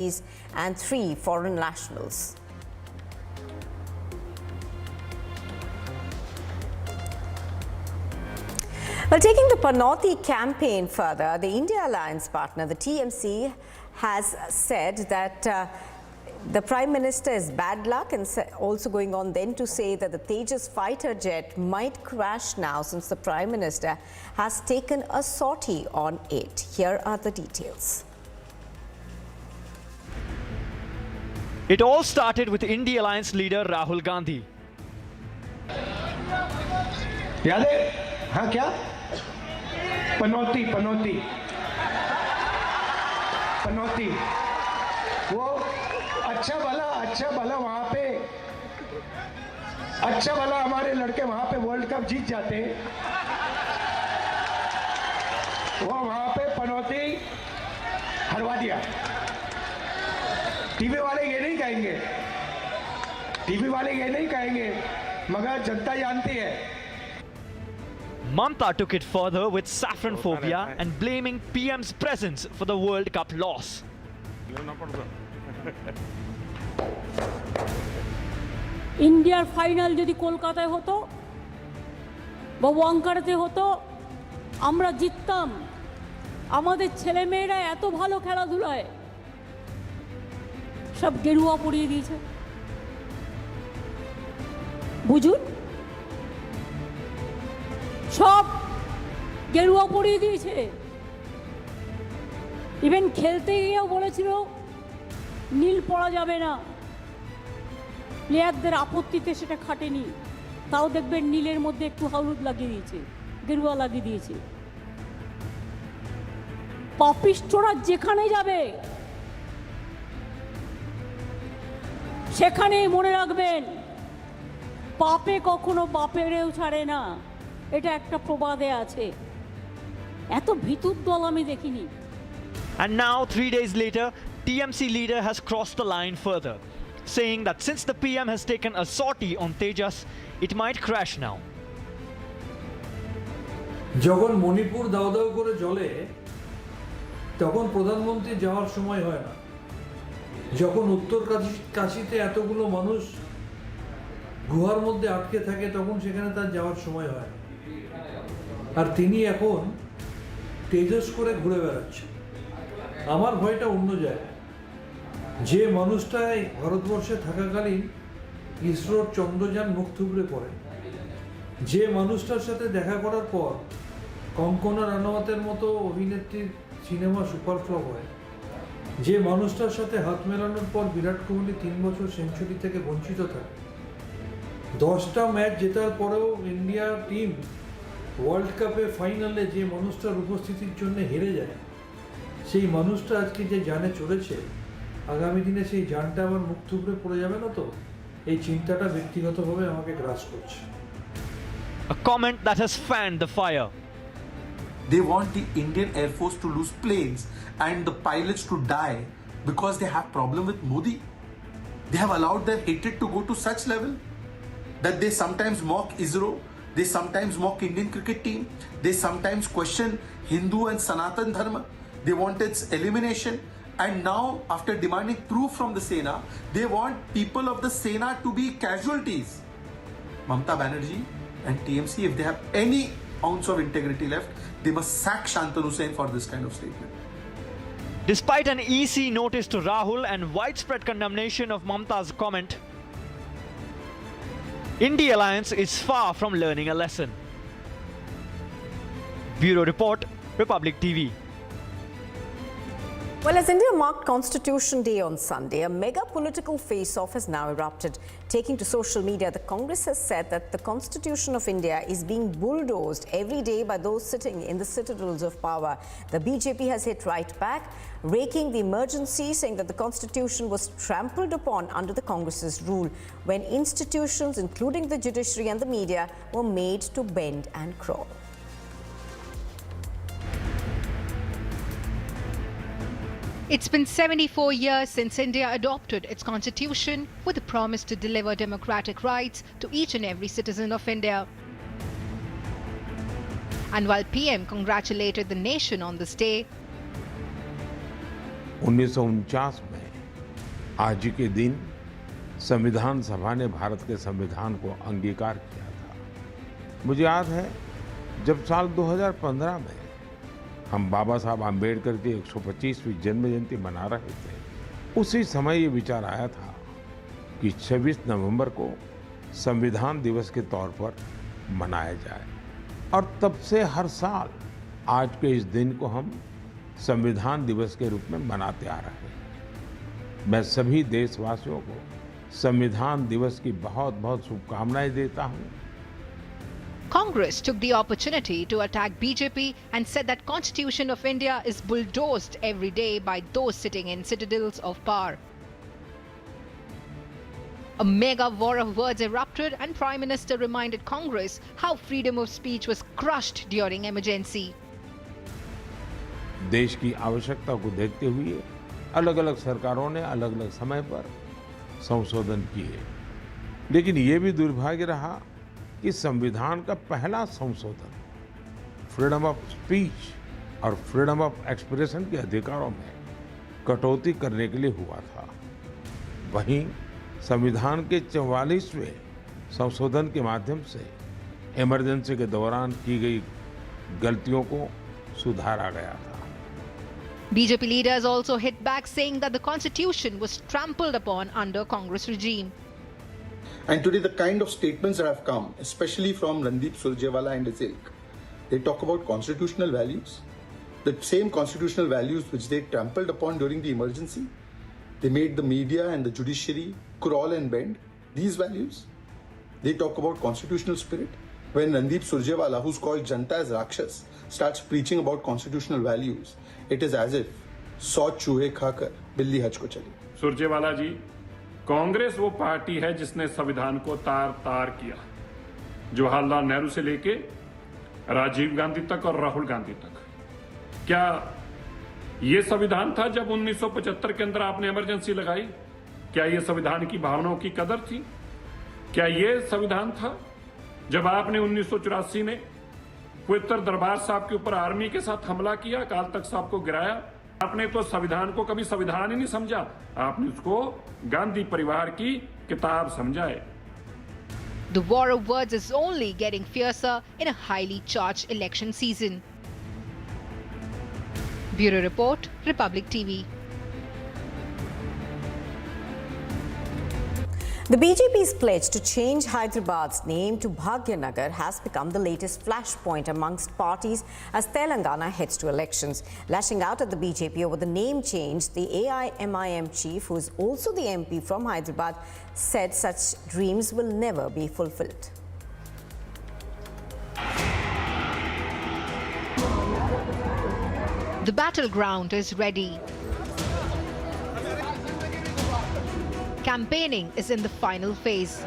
and 3 foreign nationals. Well, taking the Panoti campaign further, the India Alliance partner, the TMC, has said that the Prime Minister is bad luck, and also going on then to say that the Tejas fighter jet might crash now since the Prime Minister has taken a sortie on it. Here are the details. It all started with India Alliance leader Rahul Gandhi. याद है? हाँ क्या? पनौती वो अच्छा भला वहाँ पे अच्छा भला हमारे लड़के वहाँ पे वर्ल्ड कप जीत जाते, वो वहाँ पे पनौती हरवा दिया। टीवी वाले ये नहीं कहेंगे, मगर जनता जानती है। Mamta took it further with saffron phobia and blaming PM's presence for the World Cup loss. ইন্ডিয়ার ফাইনাল যদি কলকাতায় হতো বা ওয়াঙ্কাড়াতে হতো, আমরা জিততাম। আমাদের ছেলেমেয়েরা এত ভালো খেলাধুলায়, সব গেরুয়া পরিয়ে দিয়েছে। বুঝুন, সব গেরুয়া পরিয়ে দিয়েছে। ইভেন খেলতে গিয়েও বলেছিল নীল পরা যাবে না, প্লেয়ারদের আপত্তিতে সেটা খাটেনি, তাও দেখবেন নীলের মধ্যে একটু হলুদ লাগিয়ে দিয়েছে, গেরুয়া লাগিয়ে দিয়েছে। পাপিষ্ঠরা যেখানে যাবে সেখানেই মনে রাখবেন, পাপে কখনো বাপেরেও ছাড়ে না, এটা একটা প্রবাদে আছে। এত ভিতুর দল আমি দেখিনি। And now, 3 days later, TMC leader has crossed the line further, saying that since the PM has taken a sortie on Tejas, it might crash now. যখন মণিপুর দাও দাও করে জ্বলে, তখন প্রধানমন্ত্রী যাওয়ার সময় হয় না। যখন উত্তরকাশীতে এতগুলো মানুষ গুহার মধ্যে আটকে থাকে, তখন সেখানে তার যাওয়ার সময় হয়। আর তিনি এখন তেজস করে ঘুরে বেড়াচ্ছেন। আমার ভয়টা অন্য জায়গায়। যে মানুষটাই ভারতবর্ষে থাকাকালীন ইসরোর চন্দ্রযান মুখ থুবড়ে পড়ে, যে মানুষটার সাথে দেখা করার পর কঙ্কনা রানাওয়াতের মতো অভিনেত্রীর সিনেমা সুপারফ্লপ হয়, যে মানুষটার সাথে হাত মেলানোর পর বিরাট কোহলি 3 বছর সেঞ্চুরি থেকে বঞ্চিত থাকে, 10টা ম্যাচ জেতার পরেও ইন্ডিয়া টিম ওয়ার্ল্ড কাপে ফাইনালে যে মানুষটার উপস্থিতির জন্য হেরে যায়, সেই মানুষটা আজকে যে জানে চলেছে, আগামী দিনে সেই জানটা আবার মুখ থুবড়ে পড়ে যাবে না তো? এই চিন্তাটা ব্যক্তিগতভাবে আমাকে গ্রাস করছে। A comment that has fanned the fire. They want the Indian Air Force to lose planes and the pilots to die because they have problem with Modi. They have allowed their hatred to go to such level that they sometimes mock Israel, they sometimes mock Indian cricket team, they sometimes question Hindu and Sanatan Dharma. They want its elimination, and now after demanding proof from the Sena, they want people of the Sena to be casualties. Mamta Banerjee and TMC, if they have any ounce of integrity left, they must sack Shantanu Hussain for this kind of statement. Despite an EC notice to Rahul and widespread condemnation of Mamta's comment, India Alliance is far from learning a lesson. Bureau Report, Republic TV. Well, as India marked Constitution Day on Sunday, a mega political face-off has now erupted. Taking to social media, the Congress has said that the Constitution of India is being bulldozed every day by those sitting in the citadels of power. The BJP has hit right back, raking the emergency, saying that the Constitution was trampled upon under the Congress's rule, when institutions, including the judiciary and the media, were made to bend and crawl. It's been 74 years since India adopted its constitution with a promise to deliver democratic rights to each and every citizen of India. And while PM congratulated the nation on this day, 1949 में आज ही के दिन संविधान सभा ने भारत के संविधान को अंगीकार किया था। मुझे याद है जब साल 2015 में हम बाबा साहब आम्बेडकर की 125वीं जन्म जयंती मना रहे थे, उसी समय ये विचार आया था कि 26 नवंबर को संविधान दिवस के तौर पर मनाया जाए, और तब से हर साल आज के इस दिन को हम संविधान दिवस के रूप में मनाते आ रहे हैं। मैं सभी देशवासियों को संविधान दिवस की बहुत बहुत शुभकामनाएं देता हूं। Congress took the opportunity to attack BJP and said that Constitution of India is bulldozed every day by those sitting in citadels of power. A mega war of words erupted and Prime Minister reminded Congress how freedom of speech was crushed during emergency. देश की आवश्यकता को देखते हुए अलग अलग सरकारों ने अलग अलग समय पर संशोधन किए, लेकिन ये भी दुर्भाग्य रहा कि संविधान का पहला संशोधन फ्रीडम ऑफ स्पीच और फ्रीडम ऑफ एक्सप्रेशन के अधिकारों में कटौती करने के लिए हुआ था। वहीं संविधान के 44वें संशोधन के माध्यम से इमरजेंसी के दौरान की गई गलतियों को सुधारा गया था। BJP leaders also hit back, saying that the constitution was trampled upon under Congress regime. And today the kind of statements that have come, especially from Randeep Surjewala and his ilk, they talk about constitutional values, the same constitutional values which they trampled upon during the emergency. They made the media and the judiciary crawl and bend these values. They talk about constitutional spirit. When Randeep Surjewala, who's called Janta as Rakshas, starts preaching about constitutional values, it is as if 100 चूहे खाकर बिल्ली हज को चली। सुरजेवाला जी, कांग्रेस वो party है जिसने संविधान को तार तार किया, जवाहरलाल नेहरू से लेके राजीव गांधी तक और राहुल गांधी तक। क्या ये संविधान था जब 1975 के अंदर आपने इमरजेंसी लगाई? क्या ये संविधान की भावनाओं की कदर थी? क्या ये संविधान था जब आपने 1984 में पवित्र दरबार साहब के ऊपर आर्मी के साथ हमला किया, अकाल तख्त साहब को गिराया? आपने तो संविधान को कभी संविधान ही नहीं समझा, आपने उसको गांधी परिवार की किताब समझा है। The war of words is only getting fiercer in a highly charged election season. Bureau Report, Republic TV. The BJP's pledge to change Hyderabad's name to Bhagyanagar has become the latest flashpoint amongst parties as Telangana heads to elections. Lashing out at the BJP over the name change, the AIMIM chief, who is also the MP from Hyderabad, said such dreams will never be fulfilled. The battleground is ready. Campaigning is in the final phase.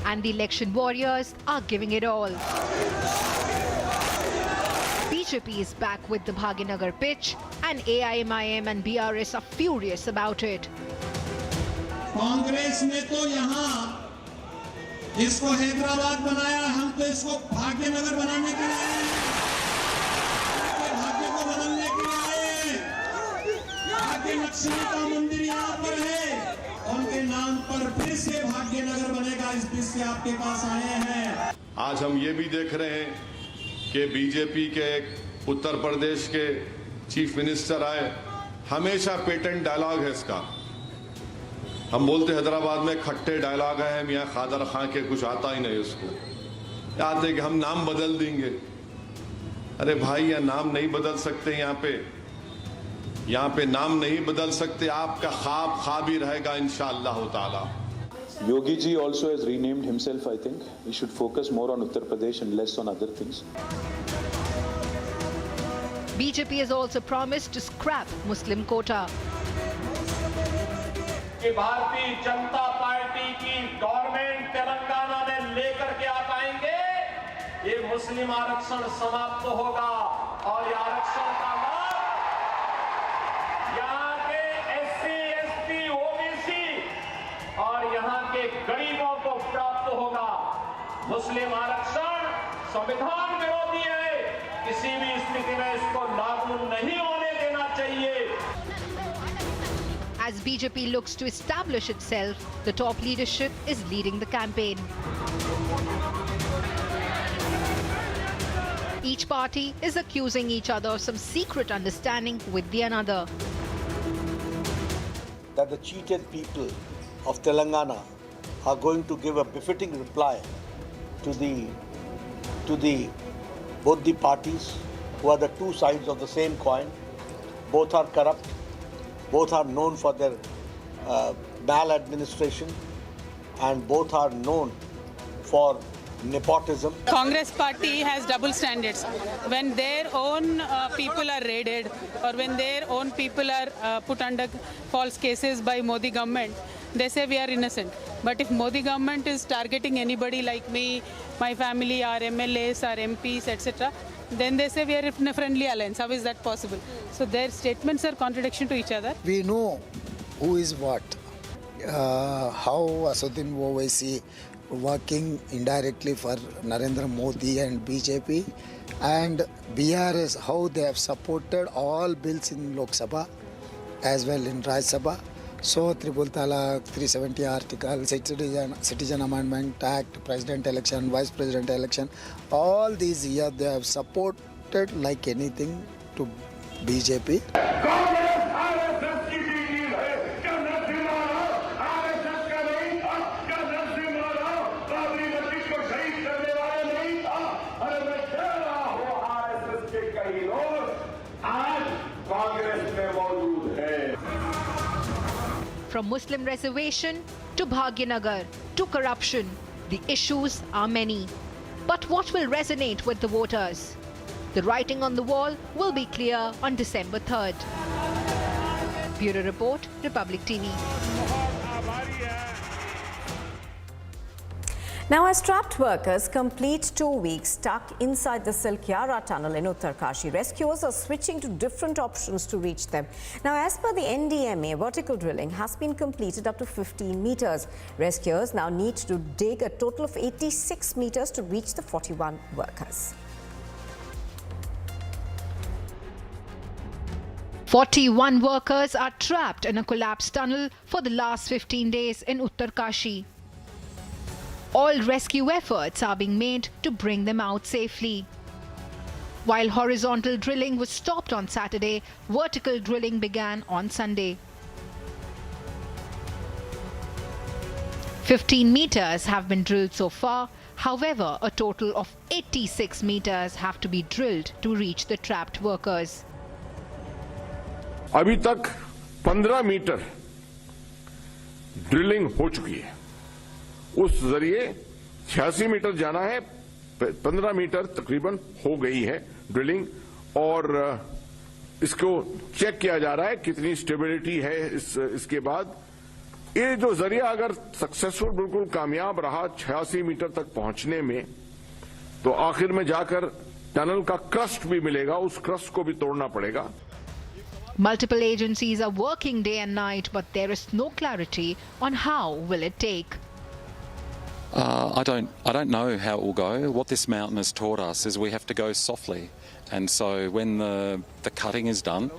And the election warriors are giving it all. BJP is back with the Bhagyanagar pitch, and AIMIM and BRS are furious about it. Congress ने तो यहाँ इसको हैदराबाद बनाया, हम तो इसको भाग्यनगर बनाने के लिए आए, भाग्य को बदलने के लिए आए। भाग्य लक्ष्मी का मंदिर यहाँ पर है, उनके नाम पर फिर से भाग्यनगर बनेगा, इस बीच से आपके पास आए हैं। आज हम ये भी देख रहे हैं कि बीजेपी के उत्तर प्रदेश के चीफ मिनिस्टर आए, हमेशा पेटेंट डायलॉग है इसका। हम बोलते हैदराबाद में खट्टे डायलॉग है, मियां खादर खां के कुछ आता ही नहीं उसको, याद है कि हम नाम बदल देंगे। अरे भाई, यह नाम नहीं बदल सकते, यहाँ पे नाम नहीं बदल सकते। आपका ख्वाब ख्वाब ही रहेगा इंशाअल्लाह ताला। Yogi ji also has renamed himself. I think he should focus more on Uttar Pradesh and less on other things. BJP has also promised to scrap Muslim quota. कि भारतीय जनता पार्टी की गवर्नमेंट तेलंगाना में लेकर के आ पाएंगे, ये मुस्लिम आरक्षण समाप्त होगा और ये आरक्षण का लाभ यहाँ के एससी, एसटी, ओबीसी और यहाँ के गरीबों को प्राप्त होगा। मुस्लिम आरक्षण संविधान विरोधी है, किसी भी स्थिति में इसको लागू नहीं होने देना चाहिए। As BJP looks to establish itself, the top leadership is leading the campaign. Each party is accusing each other of some secret understanding with the another. That the cheated people of Telangana are going to give a befitting reply to both the parties, who are the two sides of the same coin. Both are corrupt. Both are known for their maladministration, and both are known for nepotism. Congress party has double standards. When their own people are raided, or when their own people are put under false cases by Modi government, they say we are innocent. But if Modi government is targeting anybody like me, my family, our MLAs, our MPs, etc., then they say we are in a friendly alliance. How is that possible? So their statements are contradiction to each other. We know who is what. How Assaduddin Owaisi working indirectly for Narendra Modi and BJP, and BRS, how they have supported all bills in Lok Sabha as well in Rajya Sabha. So Triple Talaq, 370 article, Citizen Amendment Act, President election, Vice President election, all these years they have supported like anything to BJP. From Muslim reservation to Bhagyanagar to corruption, the issues are many. But what will resonate with the voters? The writing on the wall will be clear on December 3rd. Bureau Report, Republic TV. Now, as trapped workers complete 2 weeks stuck inside the Silkyara tunnel in Uttarkashi, rescuers are switching to different options to reach them. Now, as per the NDMA, vertical drilling has been completed up to 15 meters. Rescuers now need to dig a total of 86 meters to reach the 41 workers. 41 workers are trapped in a collapsed tunnel for the last 15 days in Uttarkashi. All rescue efforts are being made to bring them out safely. While horizontal drilling was stopped on Saturday, vertical drilling began on Sunday. 15 meters have been drilled so far. However, a total of 86 meters have to be drilled to reach the trapped workers. अभी तक 15 metre drilling हो चुकी है। उस जरिए 86 metre जाना है, 15 metre तकरीबन हो गई है ड्रिलिंग, और इसको चेक किया जा रहा है कितनी स्टेबिलिटी है इसके बाद। ये जो जरिया अगर सक्सेसफुल बिल्कुल कामयाब रहा 86 मीटर तक पहुंचने में, तो आखिर में जाकर टनल का क्रस्ट भी मिलेगा, उस क्रस्ट को भी तोड़ना पड़ेगा। Multiple agencies are working day and night, but there is no clarity on how will it take. I don't know how it will go. What this mountain has taught us is we have to go softly, and so when the cutting is done,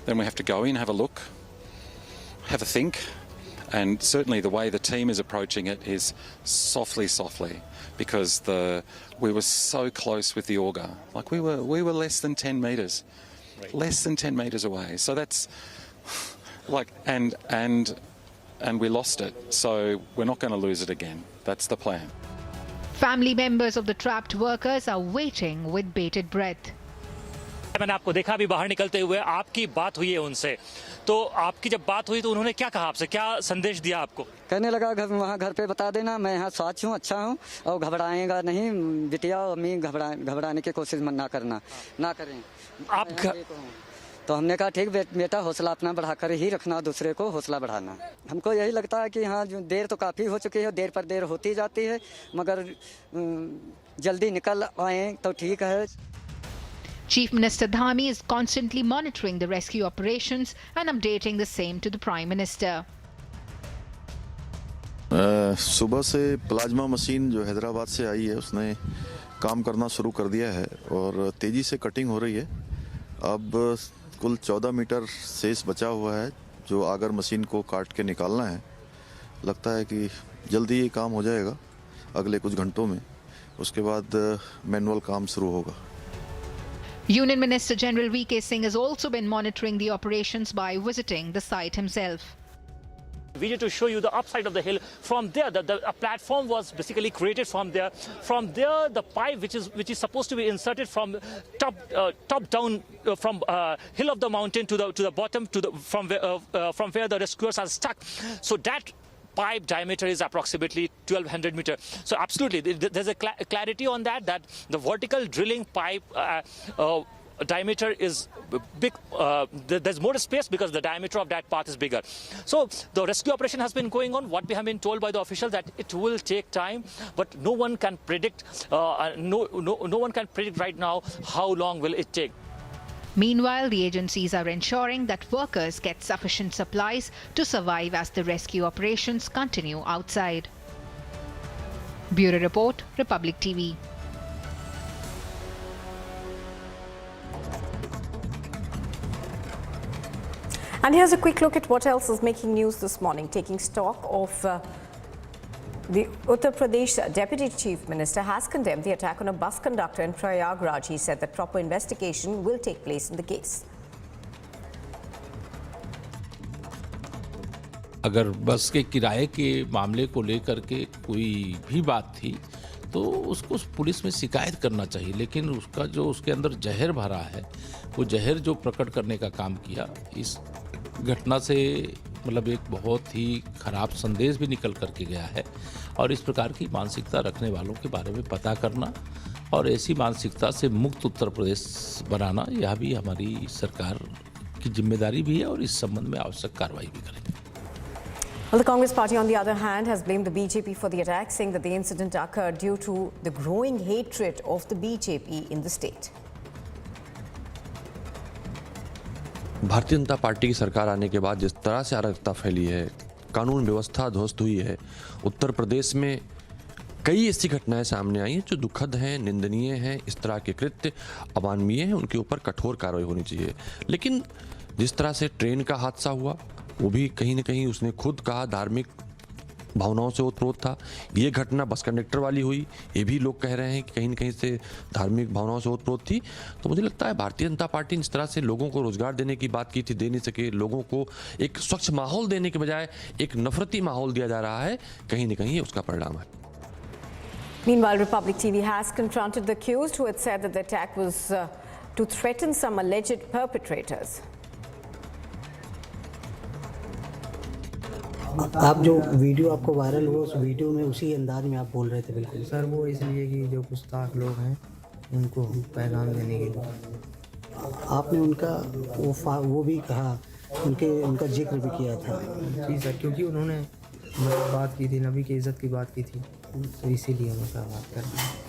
then we have to go in, have a look, have a think, and certainly the way the team is approaching it is softly, because we were so close with the auger. Like we were less than 10 meters, less than 10 meters away. So that's like and we lost it. So we're not going to lose it again. That's the plan. Family members of the trapped workers are waiting with bated breath. मैंने आपको देखा अभी बाहर निकलते हुए, आपकी बात हुई है उनसे, तो आपकी जब बात हुई तो उन्होंने क्या कहा आपसे, क्या संदेश दिया आपको? कहने लगा वहाँ घर पे बता देना, मैं यहाँ साथ हूँ, अच्छा हूँ, और घबराएगा नहीं, बिटिया और अम्मी घबराने की कोशिश ना करना, ना करें। आप तो हमने कहा ठीक बेटा, हौसला अपना बढ़ाकर ही रखना, दूसरे को हौसला बढ़ाना। हमको यही लगता है कि हाँ देर तो काफ़ी हो चुकी है, देर पर देर होती जाती है, मगर जल्दी निकल आए तो ठीक है। Chief Minister Dhami is constantly monitoring the rescue operations and updating the same to the Prime Minister. सुबह से प्लाज्मा मशीन जो हैदराबाद से आई है, उसने काम करना शुरू कर दिया है और तेज़ी से कटिंग हो रही है। अब कुल 14 मीटर शेष बचा हुआ है जो आगर मशीन को काट के निकालना है। लगता है कि जल्दी ये काम हो जाएगा अगले कुछ घंटों में, उसके बाद मैनुअल काम शुरू होगा। Union Minister General V.K. Singh has also been monitoring the operations by visiting the site himself. We need to show you the upside of the hill. From there, a platform was basically created from there. From there, the pipe which is supposed to be inserted from top down from hill of the mountain to the bottom from where the rescuers are stuck. So that pipe diameter is approximately 1200 meters. So absolutely, there's a clarity on that the vertical drilling pipe diameter is big. There's more space because the diameter of that path is bigger. So the rescue operation has been going on. What we have been told by the officials that it will take time, but no one can predict. No one can predict right now how long will it take. Meanwhile, the agencies are ensuring that workers get sufficient supplies to survive as the rescue operations continue outside. Bureau Report, Republic TV. And here's a quick look at what else is making news this morning. Taking stock of the Uttar Pradesh Deputy Chief Minister has condemned the attack on a bus conductor in Prayagraj. He said that proper investigation will take place in the case. अगर बस के किराए के मामले को लेकर के कोई भी बात थी तो उसको पुलिस में शिकायत करना चाहिए, लेकिन उसका जो उसके अंदर जहर भरा है वो जहर जो प्रकट करने का काम किया, इस घटना से मतलब एक बहुत ही खराब संदेश भी निकल करके गया है। और इस प्रकार की मानसिकता रखने वालों के बारे में पता करना और ऐसी मानसिकता से मुक्त उत्तर प्रदेश बनाना, यह भी हमारी सरकार की जिम्मेदारी भी है और इस संबंध में आवश्यक कार्रवाई भी करेंगे। Well, the Congress party, on the other hand, has blamed the BJP for the attack, saying that the incident occurred due to the growing hatred of the BJP in the state. Bharatiya Janata party की सरकार आने के बाद जिस तरह से अराजकता फैली है, कानून व्यवस्था ध्वस्त हुई है, उत्तर प्रदेश में कई ऐसी घटनाएं सामने आई हैं जो दुखद हैं, निंदनीय हैं। इस तरह के कृत्य अमानवीय हैं, उनके ऊपर कठोर कार्रवाई होनी चाहिए। लेकिन जिस तरह से ट्रेन का हादसा हुआ, वो भी कहीं ना कहीं उसने खुद कहा धार्मिक भावनाओं से ओतप्रोत था। ये घटना बस कंडक्टर वाली हुई, ये भी लोग कह रहे हैं कि कहीं ना कहीं से धार्मिक भावनाओं से ओतप्रोत थी। तो मुझे लगता है भारतीय जनता पार्टी इस तरह से लोगों को रोजगार देने की बात की थी, दे नहीं सके। लोगों को एक स्वच्छ माहौल देने के बजाय एक नफरती माहौल दिया जा रहा है, कहीं ना कहीं उसका परिणाम है। Meanwhile, Republic TV has confronted the accused who had said that the attack was to threaten some alleged perpetrators. आप जो वीडियो आपको वायरल हुआ, उस वीडियो में उसी अंदाज में आप बोल रहे थे। बिल्कुल सर, वो इसलिए कि जो गुस्ताख लोग हैं उनको पैगाम देने के लिए आपने उनका वो भी कहा, उनका जिक्र भी किया था। जी सर, क्योंकि उन्होंने बात की थी, नबी की इज़्ज़त की बात की थी, तो इसीलिए उनका बात कर रहे हैं।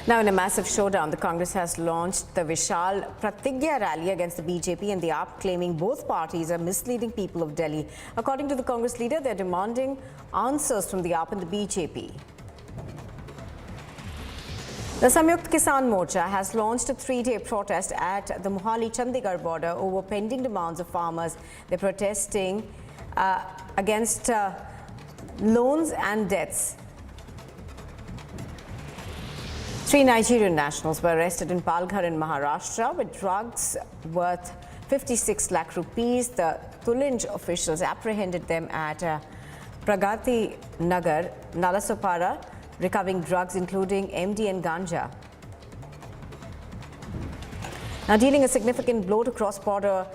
Now, in a massive showdown, the Congress has launched the Vishal Pratigya rally against the BJP and the AAP, claiming both parties are misleading people of Delhi. According to the Congress leader, they're demanding answers from the AAP and the BJP. The Samyukt Kisan Morcha has launched a 3-day protest at the Mohali-Chandigarh border over pending demands of farmers. They're protesting against loans and debts. 3 Nigerian nationals were arrested in Palghar in Maharashtra with drugs worth 56 lakh rupees. The Tulinj officials apprehended them at Pragati Nagar, Nalasopara, recovering drugs including MD and ganja. Now, dealing a significant blow to cross-border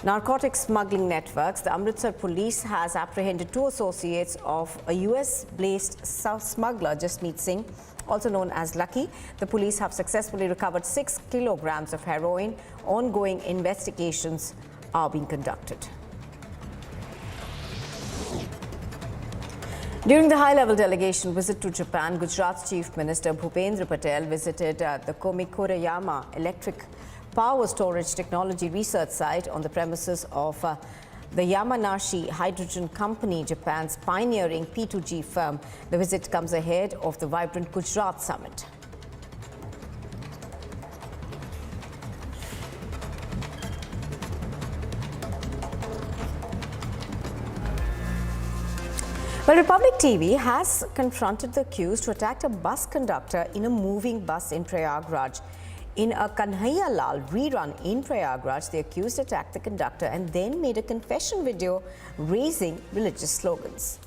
narcotic smuggling networks, the Amritsar police has apprehended 2 associates of a US-based smuggler, Jasmeet Singh, also known as Lucky. The police have successfully recovered 6 kilograms of heroin. Ongoing investigations are being conducted. During the high-level delegation visit to Japan, Gujarat's Chief Minister Bhupendra Patel visited the Komikurayama Electric Power Storage Technology Research Site on the premises of the Yamanashi Hydrogen Company, Japan's pioneering P2G firm. The visit comes ahead of the vibrant Gujarat Summit. Well, Republic TV has confronted the accused who attacked a bus conductor in a moving bus in Prayagraj. In a Kanhaiya Lal rerun in Prayagraj, the accused attacked the conductor and then made a confession video raising religious slogans.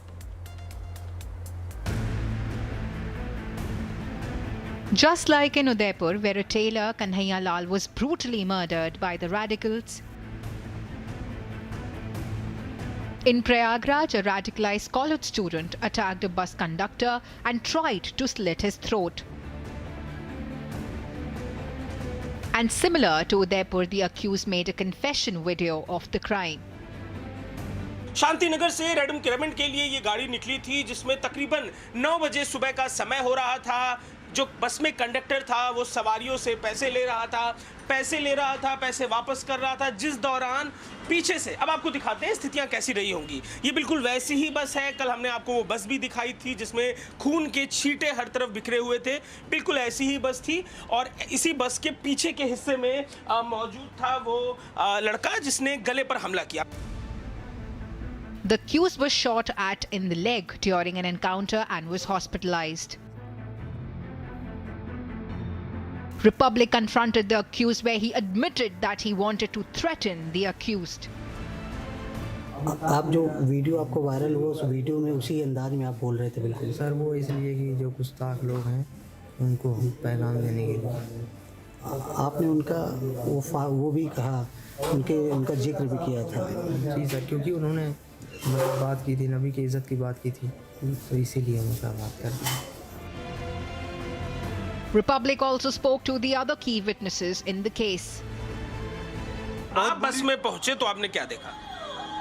Just like in Udaipur, where a tailor, Kanhaiya Lal, was brutally murdered by the radicals, in Prayagraj, a radicalized college student attacked a bus conductor and tried to slit his throat. And similar to Udaipur, the accused made a confession video of the crime. Shantinagar से redeem किरमेंट के लिए ये गाड़ी निकली थी, जिसमें तकरीबन 9 बजे सुबह का समय हो रहा था। जो बस में कंडक्टर था वो सवारियों से पैसे ले रहा था, पैसे वापस कर रहा था, जिस दौरान पीछे से, अब आपको दिखाते हैं स्थितियां कैसी रही होंगी। ये बिल्कुल वैसी ही बस है, कल हमने आपको वो बस भी दिखाई थी जिसमें खून के छींटे हर तरफ बिखरे हुए थे, बिल्कुल ऐसी ही बस थी। और इसी बस के पीछे के हिस्से में मौजूद था वो लड़का जिसने गले पर हमला किया। The accused was shot at in the leg during an encounter and was hospitalized. Republic confronted the accused where he admitted that he wanted to threaten the accused. आप जो वीडियो आपको वायरल हुआ उस वीडियो में उसी अंदाज में आप बोल रहे थे बिल्कुल। सर वो इसलिए कि जो गुस्ताख लोग हैं उनको पैगाम देने के लिए। आपने उनका वो भी कहा, उनका जिक्र भी किया था। जी सर, क्योंकि उन्होंने बात की थी, नबी की इज्जत की बात की थी, तो इसीलिए उनका बात कर रहे हैं। Republic also spoke to the other key witnesses in the case. आप बस में पहुंचे तो आपने क्या देखा?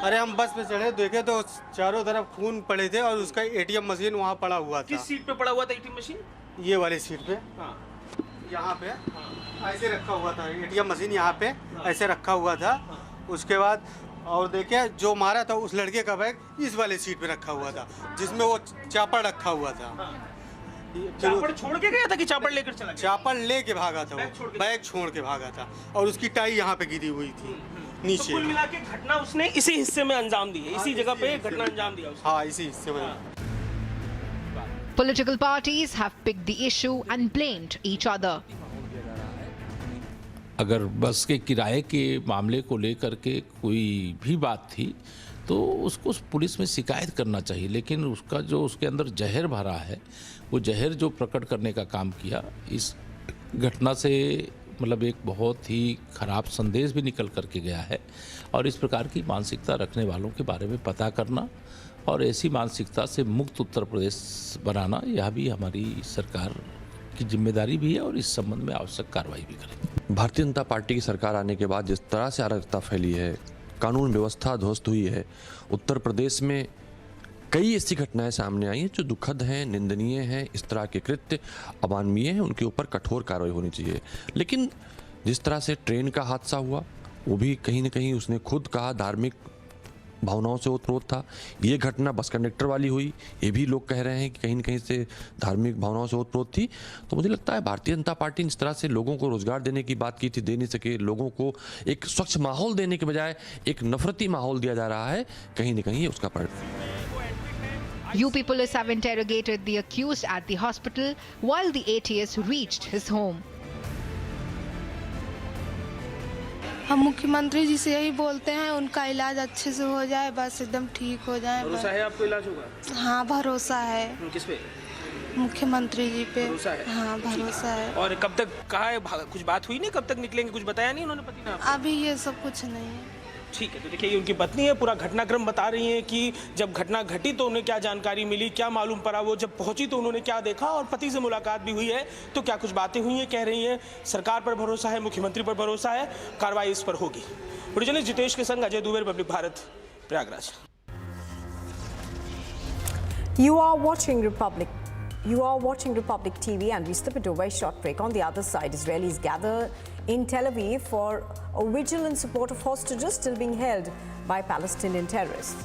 अरे हम बस में चढ़े, देखे तो चारों तरफ खून पड़े थे और उसका एटीएम मशीन वहाँ पड़ा हुआ था। किस सीट पे पड़ा हुआ था एटीएम मशीन? ये वाली सीट पे, यहाँ पे ऐसे रखा हुआ था एटीएम मशीन, यहाँ पे ऐसे रखा हुआ था। उसके बाद और देखे जो मारा था उस लड़के का बैग इस वाले सीट पे रखा हुआ था, जिसमें वो चापड़ रखा हुआ था। चापड़ छोड़ के गया था कि चापड़ लेकर चला गया? चापड़ लेके भागा था, वो बैग छोड़ के भागा था और उसकी टाई यहाँ पे गिरी हुई थी नीचे। तो कुल मिला के घटना उसने इसी हिस्से में अंजाम दी है, इसी जगह पे घटना अंजाम दिया उसने। हाँ, इसी हिस्से में। Political parties have picked the issue and blamed each other. अगर बस के किराए के मामले को लेकर के कोई भी बात थी तो उसको पुलिस में शिकायत करना चाहिए, लेकिन उसका जो उसके अंदर जहर भरा है वो जहर जो प्रकट करने का काम किया, इस घटना से मतलब एक बहुत ही खराब संदेश भी निकल करके गया है। और इस प्रकार की मानसिकता रखने वालों के बारे में पता करना और ऐसी मानसिकता से मुक्त उत्तर प्रदेश बनाना, यह भी हमारी सरकार की जिम्मेदारी भी है और इस संबंध में आवश्यक कार्रवाई भी करेंगे। भारतीय जनता पार्टी की सरकार आने के बाद जिस तरह से अराजकता फैली है, कानून व्यवस्था ध्वस्त हुई है, उत्तर प्रदेश में कई ऐसी घटनाएं सामने आई हैं जो दुखद हैं, निंदनीय हैं। इस तरह के कृत्य अमानवीय हैं, उनके ऊपर कठोर कार्रवाई होनी चाहिए। लेकिन जिस तरह से ट्रेन का हादसा हुआ, वो भी कहीं ना कहीं उसने खुद कहा धार्मिक भावनाओं से ओतप्रोत था। ये घटना बस कंडक्टर वाली हुई, ये भी लोग कह रहे हैं कि कहीं न कहीं से धार्मिक भावनाओं से ओतप्रोत थी। तो मुझे लगता है भारतीय जनता पार्टी ने इस तरह से लोगों को रोजगार देने की बात की थी, दे नहीं सके। लोगों को एक स्वच्छ माहौल देने के बजाय एक नफरती माहौल दिया जा रहा है, कहीं न कहीं उसका UP police have interrogated the accused at the hospital while the ATS reached his home. हम मुख्यमंत्री जी से यही बोलते हैं उनका इलाज अच्छे से हो जाए, बस एकदम ठीक हो जाए। भरोसा है आपको इलाज होगा? हाँ, भरोसा है। किस पे? मुख्यमंत्री जी पे। भरोसा है? हाँ, भरोसा है। और कब तक कहा है, कुछ बात हुई नहीं, कब तक निकलेंगे, कुछ बताया नहीं उन्होंने पति ने आपको? अभी ये सब कुछ नहीं है। ठीक है, तो देखिए ये उनकी पत्नी है, पूरा घटनाक्रम बता रही हैं कि जब घटना घटी तो उन्हें क्या जानकारी मिली, क्या मालूम पड़ा, वो जब पहुंची तो उन्होंने क्या देखा, और पति से मुलाकात भी हुई है तो क्या कुछ बातें हुई हैं। कह रही हैं सरकार पर भरोसा है, मुख्यमंत्री पर भरोसा है, कार्रवाई इस पर होगी। जर्नलिस्ट जितेश के संग Ajay Dubey, Republic Bharat, Prayagraj. You are watching Republic TV, and we slip into a very short break. On the other side, Israelis gather in Tel Aviv for a vigil in support of hostages still being held by Palestinian terrorists.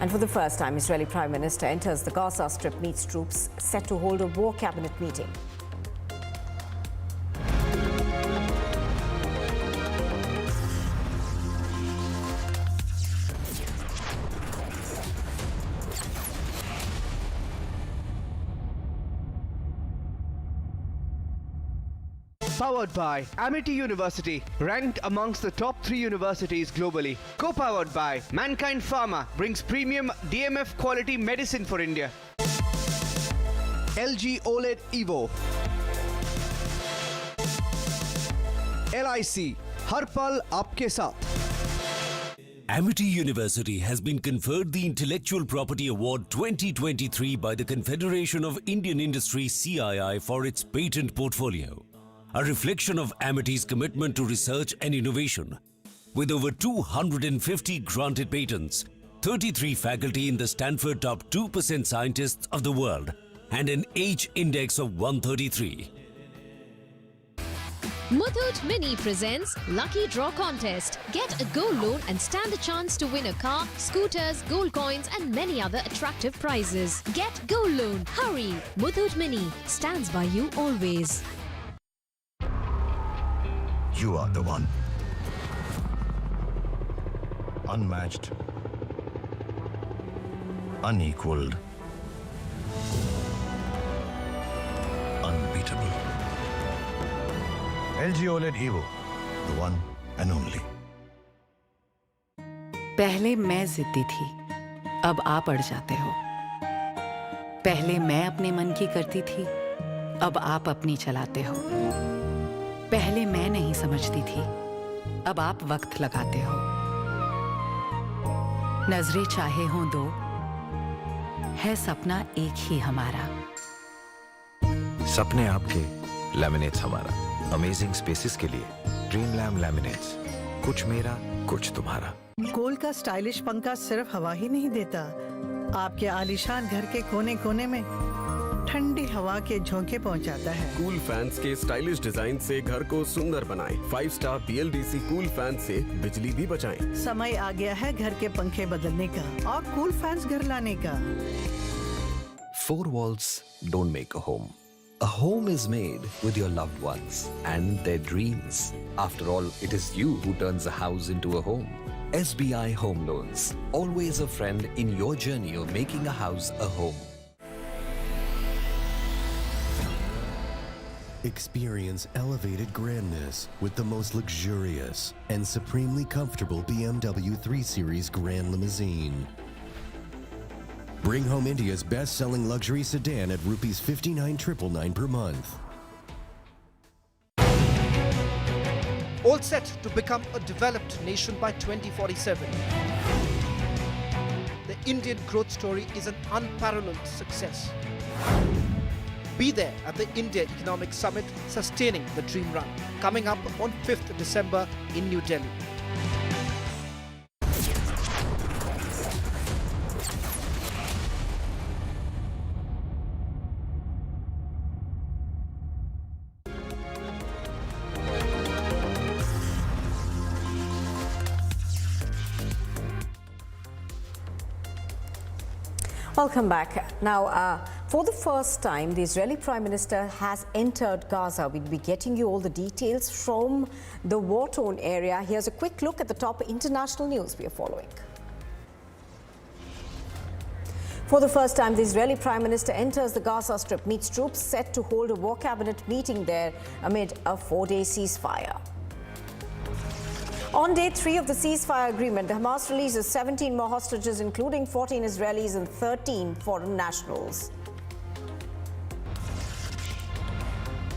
And for the first time, Israeli Prime Minister enters the Gaza Strip, meets troops set to hold a war cabinet meeting. Powered by Amity University, ranked amongst the top 3 universities globally. Co-powered by Mankind Pharma, brings premium DMF quality medicine for India. LG OLED Evo. LIC, हर पल आपके साथ. Amity University has been conferred the Intellectual Property Award 2023 by the Confederation of Indian Industry CII for its patent portfolio, a reflection of Amity's commitment to research and innovation. With over 250 granted patents, 33 faculty in the Stanford top 2% scientists of the world, and an H index of 133. Muthoot Mini presents Lucky Draw Contest. Get a gold loan and stand a chance to win a car, scooters, gold coins and many other attractive prizes. Get gold loan. Hurry! Muthoot Mini stands by you always. You are the one. Unmatched. Unequaled. Unbeatable. LG OLED Evo, the one and only. पहले मैं जिद्दी थी, अब आप अड़ जाते हो. पहले मैं अपने मन की करती थी, अब आप अपनी चलाते हो. पहले मैं नहीं समझती थी, अब आप वक्त लगाते हो. नजरें चाहे हों दो, है सपना एक ही हमारा. सपने आपके, लैमिनेट्स हमारा. अमेजिंग स्पेसेस के लिए ड्रीम लैम लैमिनेट्स. कुछ मेरा, कुछ तुम्हारा. कोल का स्टाइलिश पंखा सिर्फ हवा ही नहीं देता, आपके आलीशान घर के कोने कोने में ठंडी हवा के झोंके पहुंचाता है. कूल फैंस के स्टाइलिश डिजाइन से घर को सुंदर बनाएं. 5 स्टार BLDC कूल फैन से बिजली भी बचाएं. समय आ गया है घर के पंखे बदलने का और कूल फैंस घर लाने का. 4 walls don't make a home. A home is made with your loved ones and their dreams. After all, it is you who turns a house into a home. SBI Home Loans, always a friend in your journey of making a house a home. Experience elevated grandness with the most luxurious and supremely comfortable BMW 3 Series Grand Limousine. Bring home India's best-selling luxury sedan at rupees 59,999 per month. All set to become a developed nation by 2047. The Indian growth story is an unparalleled success. Be there at the India Economic Summit Sustaining the Dream Run, coming up on 5th December in New Delhi. Welcome back. Now, for the first time, the Israeli Prime Minister has entered Gaza. We'll be getting you all the details from the war-torn area. Here's a quick look at the top international news we are following. For the first time, the Israeli Prime Minister enters the Gaza Strip, meets troops set to hold a war cabinet meeting there amid a 4-day ceasefire. On day 3 of the ceasefire agreement, the Hamas releases 17 more hostages, including 14 Israelis and 13 foreign nationals.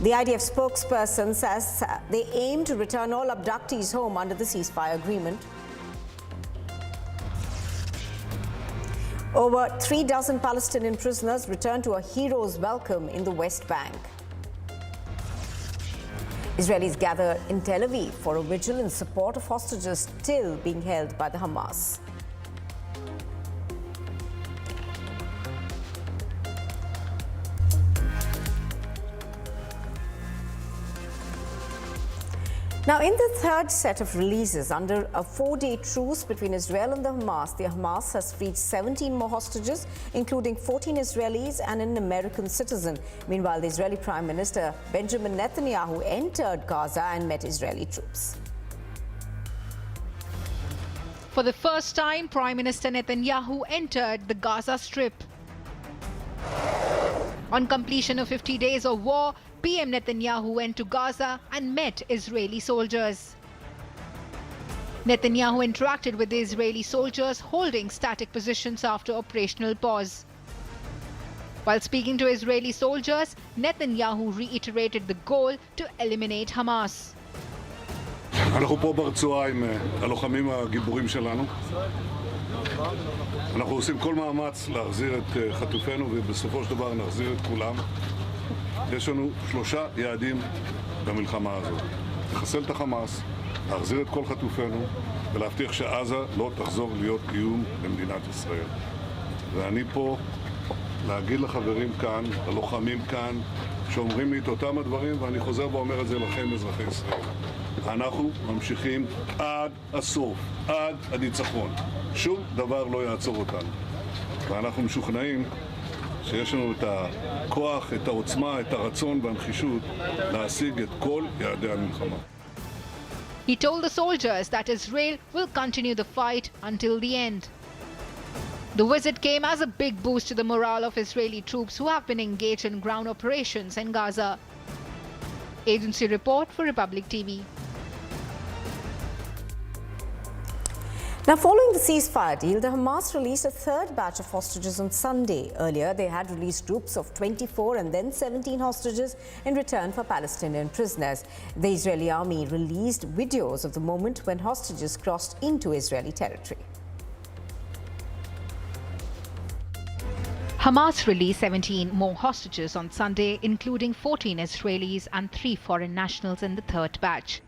The IDF spokesperson says they aim to return all abductees home under the ceasefire agreement. Over 3 dozen Palestinian prisoners return to a hero's welcome in the West Bank. Israelis gather in Tel Aviv for a vigil in support of hostages still being held by the Hamas. Now, in the third set of releases under a 4-day truce between Israel and the Hamas has freed 17 more hostages, including 14 Israelis and an American citizen. Meanwhile, the Israeli Prime Minister Benjamin Netanyahu entered Gaza and met Israeli troops. For the first time, Prime Minister Netanyahu entered the Gaza Strip. On completion of 50 days of war, PM Netanyahu went to Gaza and met Israeli soldiers. Netanyahu interacted with the Israeli soldiers holding static positions after operational pause. While speaking to Israeli soldiers, Netanyahu reiterated the goal to eliminate Hamas. אנחנו פה ברצועה עם הלוחמים הגיבורים שלנו. אנחנו עושים כל מאמץ להחזיר את חטופינו ובסופו של דבר נחזיר את כולם. יש לנו 3 יעדים במלחמה הזאת. לחסל את החמאס, להחזיר את כל חטופינו ולהבטיח שעזה לא תחזור להיות איום למדינת ישראל. ואני פה להגיד לחברים כאן, ללוחמים כאן, שאומרים לי את אותם הדברים, ואני חוזר ואומר את זה לכם, אזרחי ישראל. אנחנו ממשיכים עד הסוף, עד הניצחון. שום דבר לא יעצור אותנו. ואנחנו משוכנעים שיש לנו את הכוח, את העוצמה, את הרצון והנחישות להשיג את כל יעדי המלחמה. He told the soldiers that Israel will continue the fight until the end. The visit came as a big boost to the morale of Israeli troops who have been engaged in ground operations in Gaza. Agency report for Republic TV. Now, following the ceasefire deal, the Hamas released a third batch of hostages on Sunday. Earlier, they had released groups of 24 and then 17 hostages in return for Palestinian prisoners. The Israeli army released videos of the moment when hostages crossed into Israeli territory. Hamas released 17 more hostages on Sunday, including 14 Israelis and 3 foreign nationals in the third batch.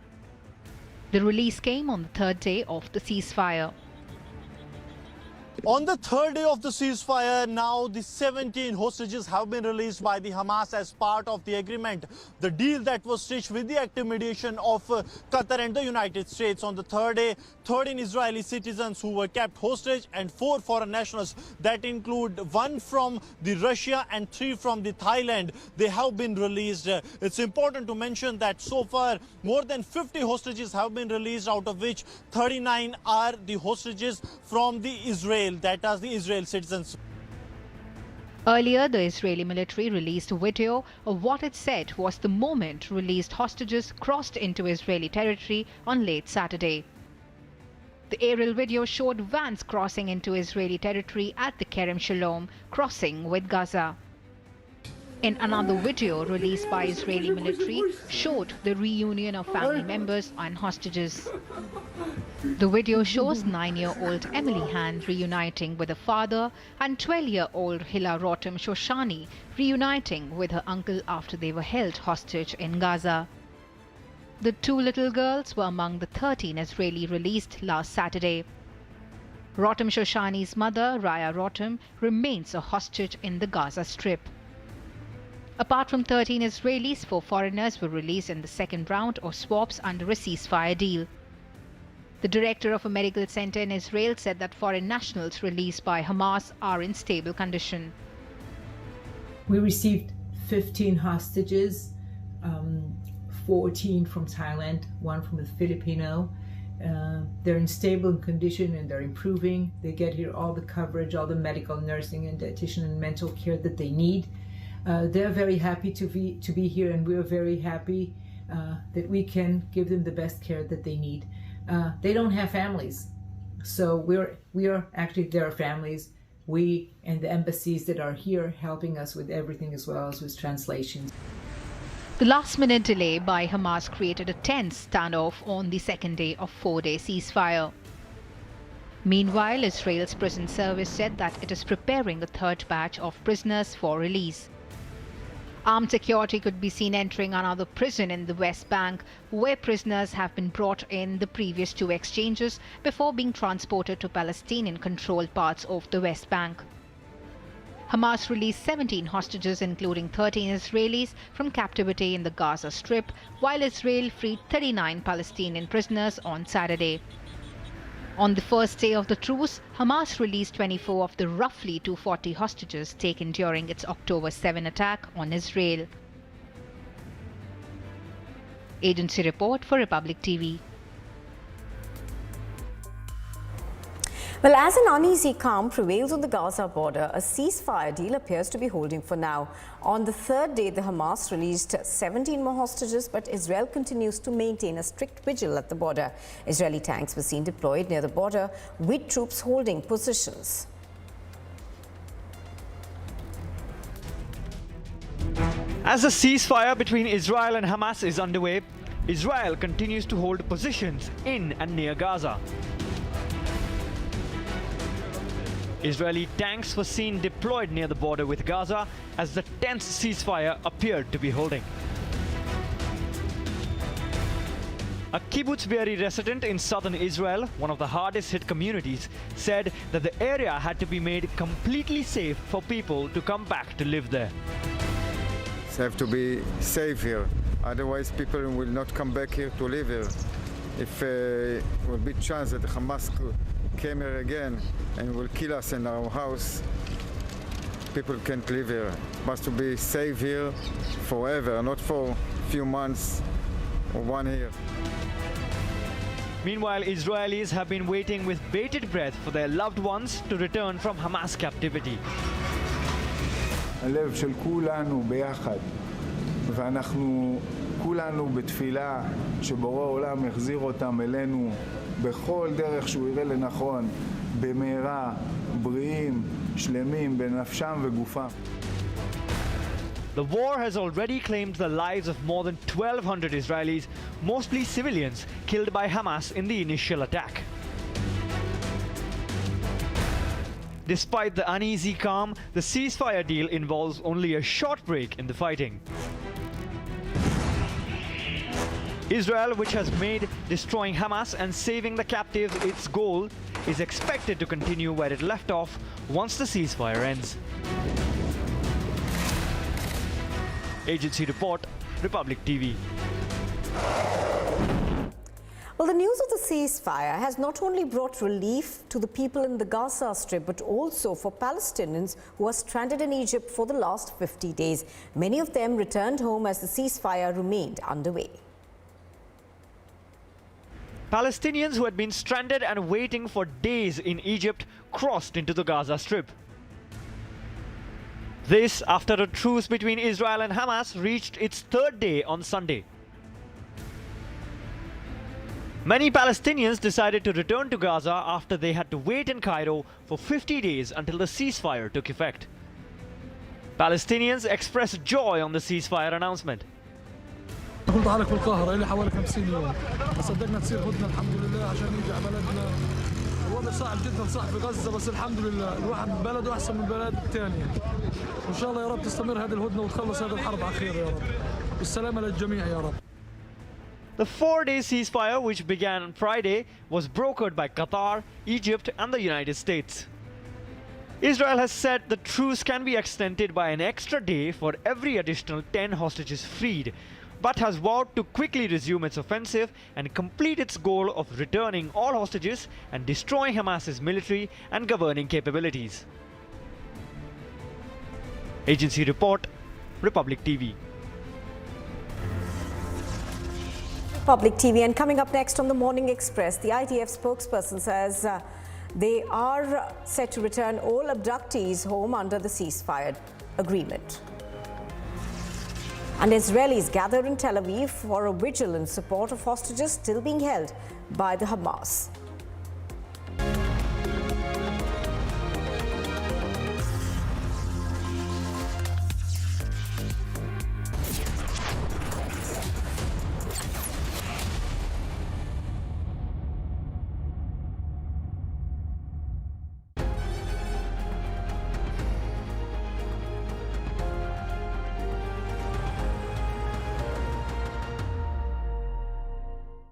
The release came on the third day of the ceasefire. On the third day of the ceasefire, now the 17 hostages have been released by the Hamas as part of the agreement, the deal that was stitched with the active mediation of Qatar and the United States. On the third day, 13 Israeli citizens who were kept hostage and 4 foreign nationals that include 1 from the Russia and 3 from the Thailand. They have been released. It's important to mention that so far more than 50 hostages have been released, out of which 39 are the hostages from the Israel, that is the Israel citizens. Earlier, the Israeli military released a video of what it said was the moment released hostages crossed into Israeli territory on late Saturday. The aerial video showed vans crossing into Israeli territory at the Kerem Shalom crossing with Gaza. In another video released by Israeli military showed the reunion of family members and hostages. The video shows 9-year-old Emily Han reuniting with her father and 12-year-old Hila Rotem Shoshani reuniting with her uncle after they were held hostage in Gaza. The 2 little girls were among the 13 Israeli released last Saturday. Rotem Shoshani's mother, Raya Rotem, remains a hostage in the Gaza Strip. Apart from 13 Israelis, 4 foreigners were released in the second round of swaps under a ceasefire deal. The director of a medical center in Israel said that foreign nationals released by Hamas are in stable condition. We received 15 hostages, 14 from Thailand, 1 from the Filipino. They're in stable condition and they're improving. They get here all the coverage, all the medical, nursing, and dietitian and mental care that they need. They're very happy to be here, and we're very happy that we can give them the best care that they need. They don't have families, so we are actually their families. We and the embassies that are here helping us with everything, as well as with translations. The last-minute delay by Hamas created a tense standoff on the second day of 4-day ceasefire. Meanwhile, Israel's prison service said that it is preparing a third batch of prisoners for release. Armed security could be seen entering another prison in the West Bank, where prisoners have been brought in the previous 2 exchanges before being transported to Palestinian-controlled parts of the West Bank. Hamas released 17 hostages, including 13 Israelis, from captivity in the Gaza Strip, while Israel freed 39 Palestinian prisoners on Saturday. On the first day of the truce, Hamas released 24 of the roughly 240 hostages taken during its October 7 attack on Israel. Agency report for Republic TV. Well, as an uneasy calm prevails on the Gaza border, a ceasefire deal appears to be holding for now. On the third day, the Hamas released 17 more hostages, but Israel continues to maintain a strict vigil at the border. Israeli tanks were seen deployed near the border, with troops holding positions. As the ceasefire between Israel and Hamas is underway, Israel continues to hold positions in and near Gaza. Israeli tanks were seen deployed near the border with Gaza as the tense ceasefire appeared to be holding. A kibbutz Be'eri resident in southern Israel, one of the hardest hit communities, said that the area had to be made completely safe for people to come back to live there. It have to be safe here, otherwise people will not come back here to live here. If there will be chance that the Hamas came here again and will kill us in our house, people can't live here. It must be safe here forever, not for a few months or 1 year. Meanwhile, Israelis have been waiting with bated breath for their loved ones to return from Hamas captivity. הלב של כולנו ביחד, ואנחנו כולנו בתפילה שבורא עולם יחזיר אותם אלינו בכל דרך שהוא יראה לנכון, במהרה, בריאים, שלמים, בנפשם וגופם. The war has already claimed the lives of more than 1,200 Israelis, mostly civilians, killed by Hamas in the initial attack. Despite the uneasy calm, the ceasefire deal involves only a short break in the fighting. Israel, which has made destroying Hamas and saving the captives its goal, is expected to continue where it left off once the ceasefire ends. Agency report, Republic TV. Well, the news of the ceasefire has not only brought relief to the people in the Gaza Strip, but also for Palestinians who are stranded in Egypt for the last 50 days. Many of them returned home as the ceasefire remained underway. Palestinians who had been stranded and waiting for days in Egypt crossed into the Gaza Strip. This after a truce between Israel and Hamas reached its third day on Sunday. Many Palestinians decided to return to Gaza after they had to wait in Cairo for 50 days until the ceasefire took effect. Palestinians expressed joy on the ceasefire announcement. كنت حالك في القاهرة لي حوالي 50 يوم صدقنا تصير هدنة الحمد لله عشان نيجي على بلدنا الوضع صعب جدا صح في غزة بس الحمد لله الواحد بلده أحسن من البلد الثانية وإن شاء الله يا رب تستمر هذه الهدنة وتخلص هذه الحرب على خير يا رب والسلامة للجميع يا رب. The 4-day ceasefire, which began on Friday, was brokered by Qatar, Egypt and the United States. Israel has said the truce can be extended by an extra day for every additional 10 hostages freed, but has vowed to quickly resume its offensive and complete its goal of returning all hostages and destroying Hamas's military and governing capabilities. Agency report, Republic TV. Public TV. And coming up next on the Morning Express, the IDF spokesperson says they are set to return all abductees home under the ceasefire agreement. And Israelis gather in Tel Aviv for a vigil in support of hostages still being held by the Hamas.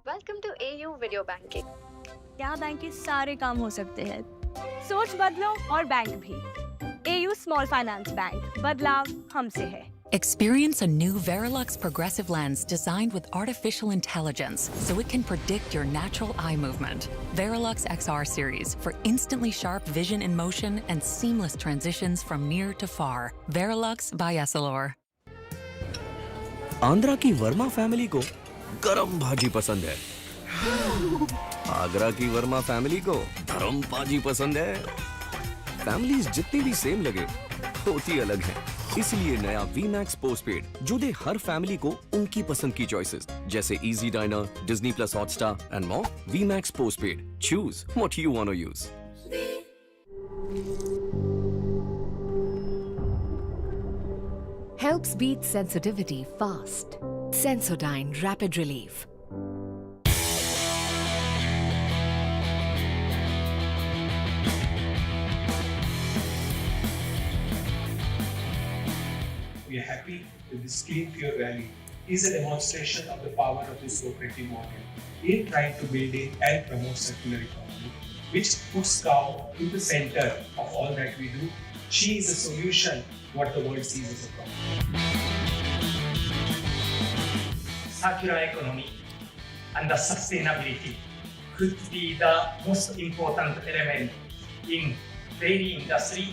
Welcome to AU video banking. यहाँ bank के सारे काम हो सकते हैं। सोच बदलो और बैंक भी। AU स्मॉल फाइनेंस बैंक, बदलाव हमसे है। Experience a new Verilux progressive lens designed with artificial intelligence so it can predict your natural eye movement. Verilux XR series for instantly sharp vision in motion and seamless transitions from near to far. Verilux by Essilor. Andhra की Verma family को गरम भाजी पसंद है, आगरा की Verma family को धर्मपाजी पसंद है। फैमिलीज जितनी भी सेम लगे होती अलग है। इसलिए नया वीमैक्स पोस्टपेड जो दे हर फैमिली को उनकी पसंद की चॉइसेस, जैसे easy dinar, Disney plus Hotstar and more. Vi Max postpaid, choose what you want to use. Helps beat sensitivity fast. Sensodyne Rapid Relief. We are happy that this Clean Pure rally is a demonstration of the power of this cooperative model in trying to build in and promote circular economy, which puts cow in the center of all that we do. She is a solution what the world sees as a problem. Circular economy and the sustainability could be the most important element in dairy industry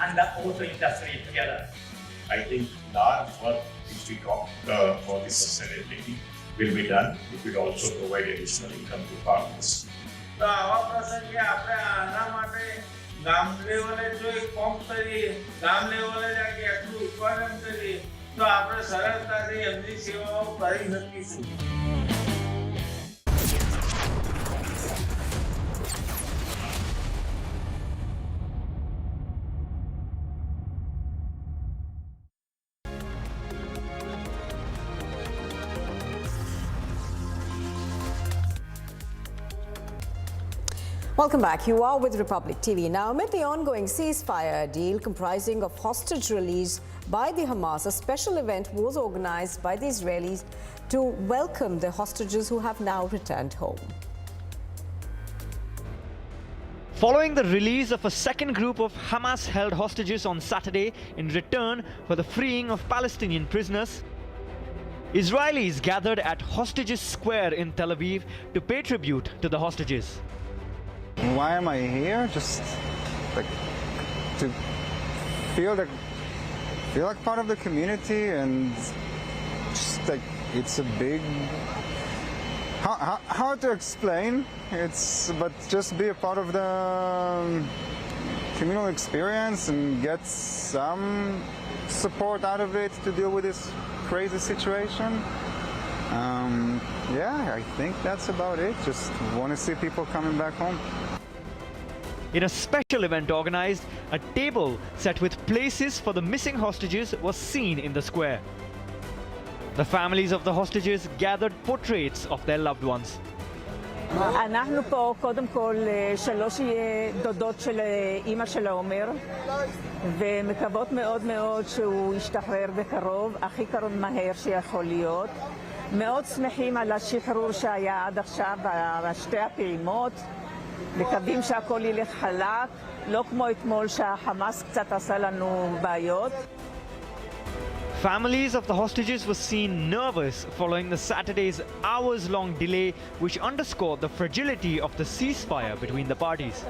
and the auto industry together. I think large work which we talk for the sustainability will be done. It will also provide additional income to farmers. તો આવા પ્રસંગે આપણે આના માટે ગામ લેવલે જો એક પંપ કરીએ, ગામ લેવલે જાકે આટલું ઉત્પાદન કરીએ તો આપણે સરળતાથી એમની સેવાઓ કરી શકીશું. Welcome back. You are with Republic TV. Now, amid the ongoing ceasefire deal comprising of hostage release by the Hamas, a special event was organized by the Israelis to welcome the hostages who have now returned home. Following the release of a second group of Hamas-held hostages on Saturday in return for the freeing of Palestinian prisoners, Israelis gathered at Hostages Square in Tel Aviv to pay tribute to the hostages. Why am I here? Just like to feel like part of the community, and just like it's a big hard to explain. But just be a part of the communal experience and get some support out of it to deal with this crazy situation. Yeah, I think that's about it. Just want to see people coming back home. In a special event organized, a table set with places for the missing hostages was seen in the square. The families of the hostages gathered portraits of their loved ones. אנחנו פה קודם כל שלוש דודות של אימא של עומר, ומקוות מאוד מאוד שהוא ישתחרר בקרוב, הכי קרוב מהר שיכול להיות. מאוד שמחים על השחרור שהיה עד עכשיו בשתי הפעימות. מקווים שהכל ילך חלק, לא כמו אתמול שהחמאס קצת עשה לנו בעיות. Families of the hostages were seen nervous following the Saturday's hours-long delay, which underscored the fragility of the ceasefire between the parties.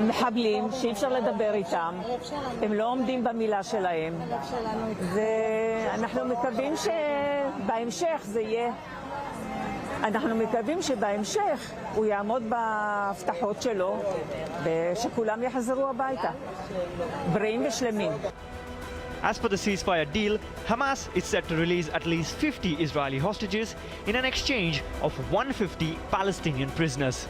מחבלים שאי אפשר לדבר איתם, הם לא עומדים במילה שלהם, ואנחנו מקווים שבהמשך זה יהיה. אנחנו מקווים שבהמשך הוא יעמוד בהבטחות שלו ושכולם יחזרו הביתה, בריאים ושלמים. As per the ceasefire deal, Hamas is set to release at least 50 Israeli hostages in an exchange of 150 Palestinian prisoners.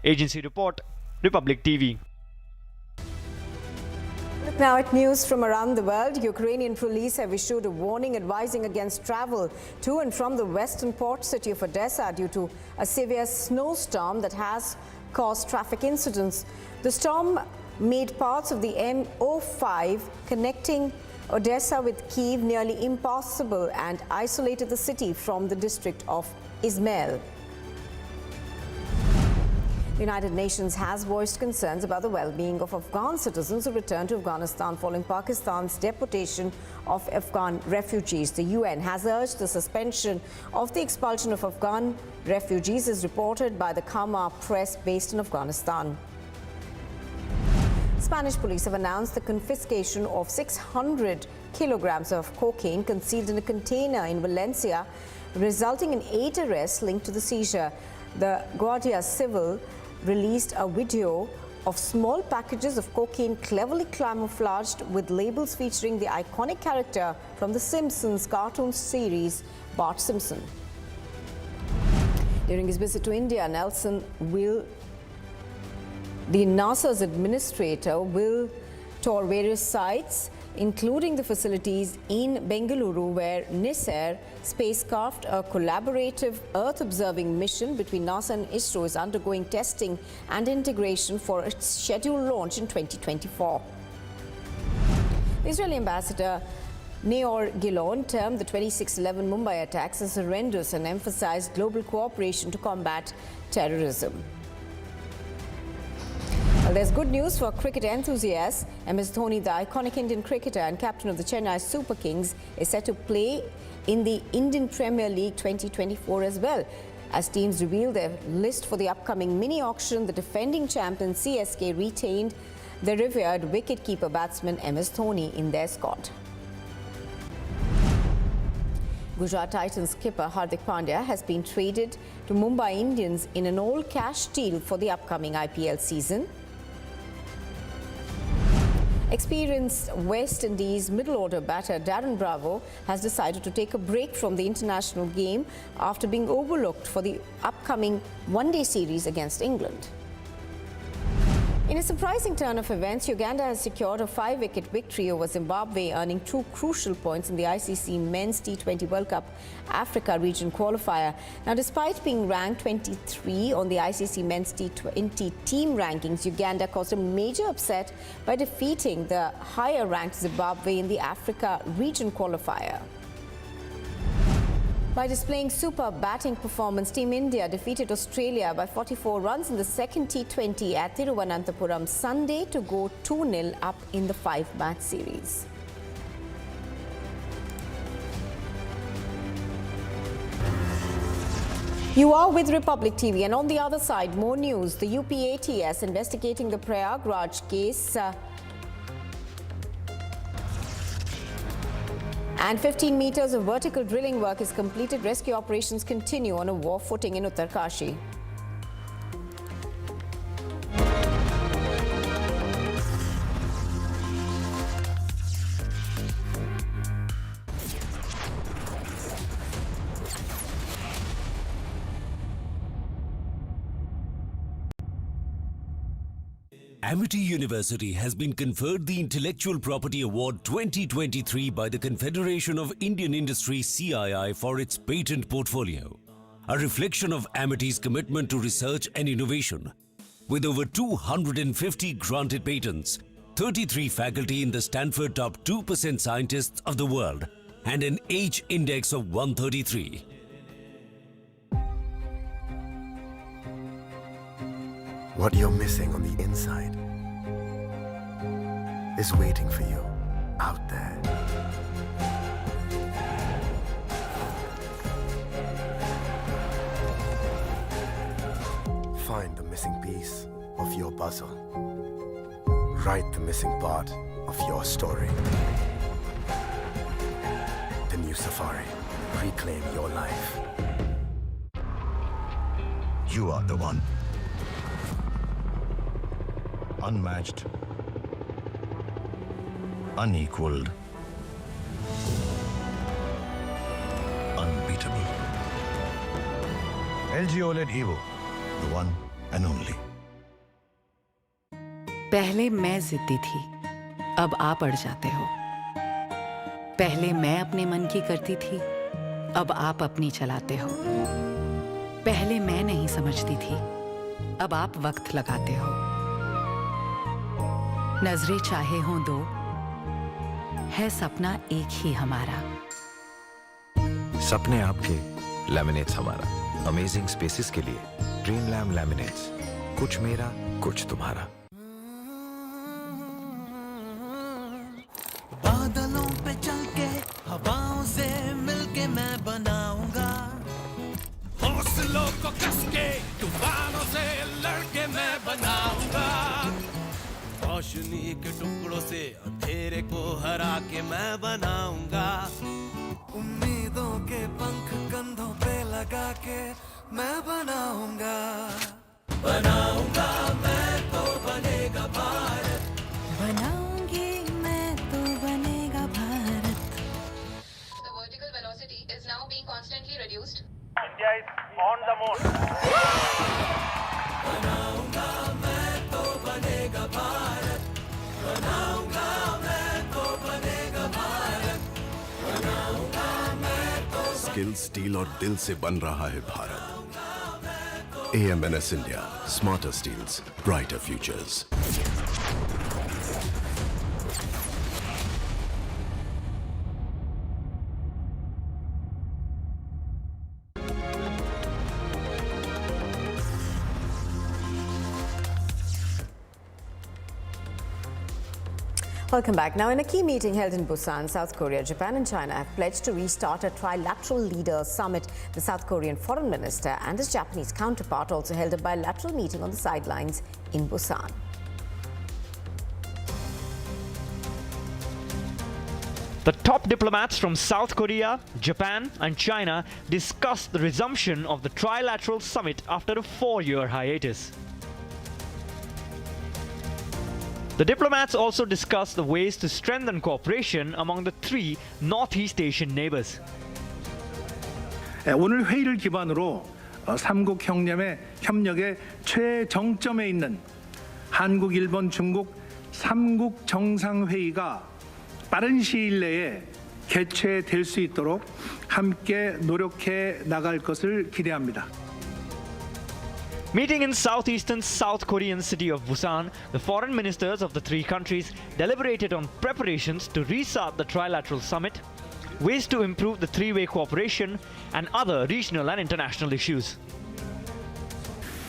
Agency report, Republic TV. Now at news from around the world, Ukrainian police have issued a warning advising against travel to and from the western port city of Odessa due to a severe snowstorm that has caused traffic incidents. The storm made parts of the M05 connecting Odessa with Kyiv nearly impossible and isolated the city from the district of Izmail. The United Nations has voiced concerns about the well-being of Afghan citizens who returned to Afghanistan following Pakistan's deportation of Afghan refugees. The UN has urged the suspension of the expulsion of Afghan refugees, as reported by the Kama press based in Afghanistan. Spanish police have announced the confiscation of 600 kilograms of cocaine concealed in a container in Valencia resulting in 8 arrests linked to the seizure. The Guardia Civil released a video of small packages of cocaine cleverly camouflaged with labels featuring the iconic character from the Simpsons cartoon series, Bart Simpson. During his visit to India, the NASA's administrator will tour various sites, including the facilities in Bengaluru, where NISAIR spacecraft, a collaborative Earth-observing mission between NASA and ISRO, is undergoing testing and integration for its scheduled launch in 2024. The Israeli ambassador Neor Gilon termed the 26/11 Mumbai attacks as horrendous and emphasized global cooperation to combat terrorism. Well, there's good news for cricket enthusiasts. MS Dhoni, the iconic Indian cricketer and captain of the Chennai Super Kings, is set to play in the Indian Premier League 2024 as well. As teams reveal their list for the upcoming mini auction, the defending champion CSK retained the revered wicketkeeper batsman MS Dhoni in their squad. Gujarat Titans skipper Hardik Pandya has been traded to Mumbai Indians in an all-cash deal for the upcoming IPL season. Experienced West Indies middle-order batter Darren Bravo has decided to take a break from the international game after being overlooked for the upcoming one-day series against England. In a surprising turn of events, Uganda has secured a 5-wicket victory over Zimbabwe, earning 2 crucial points in the ICC Men's T20 World Cup Africa Region qualifier. Now, despite being ranked 23 on the ICC Men's T20 team rankings, Uganda caused a major upset by defeating the higher-ranked Zimbabwe in the Africa Region qualifier. By displaying superb batting performance, Team India defeated Australia by 44 runs in the second T20 at Thiruvananthapuram Sunday to go 2-0 up in the 5-match series. You are with Republic TV, and on the other side, more news. The UPATS investigating the Prayagraj case and 15 meters of vertical drilling work is completed. Rescue operations continue on a war footing in Uttarkashi. Amity University has been conferred the Intellectual Property Award 2023 by the Confederation of Indian Industry CII for its patent portfolio, a reflection of Amity's commitment to research and innovation. With over 250 granted patents, 33 faculty in the Stanford top 2% scientists of the world, and an H index of 133. What you're missing on the inside is waiting for you out there. Find the missing piece of your puzzle. Write the missing part of your story. The new Safari. Reclaim your life. You are the one. Unmatched, unequaled, unbeatable. LG OLED Evo, the one and only. पहले मैं जिद्दी थी, अब आप अड़ जाते हो। पहले मैं अपने मन की करती थी, अब आप अपनी चलाते हो। पहले मैं नहीं समझती थी, अब आप वक्त लगाते हो। नजरें चाहे हों दो, है सपना एक ही हमारा। सपने आपके, लैमिनेट्स हमारा। अमेजिंग स्पेसेस के लिए ड्रीम लैम लैमिनेट्स। कुछ मेरा, कुछ तुम्हारा। बादलों पे चल के, हवाओं से मिलके मैं बनाऊंगा। हौसलों को कस के, तूफानों से लड़के मैं बनाऊंगा। रोशनी के टुकड़ों से अंधेरे को हरा के मैं बनाऊंगा। उम्मीदों के पंख कंधों के मैं बनाऊंगा बनाऊंगा मैं तो बनेगा भारत बनाऊंगी मैं तो बनेगा Bharat. The vertical velocity is now being constantly reduced. India is on the move. बनाऊंगा मैं तो बनेगा भारत बनाऊंगा मैं तो बनेगा भारत बनाऊंगा मैं तो स्किल स्टील और दिल से बन रहा है Bharat. AMNS India, smarter steels, brighter futures. Welcome back. Now, in a key meeting held in Busan, South Korea, Japan and China have pledged to restart a trilateral leaders summit. The South Korean foreign minister and his Japanese counterpart also held a bilateral meeting on the sidelines in Busan. The top diplomats from South Korea, Japan and China discussed the resumption of the trilateral summit after a 4-year hiatus. The diplomats also discussed the ways to strengthen cooperation among the three Northeast Asian neighbors. 오늘 회의를 기반으로 삼국 협력의 최정점에 있는 한국, 일본, 중국 3국 정상회의가 빠른 시일 내에 개최될 수 있도록 함께 노력해 나갈 것을 기대합니다. Meeting in southeastern South Korean city of Busan, the foreign ministers of the three countries deliberated on preparations to restart the trilateral summit, ways to improve the three-way cooperation, and other regional and international issues.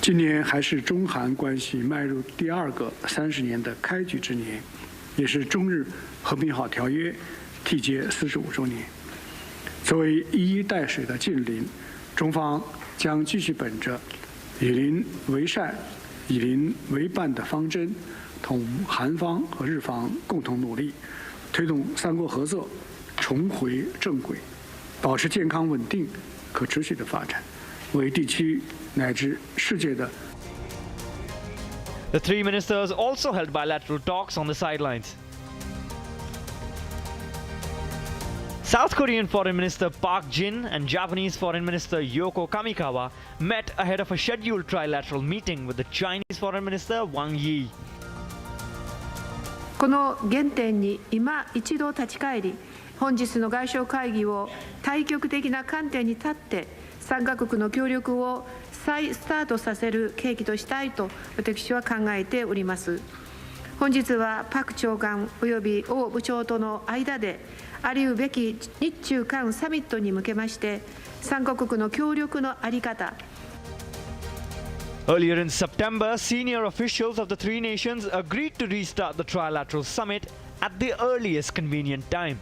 今年还是中韩关系迈入第2个30年的开局之年，也是中日和平好条约缔结45周年。作为一衣带水的近邻，中方将继续本着以邻为善、以邻为伴的方针，同韩方和日方共同努力，推动三国合作重回正轨，保持健康稳定、可持续的发展，为地区乃至世界的。The three ministers also held bilateral talks on the sidelines. South Korean Foreign Minister Park Jin and Japanese Foreign Minister Yoko Kamikawa met ahead of a scheduled trilateral meeting with the Chinese Foreign Minister Wang Yi. この原点に今一度立ち返り、本日の外相会議を対極的な観点に立って3カ国の協力を再スタートさせる契機としたいと私は考えております。本日はパク長官および王部長との間でありうべき日中韓サミットに向けまして3カ国の協力の在り方。Earlier in September, senior officials of the three nations agreed to restart the trilateral summit at the earliest convenient time.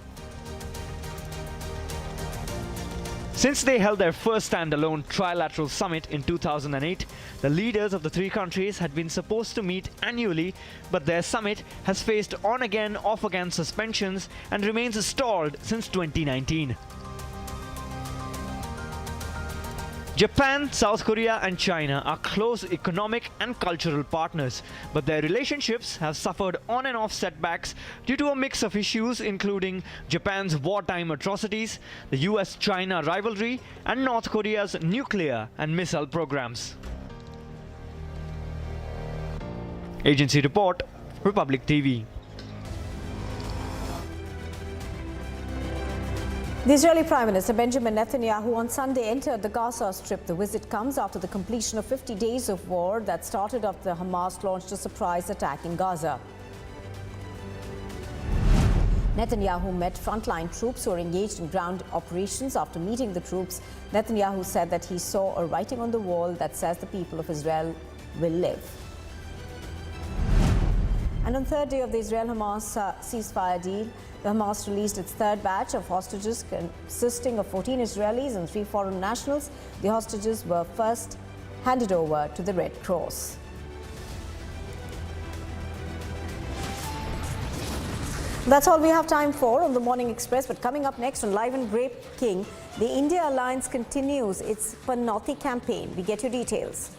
Since they held their first standalone trilateral summit in 2008, the leaders of the three countries had been supposed to meet annually, but their summit has faced on-again, off-again suspensions and remains stalled since 2019. Japan, South Korea and China are close economic and cultural partners, but their relationships have suffered on and off setbacks due to a mix of issues including Japan's wartime atrocities, the US-China rivalry and North Korea's nuclear and missile programs. Agency Report, Republic TV. The Israeli Prime Minister Benjamin Netanyahu on Sunday entered the Gaza Strip. The visit comes after the completion of 50 days of war that started after Hamas launched a surprise attack in Gaza. Netanyahu met frontline troops who are engaged in ground operations. After meeting the troops, Netanyahu said that he saw a writing on the wall that says the people of Israel will live. And on the third day of the Israel-Hamas ceasefire deal, the Hamas released its third batch of hostages consisting of 14 Israelis and 3 foreign nationals. The hostages were first handed over to the Red Cross. That's all we have time for on the Morning Express. But coming up next on Live and Breaking, the India Alliance continues its Panoti campaign. We get your details.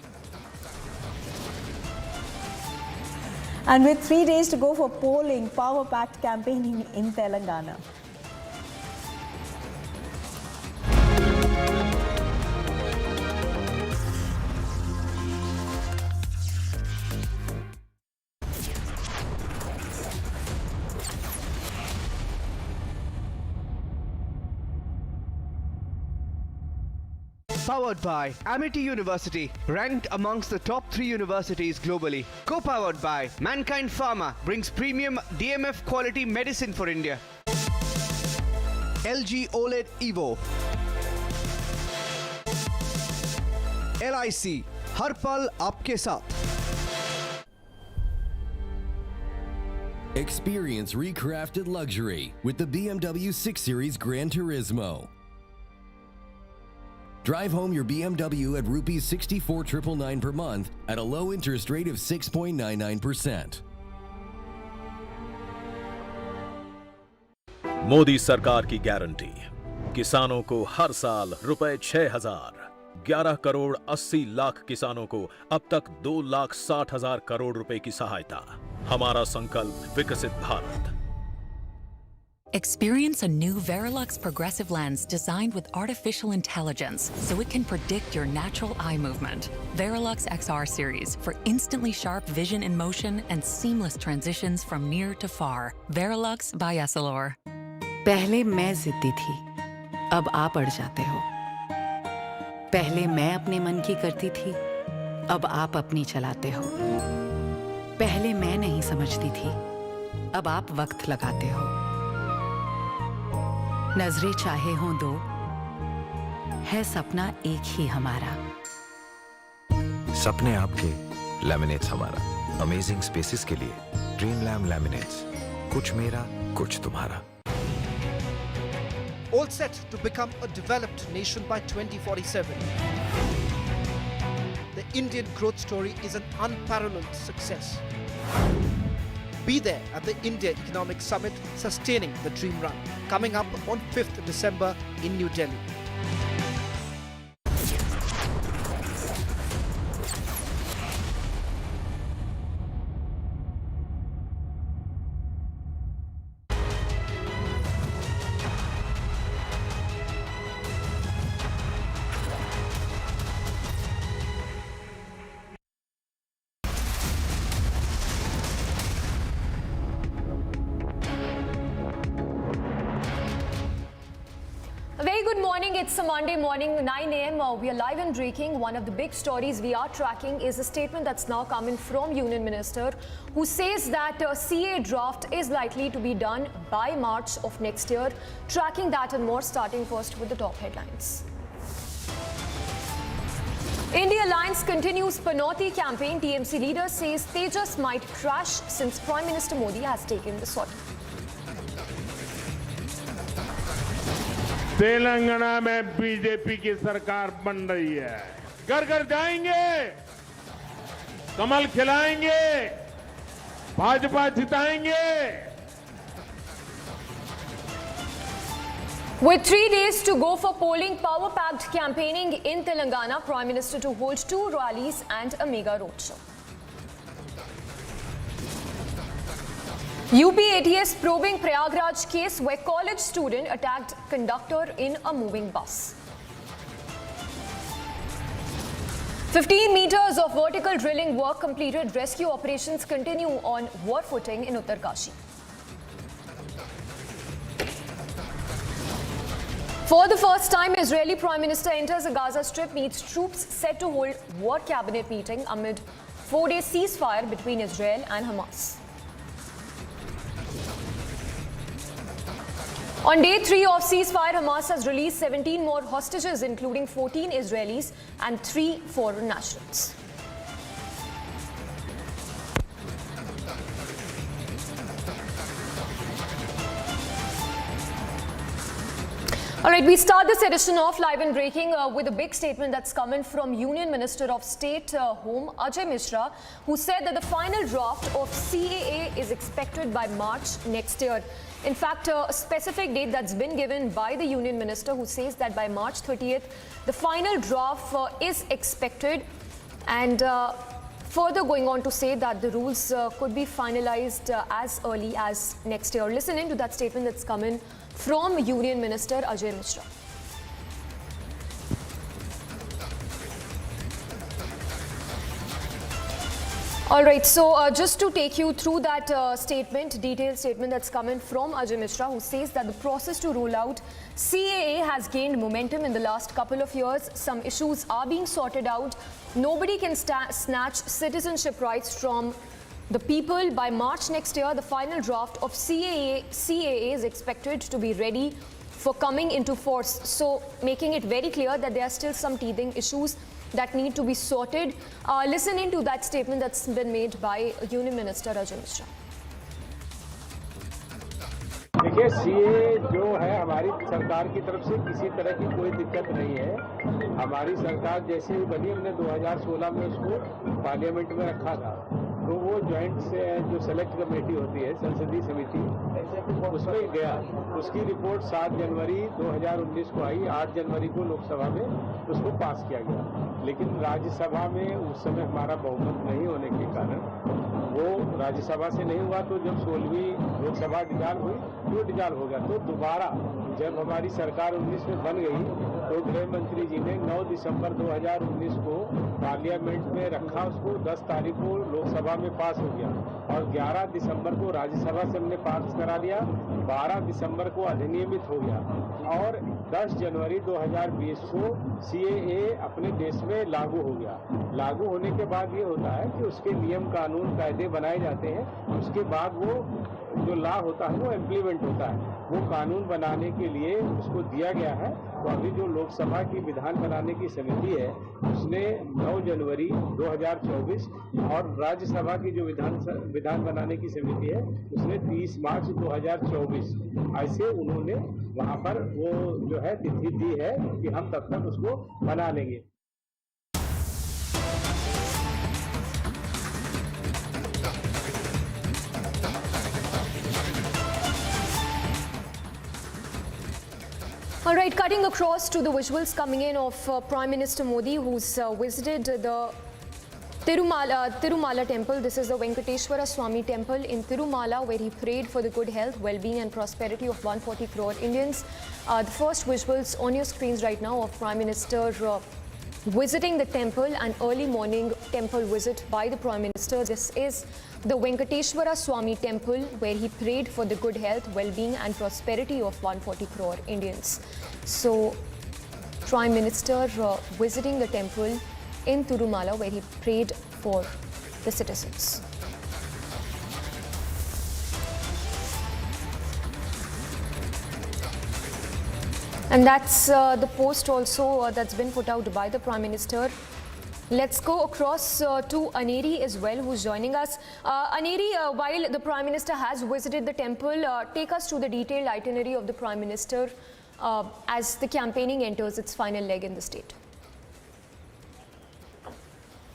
And with 3 days to go for polling, power-packed campaigning in Telangana. Powered by Amity University, ranked amongst the top 3 universities globally. Co-powered by Mankind Pharma, brings premium DMF quality medicine for India. LG OLED Evo. LIC, हर पल आपके साथ. Experience recrafted luxury with the BMW 6 Series Gran Turismo. Drive home your BMW at rupees 64,999 per month at a low interest rate of 6.99%. Modi सरकार की guarantee, किसानों को हर साल रुपए 6,000, 11 करोड़ 80 लाख किसानों को अब तक 2,60,000 करोड़ रुपए की सहायता. हमारा संकल्प विकसित Bharat. Experience a new Verilux progressive lens designed with artificial intelligence so it can predict your natural eye movement. Verilux XR series for instantly sharp vision in motion and seamless transitions from near to far. Verilux by Essilor. पहले मैं जिद्दी थी, अब आप अड़ जाते हो. पहले मैं अपने मन की करती थी, अब आप अपनी चलाते हो. पहले मैं नहीं समझती थी, अब आप वक्त लगाते हो. नजरें चाहे हों दो, है सपना एक ही हमारा. सपने आपके, लैमिनेट्स हमारा. अमेजिंग स्पेसेस के लिए ड्रीम लैम लैमिनेट्स. कुछ मेरा, कुछ तुम्हारा. All set to become a developed nation by 2047. The Indian growth story is an unparalleled success. Be there at the India Economic Summit Sustaining the Dream Run, coming up on 5th December in New Delhi. Good morning. It's a Monday morning, 9 a.m. We are live and breaking. One of the big stories we are tracking is a statement that's now coming from Union Minister, who says that CA draft is likely to be done by March of next year. Tracking that and more, starting first with the top headlines. India Alliance continues Panoti campaign. TMC leader says Tejas might crash since Prime Minister Modi has taken the sortie. Telangana में BJP की सरकार बन रही है. घर घर जाएंगे, कमल खिलाएंगे, Bhajpa जिताएंगे. With 3 days to go for polling, power-packed campaigning in Telangana, Prime Minister to hold 2 rallies and a mega roadshow. UP ATS probing Prayagraj case where college student attacked conductor in a moving bus. 15 meters of vertical drilling work completed. Rescue operations continue on war footing in Uttarkashi. For the first time, Israeli Prime Minister enters a Gaza Strip, meets troops set to hold war cabinet meeting amid 4-day ceasefire between Israel and Hamas. On day 3 of ceasefire, Hamas has released 17 more hostages, including 14 Israelis and 3 foreign nationals. All right, we start this edition of Live and Breaking with a big statement that's coming from Union Minister of State Home Ajay Mishra, who said that the final draft of CAA is expected by March next year. In fact, a specific date that's been given by the Union Minister, who says that by March 30th, the final draft is expected, and further going on to say that the rules could be finalized as early as next year. Listen in to that statement that's coming from Union Minister Ajay Mishra. All right, so just to take you through that detailed statement that's coming from Ajay Mishra, who says that the process to roll out CAA has gained momentum in the last couple of years. Some issues are being sorted out. Nobody can snatch citizenship rights from the people. By March next year, the final draft of CAA is expected to be ready for coming into force. So making it very clear that there are still some teething issues that need to be sorted. Listen into that statement that's been made by Union Minister Ajay Mishra. देखिए CA जो है हमारी सरकार की तरफ से किसी तरह की कोई दिक्कत नहीं है। हमारी सरकार जैसे ही बनी हमने 2016 में उसको पार्लियामेंट में रखा था, तो वो ज्वाइंट से जो सेलेक्ट कमेटी होती है संसदीय समिति उसमें गया, उसकी रिपोर्ट 7 जनवरी 2019 को आई, 8 जनवरी को लोकसभा में उसको पास किया गया। लेकिन राज्यसभा में उस समय हमारा बहुमत नहीं होने के कारण वो राज्यसभा से नहीं हुआ, तो जब 16वीं लोकसभा डिजाल हुई तो डिजाल हो गया। तो दोबारा जब हमारी सरकार 19 में बन गई तो गृह मंत्री जी ने 9 दिसंबर 2019 को पार्लियामेंट में रखा, उसको 10 तारीख को लोकसभा में पास हो गया और 11 दिसंबर को राज्यसभा से हमने पास करा लिया, 12 दिसंबर को अधिनियमित हो गया और 10 जनवरी 2020 को CAA अपने देश में लागू हो गया। लागू होने के बाद ये होता है कि उसके नियम कानून कायदे बनाए जाते हैं, उसके बाद वो जो लॉ होता है वो इम्प्लीमेंट होता है। वो कानून बनाने के लिए उसको दिया गया है। तो अभी जो लोकसभा की विधान बनाने की समिति है उसने 9 जनवरी 2024 और राज्यसभा की जो विधान बनाने की समिति है उसने 30 मार्च 2024 ऐसे उन्होंने वहां पर वो जो है तिथि दी है कि हम तब तक उसको बना लेंगे। All right, cutting across to the visuals coming in of Prime Minister Modi, who's visited the Tirumala temple. This is the Venkateshwara Swami temple in Tirumala, where he prayed for the good health, well-being and prosperity of 140 crore Indians. The first visuals on your screens right now of Prime Minister visiting the temple, an early morning temple visit by the Prime Minister. This is the Venkateshwara Swami temple, where he prayed for the good health, well-being and prosperity of 140 crore Indians. So, Prime Minister visiting the temple in Tirumala, where he prayed for the citizens. And that's the post also that's been put out by the Prime Minister. Let's go across to Aneri as well, who's joining us. Aneri, while the Prime Minister has visited the temple, take us through the detailed itinerary of the Prime Minister as the campaigning enters its final leg in the state.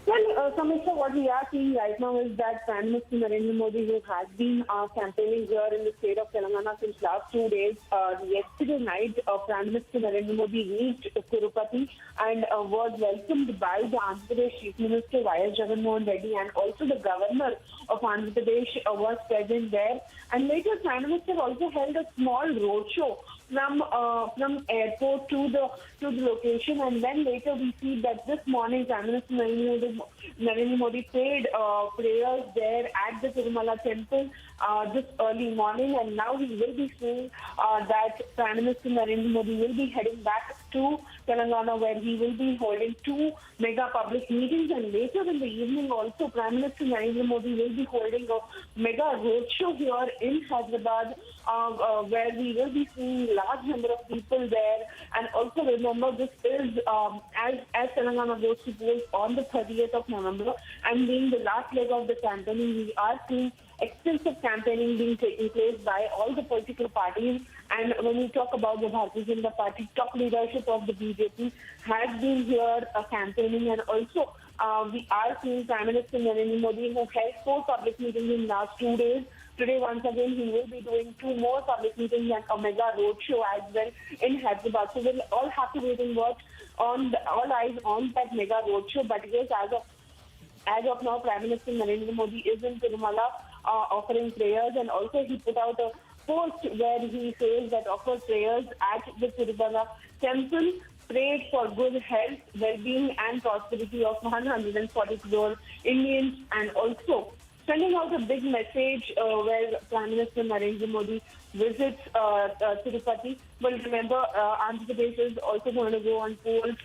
Well, Samitra, what we are seeing right now is that Prime Minister Narendra Modi, who has been campaigning here in the state of Telangana since last 2 days, yesterday night, Prime Minister Narendra Modi reached Tirupati and was welcomed by the Andhra Pradesh Chief Minister Y.S. Jagannath Reddy, and also the Governor of Andhra Pradesh was present there. And later, Prime Minister also held a small roadshow from airport to the location, and then later we see that this morning Prime Minister Narendra Modi paid prayers there at the Tirumala temple this early morning, and now he will be seeing that Prime Minister Narendra Modi will be heading back to Telangana, where he will be holding 2 mega public meetings, and later in the evening also Prime Minister Narendra Modi will be holding a mega roadshow here in Hyderabad, where we will be seeing large number of people there. And also remember, this is as Telangana goes to polls on the 30th of November, and being the last leg of the campaigning, we are seeing extensive campaigning being taking place by all the political parties And when we talk about the Bharatiya Janata Party, top leadership of the BJP has been here campaigning, and also we are seeing Prime Minister Narendra Modi, who held 4 public meetings in last 2 days. Today, once again, he will be doing 2 more public meetings and a mega roadshow as well in Hyderabad. So we'll all have to wait and watch all eyes on that mega roadshow. But yes, as of now, Prime Minister Narendra Modi is in Tirumala offering prayers, and also he put out a post where he says that offer prayers at the Tirumala temple, prayed for good health, well-being and prosperity of 140 crore Indians, and also sending out a big message where Prime Minister Narendra Modi visits Tirupati. But remember, Andhra Pradesh is also going to go on polls.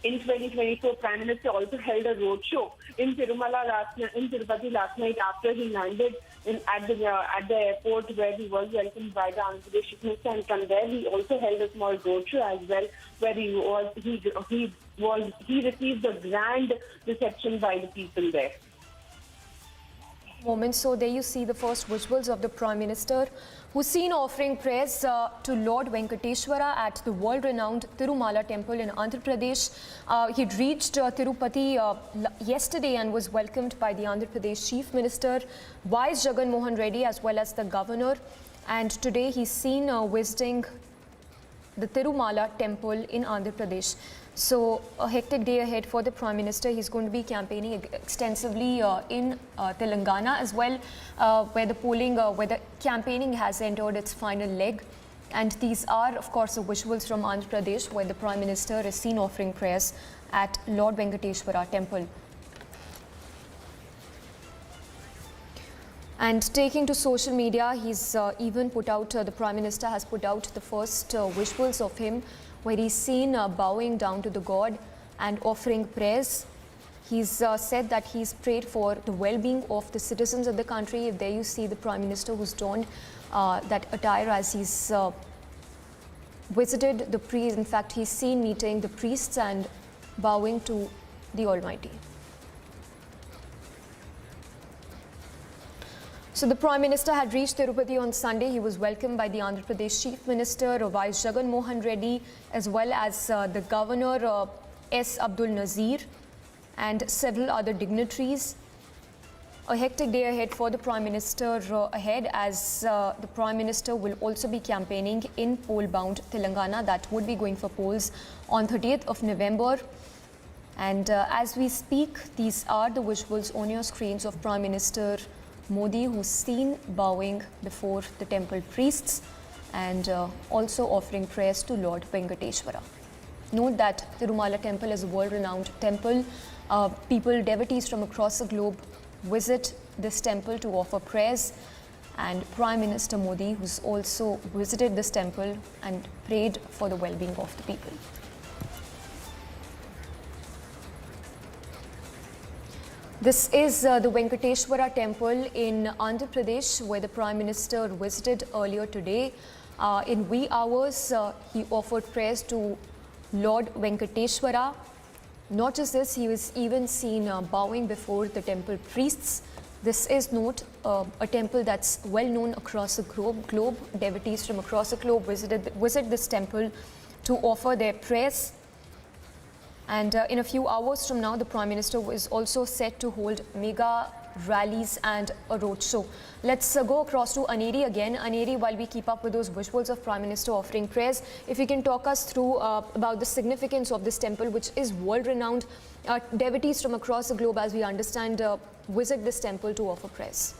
In 2024, Prime Minister also held a roadshow in Tirupati last night after he landed at the airport, where he was welcomed by the Andhra Pradesh Chief Minister, and from there he also held a small roadshow as well, where he received a grand reception by the people there. Moment. So there you see the first visuals of the Prime Minister, who's seen offering prayers to Lord Venkateshwara at the world-renowned Tirumala temple in Andhra Pradesh. He'd reached Tirupati yesterday and was welcomed by the Andhra Pradesh Chief Minister, Vice Jagan Mohan Reddy, as well as the Governor. And today he's seen visiting the Tirumala temple in Andhra Pradesh. So a hectic day ahead for the Prime Minister. He's going to be campaigning extensively in Telangana as well, where the campaigning has entered its final leg. And these are, of course, the visuals from Andhra Pradesh, where the Prime Minister is seen offering prayers at Lord Venkateshwara temple. And taking to social media, he's even put out, the Prime Minister has put out the first visuals of him, where he's seen bowing down to the God and offering prayers. He's said that he's prayed for the well-being of the citizens of the country. There you see the Prime Minister, who's donned that attire as he's visited the priests. In fact, he's seen meeting the priests and bowing to the Almighty. So the Prime Minister had reached Tirupati on Sunday. He was welcomed by the Andhra Pradesh Chief Minister, Vice Jagan Mohan Reddy, as well as the Governor S. Abdul Nazir, and several other dignitaries. A hectic day ahead for the Prime Minister as the Prime Minister will also be campaigning in poll-bound Telangana, that would be going for polls on 30th of November. And as we speak, these are the visuals on your screens of Prime Minister Modi, who's seen bowing before the temple priests and also offering prayers to Lord Venkateshwara. Note that Tirumala temple is a world-renowned temple. Devotees from across the globe visit this temple to offer prayers, and Prime Minister Modi, who's also visited this temple and prayed for the well-being of the people. This is the Venkateshwara temple in Andhra Pradesh, where the Prime Minister visited earlier today. In wee hours, he offered prayers to Lord Venkateshwara. Not just this, he was even seen bowing before the temple priests. This is not a temple that's well known across the globe. Devotees from across the globe visit this temple to offer their prayers. And in a few hours from now, the Prime Minister is also set to hold mega rallies and a roadshow. Let's go across to Aneri again. Aneri, while we keep up with those visuals of Prime Minister offering prayers, if you can talk us through about the significance of this temple, which is world-renowned. Devotees from across the globe, as we understand, visit this temple to offer prayers.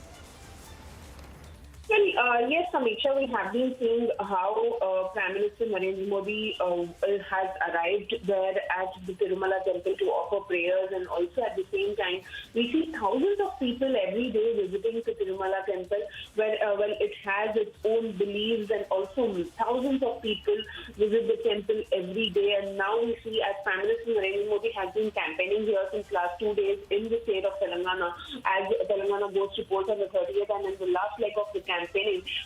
Well, yes, Samiksha, we have been seeing how Prime Minister Narendra Modi has arrived there at the Tirumala temple to offer prayers, and also at the same time, we see thousands of people every day visiting the Tirumala temple, where it has its own beliefs, and also thousands of people visit the temple every day. And now we see, as Prime Minister Narendra Modi has been campaigning here since last 2 days in the state of Telangana, as Telangana goes to polls on the 30th, and in the last leg of the campaigning,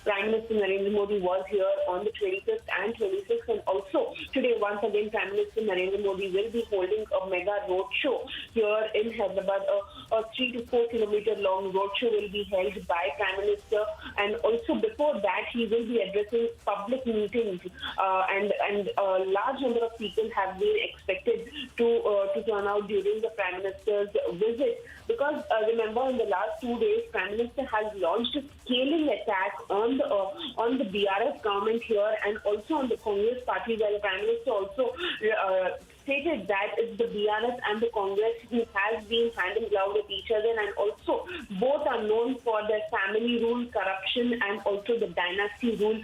Prime Minister Narendra Modi was here on the 25th and 26th, and also today once again Prime Minister Narendra Modi Modi will be holding a mega roadshow here in Hyderabad. A 3 to 4 kilometer long roadshow will be held by Prime Minister, and also before that he will be addressing public meetings, and a large number of people have been expected to turn out during the Prime Minister's visit. Because remember, in the last 2 days, Prime Minister has launched a scaling attack on the BRS government here and also on the Congress party, where the Prime Minister also stated that it's the BRS and the Congress who has been hand in glove with each other, and also both are known for their family rule, corruption, and also the dynasty rule,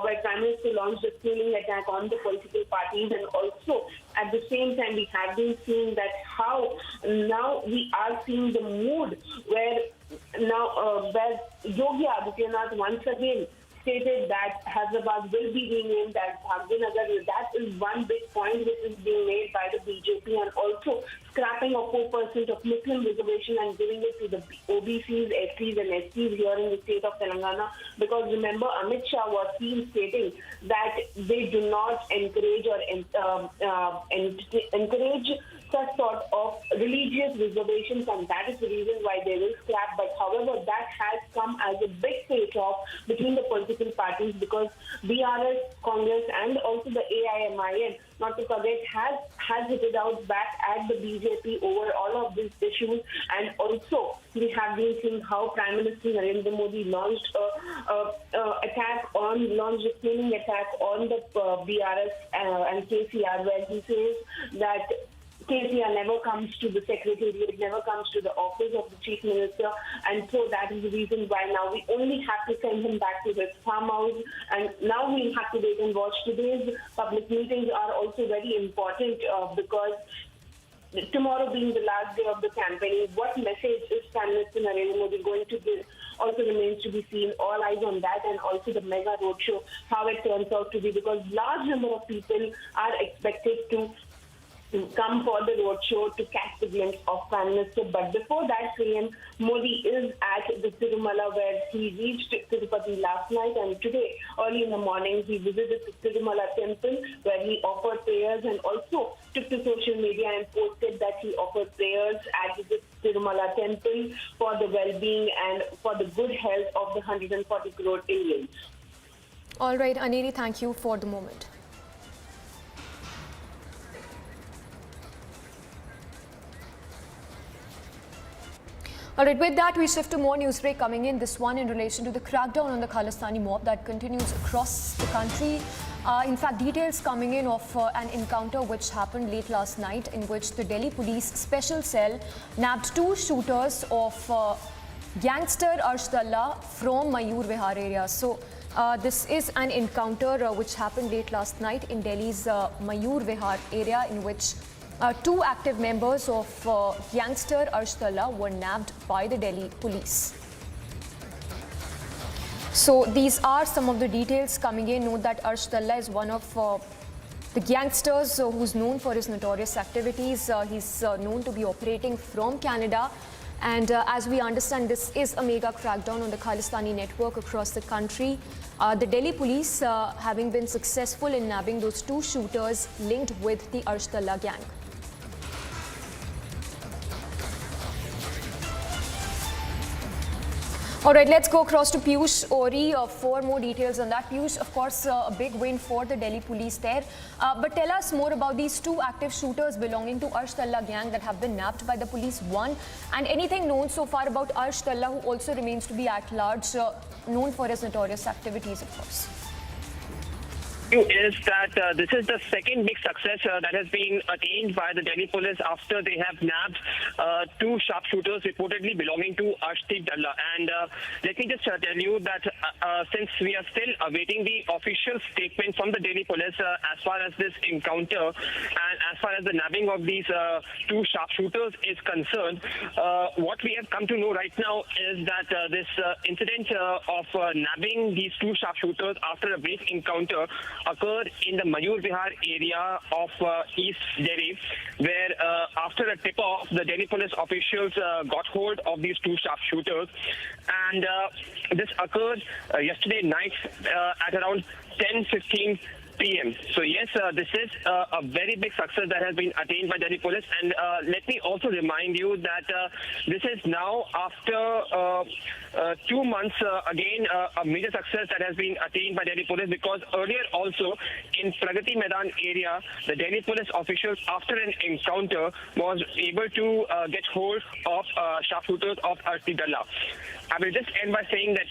where Prime Minister launched a scaling attack on the political parties. And also at the same time, we have been seeing that how now we are seeing the mood where Yogi Adityanath once again stated that Hyderabad will be renamed as Bhagyanagar. That is one big point which is being made by the BJP, and also scrapping of 4% of Muslim reservation and giving it to the OBCs, SCs and STs here in the state of Telangana. Because remember, Amit Shah was seen stating that they do not encourage or encourage such sort of religious reservations, and that is the reason why they will scrap. But however, that has come as a big face-off between the political parties, because BRS, Congress and also the AIMIM, not to forget, has hit it out back at the BJP over all of these issues. And also we have been seeing how Prime Minister Narendra Modi launched a scaling attack on the BRS and KCR, where he says that KCR never comes to the secretariat, never comes to the office of the chief minister, and so that is the reason why now we only have to send him back to his farmhouse, and now we'll have to wait and watch. Today's public meetings are also very important because tomorrow being the last day of the campaign, what message is Prime Minister Narendra Modi going to give also remains to be seen. All eyes on that, and also the mega roadshow, how it turns out to be, because large number of people are expected to come for the roadshow to catch the glimpse of Prime Minister. But before that, PM Modi is at the Tirumala, where he reached Tirupati last night, and today early in the morning he visited the Tirumala temple, where he offered prayers and also took to social media and posted that he offered prayers at the Tirumala temple for the well-being and for the good health of the 140 crore Indians. All right, Aneri, thank you for the moment. All right, with that, we shift to more news break coming in. This one in relation to the crackdown on the Khalistani mob that continues across the country. In fact, details coming in of an encounter which happened late last night, in which the Delhi police special cell nabbed 2 shooters of gangster Arshadullah from Mayur Vihar area. So this is an encounter which happened late last night in Delhi's Mayur Vihar area, in which 2 active members of gangster Arshadullah were nabbed by the Delhi police. So these are some of the details coming in. Note that Arshadullah is one of the gangsters who's known for his notorious activities. He's known to be operating from Canada. And as we understand, this is a mega crackdown on the Khalistani network across the country. The Delhi police having been successful in nabbing those 2 shooters linked with the Arshadullah gang. All right, let's go across to Piyush Ori for more details on that. Piyush, of course, a big win for the Delhi police there. But tell us more about these 2 active shooters belonging to Arshadullah gang that have been nabbed by the police. One, and anything known so far about Arshadullah, who also remains to be at large, known for his notorious activities, of course. Is that this is the second big success that has been attained by the Delhi police after they have nabbed 2 sharpshooters reportedly belonging to Arshadullah. And let me just tell you that since we are still awaiting the official statement from the Delhi police as far as this encounter and as far as the nabbing of these 2 sharpshooters is concerned, what we have come to know right now is that this incident of nabbing these 2 sharpshooters after a brief encounter occurred in the Mayur Vihar area of East Delhi, where after a tip-off, the Delhi police officials got hold of these 2 sharpshooters. And this occurred yesterday night at around 10:15 p.m. So yes, this is a very big success that has been attained by Delhi police. And let me also remind you that this is now after 2 months, again, a major success that has been attained by Delhi police, because earlier also in Pragati Maidan area, the Delhi police officials, after an encounter, was able to get hold of sharpshooters of Ashti Dalla. I will just end by saying that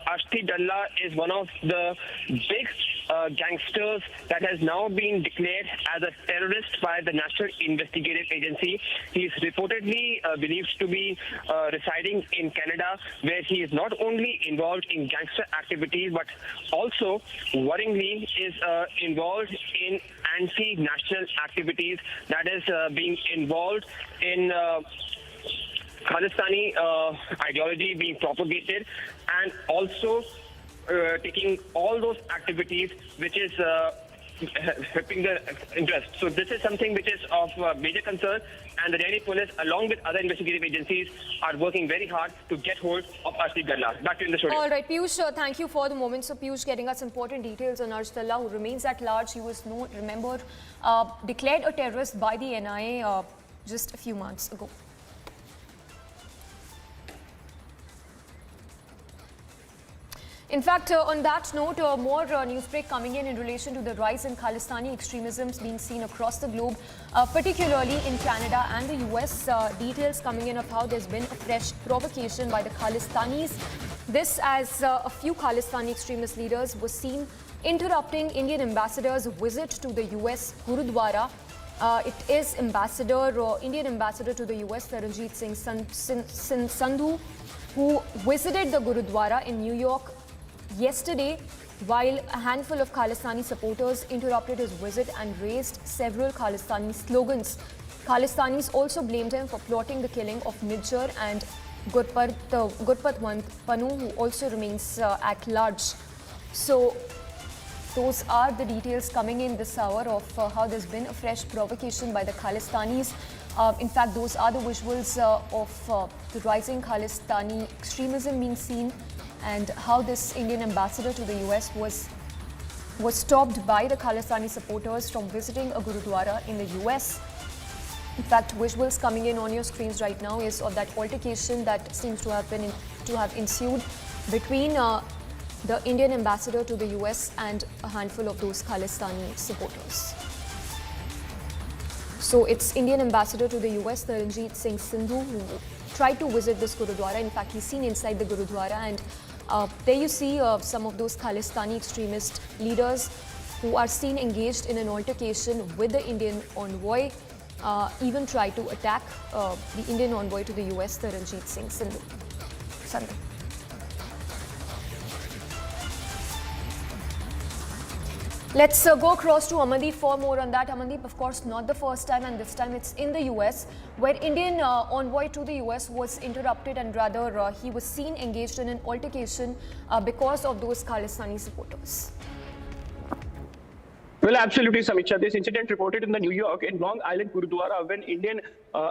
Ashti Dalla is one of the big gangsters that has now been declared as a terrorist by the National Investigative Agency. He is reportedly believed to be residing in Canada, where he is not only involved in gangster activities, but also, worryingly, is involved in anti-national activities, that is being involved in Khalistani ideology being propagated, and also taking all those activities which is helping the interest. So this is something which is of major concern, and the Delhi police, along with other investigative agencies, are working very hard to get hold of Ashti Dalla. Back to you in the studio. All right, Piyush, thank you for the moment. So Piyush getting us important details on Ashti Dalla, who remains at large. He was, remember, declared a terrorist by the NIA just a few months ago. In fact, on that note, more news break coming in relation to the rise in Khalistani extremism being seen across the globe, particularly in Canada and the US. Details coming in of how there's been a fresh provocation by the Khalistanis. This as a few Khalistani extremist leaders were seen interrupting Indian ambassador's visit to the US Gurudwara. It is Indian ambassador to the US, Ranjit Singh Sandhu, who visited the Gurudwara in New York yesterday, while a handful of Khalistani supporters interrupted his visit and raised several Khalistani slogans. Khalistanis also blamed him for plotting the killing of Nijjar and Gurpatwant Panu, who also remains at large. So those are the details coming in this hour of how there's been a fresh provocation by the Khalistanis. In fact, those are the visuals of the rising Khalistani extremism being seen, and how this Indian ambassador to the US was stopped by the Khalistani supporters from visiting a Gurudwara in the US. In fact, visuals coming in on your screens right now is of that altercation that seems to have ensued between the Indian ambassador to the US and a handful of those Khalistani supporters. So it's Indian ambassador to the US, Ranjit Singh Sandhu, who tried to visit this Gurudwara. In fact, he's seen inside the Gurudwara, and there you see some of those Khalistani extremist leaders who are seen engaged in an altercation with the Indian envoy, even try to attack the Indian envoy to the US, Ranjit Singh Sandhu. Let's go across to Amandeep for more on that. Amandeep, of course, not the first time, and this time it's in the US, where Indian envoy to the US was interrupted, and rather he was seen engaged in an altercation because of those Khalistani supporters. Well, absolutely, Samiksha. This incident reported in the New York in Long Island Gurudwara, when Indian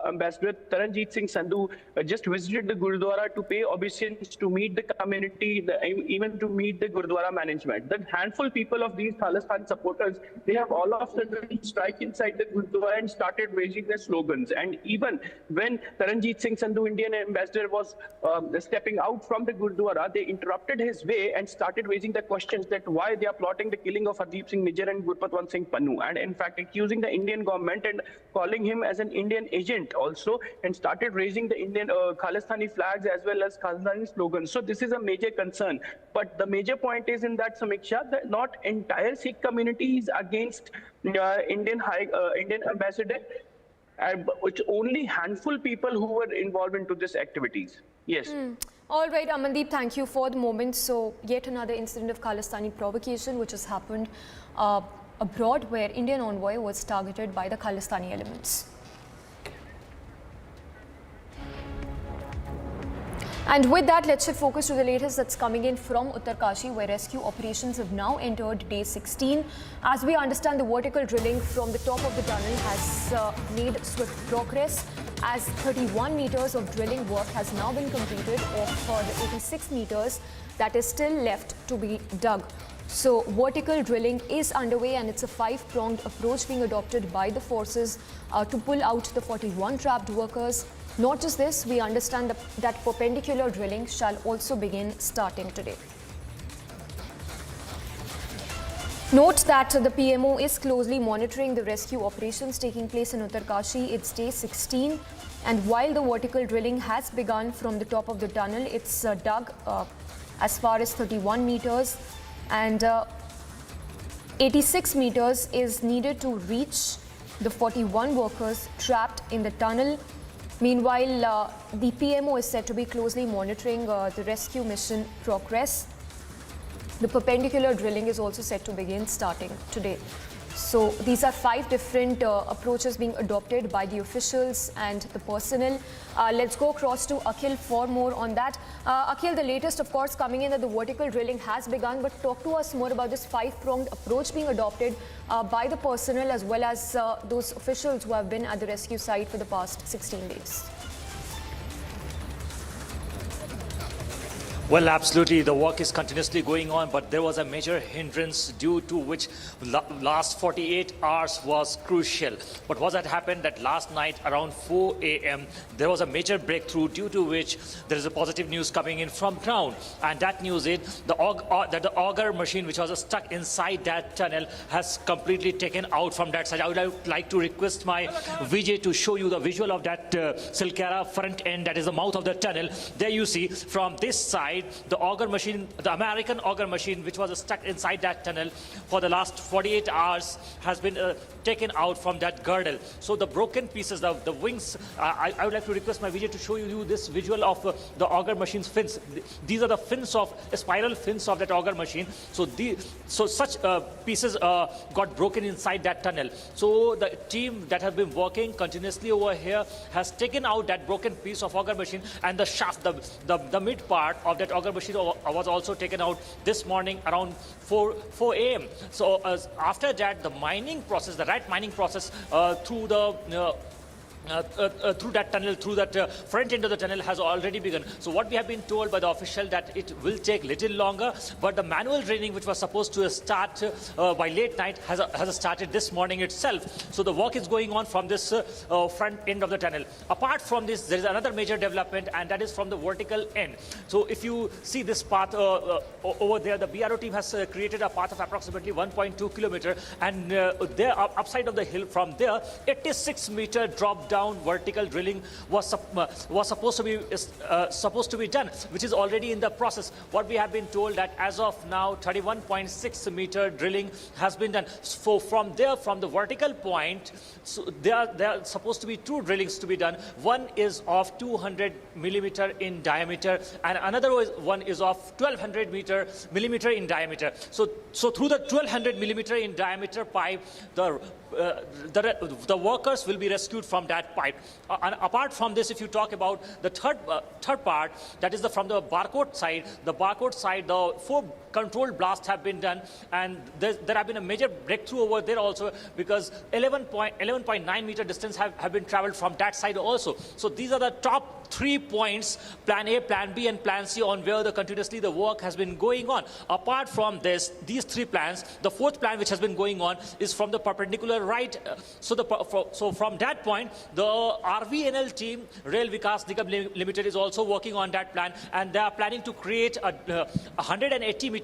Ambassador Taranjeet Singh Sandhu just visited the Gurudwara to pay obeisance, to meet the community, even to meet the Gurudwara management. The handful people of these Khalistani supporters, they have all of a sudden strike inside the Gurudwara and started raising their slogans. And even when Taranjeet Singh Sandhu, Indian Ambassador, was stepping out from the Gurudwara, they interrupted his way and started raising the questions that why they are plotting the killing of Hardeep Singh Nijjar and Gurpatwant Singh Panu, and in fact accusing the Indian government and calling him as an Indian agent also, and started raising the Indian Khalistani flags as well as Khalistani slogans. So this is a major concern. But the major point is in that, Samiksha, that not entire Sikh community is against Indian ambassador. It's only handful people who were involved into these activities. Yes. All right, Amandeep, thank you for the moment. So yet another incident of Khalistani provocation which has happened abroad, where Indian envoy was targeted by the Khalistani elements. And with that, let's shift focus to the latest that's coming in from Uttarkashi, where rescue operations have now entered day 16. As we understand, the vertical drilling from the top of the tunnel has made swift progress, as 31 meters of drilling work has now been completed of the 86 meters that is still left to be dug. So vertical drilling is underway, and it's a 5-pronged approach being adopted by the forces to pull out the 41 trapped workers. Not just this, we understand that perpendicular drilling shall also begin starting today. Note that the PMO is closely monitoring the rescue operations taking place in Uttarkashi. It's day 16, and while the vertical drilling has begun from the top of the tunnel, it's dug as far as 31 meters, and 86 meters is needed to reach the 41 workers trapped in the tunnel. Meanwhile, the PMO is said to be closely monitoring the rescue mission progress. The perpendicular drilling is also set to begin starting today. So these are 5 different approaches being adopted by the officials and the personnel. Let's go across to Akhil for more on that. Akhil, the latest, of course, coming in that the vertical drilling has begun, but talk to us more about this 5-pronged approach being adopted by the personnel as well as those officials who have been at the rescue site for the past 16 days. Well, absolutely. The work is continuously going on, but there was a major hindrance due to which last 48 hours was crucial. But what had happened that last night around 4 a.m. there was a major breakthrough due to which there is a positive news coming in from ground. And that news is the auger machine which was stuck inside that tunnel has completely taken out from that side. I would like to request my VJ to show you the visual of that Silkara front end, that is the mouth of the tunnel. There you see from this side the auger machine, the American auger machine, which was stuck inside that tunnel for the last 48 hours, has been taken out from that girdle. So the broken pieces, the wings, I would like to request my VJ to show you this visual of the auger machine's fins. These are the fins of, spiral fins of that auger machine. So such pieces got broken inside that tunnel. So the team that have been working continuously over here has taken out that broken piece of auger machine, and the shaft, the mid part of that auger machine was also taken out this morning around 4 a.m. So after that, the mining process, the right mining process through the through that tunnel, through that front end of the tunnel has already begun. So what we have been told by the official that it will take little longer, but the manual draining which was supposed to start by late night has started this morning itself. So the work is going on from this front end of the tunnel. Apart from this, there is another major development, and that is from the vertical end. So if you see this path over there, the BRO team has created a path of approximately 1.2 kilometer, and there upside of the hill from there, 86-meter drop down vertical drilling was supposed to be done, which is already in the process. What we have been told that as of now 31.6 meter drilling has been done. So from there, from the vertical point, so there are supposed to be 2 drillings to be done. One is of 200 millimeter in diameter, and another one is of 1200 millimeter in diameter. So through the 1200 millimeter in diameter pipe, the workers will be rescued from that pipe. And apart from this, if you talk about the third part, that is from the barcode side, the 4 controlled blasts have been done, and there have been a major breakthrough over there also, because 11.9 meter distance have been traveled from that side also. So these are the top 3 points, plan A, plan B, and plan C, on where continuously the work has been going on. Apart from these 3 plans, the 4th plan which has been going on is from the perpendicular right. So from that point, the RVNL team, Rail Vikas Nigam Limited, is also working on that plan, and they are planning to create a 180-meter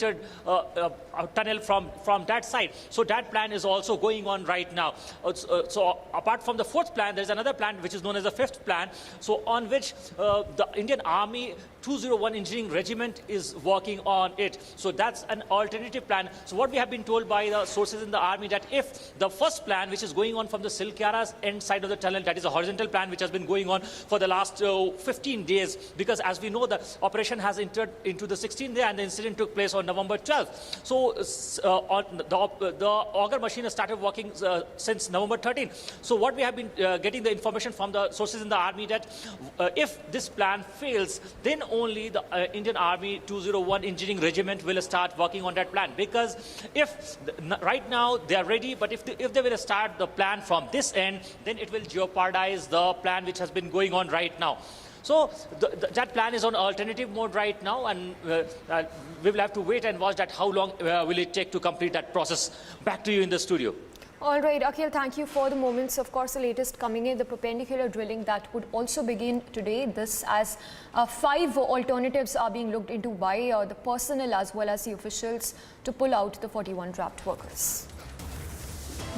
tunnel from that side. So that plan is also going on right now. So apart from the 4th plan, there is another plan which is known as the 5th plan, so on which the Indian Army 201 Engineering Regiment is working on it. So that's an alternative plan. So what we have been told by the sources in the army, that if the first plan, which is going on from the Silkara's end side of the tunnel, that is a horizontal plan which has been going on for the last 15 days, because as we know, the operation has entered into the 16th day, and the incident took place on November 12th. So the auger machine has started working since November 13th. So what we have been getting the information from the sources in the army, that if this plan fails, then only the Indian Army 201 Engineering Regiment will start working on that plan. Because if right now they are ready, but if they will start the plan from this end, then it will jeopardize the plan which has been going on right now. So that plan is on alternative mode right now, and we will have to wait and watch that how long will it take to complete that process. Back to you in the studio. All right, Akhil, thank you for the moments. Of course, the latest coming in, the perpendicular drilling that would also begin today. This as 5 alternatives are being looked into by the personnel as well as the officials to pull out the 41 trapped workers.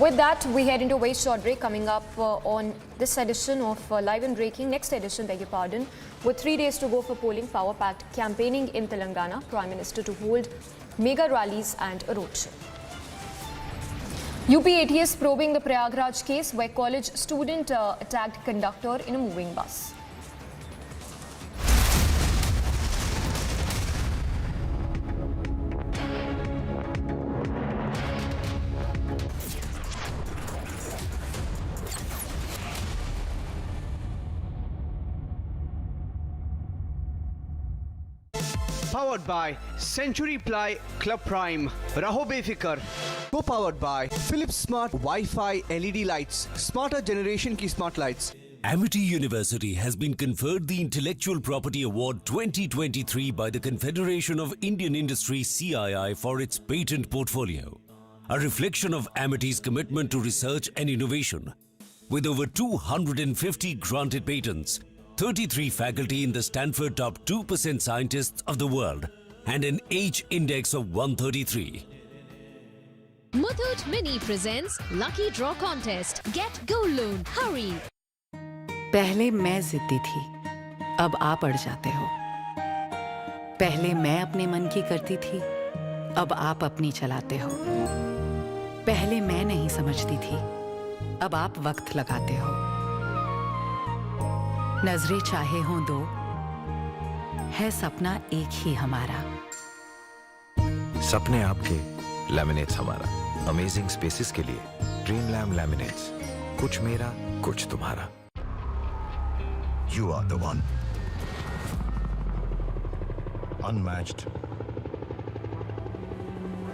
With that, we head into a very short break. Coming up on this edition of Live and Breaking, next edition, beg your pardon, with 3 days to go for polling, power-packed campaigning in Telangana, Prime Minister to hold mega rallies and a roadshow. UP ATS probing the Prayagraj case where college student attacked conductor in a moving bus. Powered by Century Ply Club Prime, Raho Befikar. Co-powered by Philips Smart Wi-Fi LED lights, smarter generation ki smart lights. Amity University has been conferred the Intellectual Property Award 2023 by the Confederation of Indian Industry CII for its patent portfolio, a reflection of Amity's commitment to research and innovation. With over 250 granted patents, 33 faculty in the Stanford top 2% scientists of the world, and an H index of 133. Muthoot Mini presents Lucky Draw Contest. Get Gold Loan. Hurry! पहले मैं जिद्दी थी, अब आप अड़ जाते हो। पहले मैं अपने मन की करती थी, अब आप अपनी चलाते हो। पहले मैं नहीं समझती थी, अब आप वक्त लगाते हो। नजरें चाहे हों दो, है सपना एक ही हमारा। सपने आपके, लैमिनेट्स हमारा। अमेजिंग स्पेसेस के लिए ड्रीम लैम लैमिनेट्स। कुछ मेरा, कुछ तुम्हारा। You are the one. Unmatched,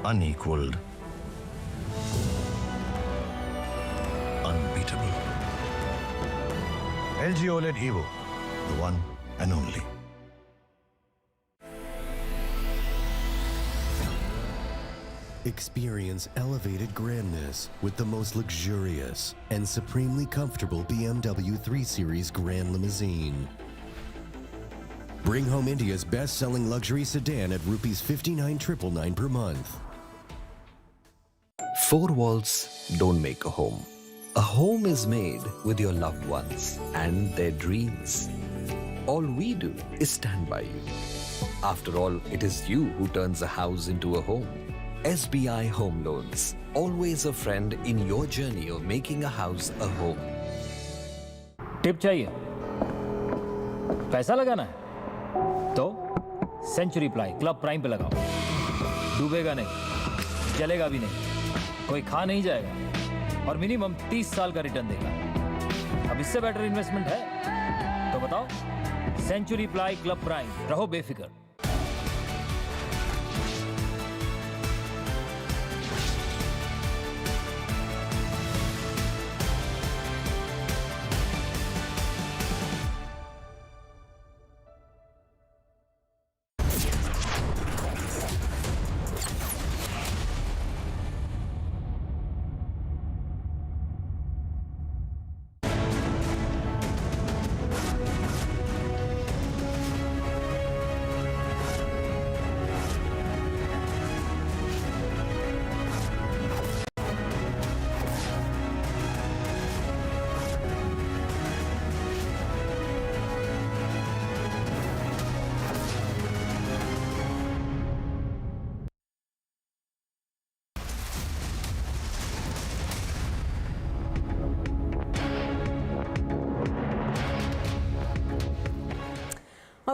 unequaled, unbeatable. LG OLED Evo, the one and only. Experience elevated grandness with the most luxurious and supremely comfortable BMW 3 Series Grand Limousine. Bring home India's best-selling luxury sedan at rupees 59,999 per month. 4 walls don't make a home. A home is made with your loved ones and their dreams. All we do is stand by you. After all, it is you who turns a house into a home. SBI Home Loans, always a friend in your journey of making a house a home. Tip चाहिए? पैसा लगाना है? तो century ply club prime पे लगाओ। डूबेगा नहीं, चलेगा भी नहीं, कोई खा नहीं जाएगा और मिनिमम 30 साल का रिटर्न देगा। अब इससे बेटर इन्वेस्टमेंट है? तो बताओ। सेंचुरी प्लाई क्लब प्राइम, रहो बेफिक्र।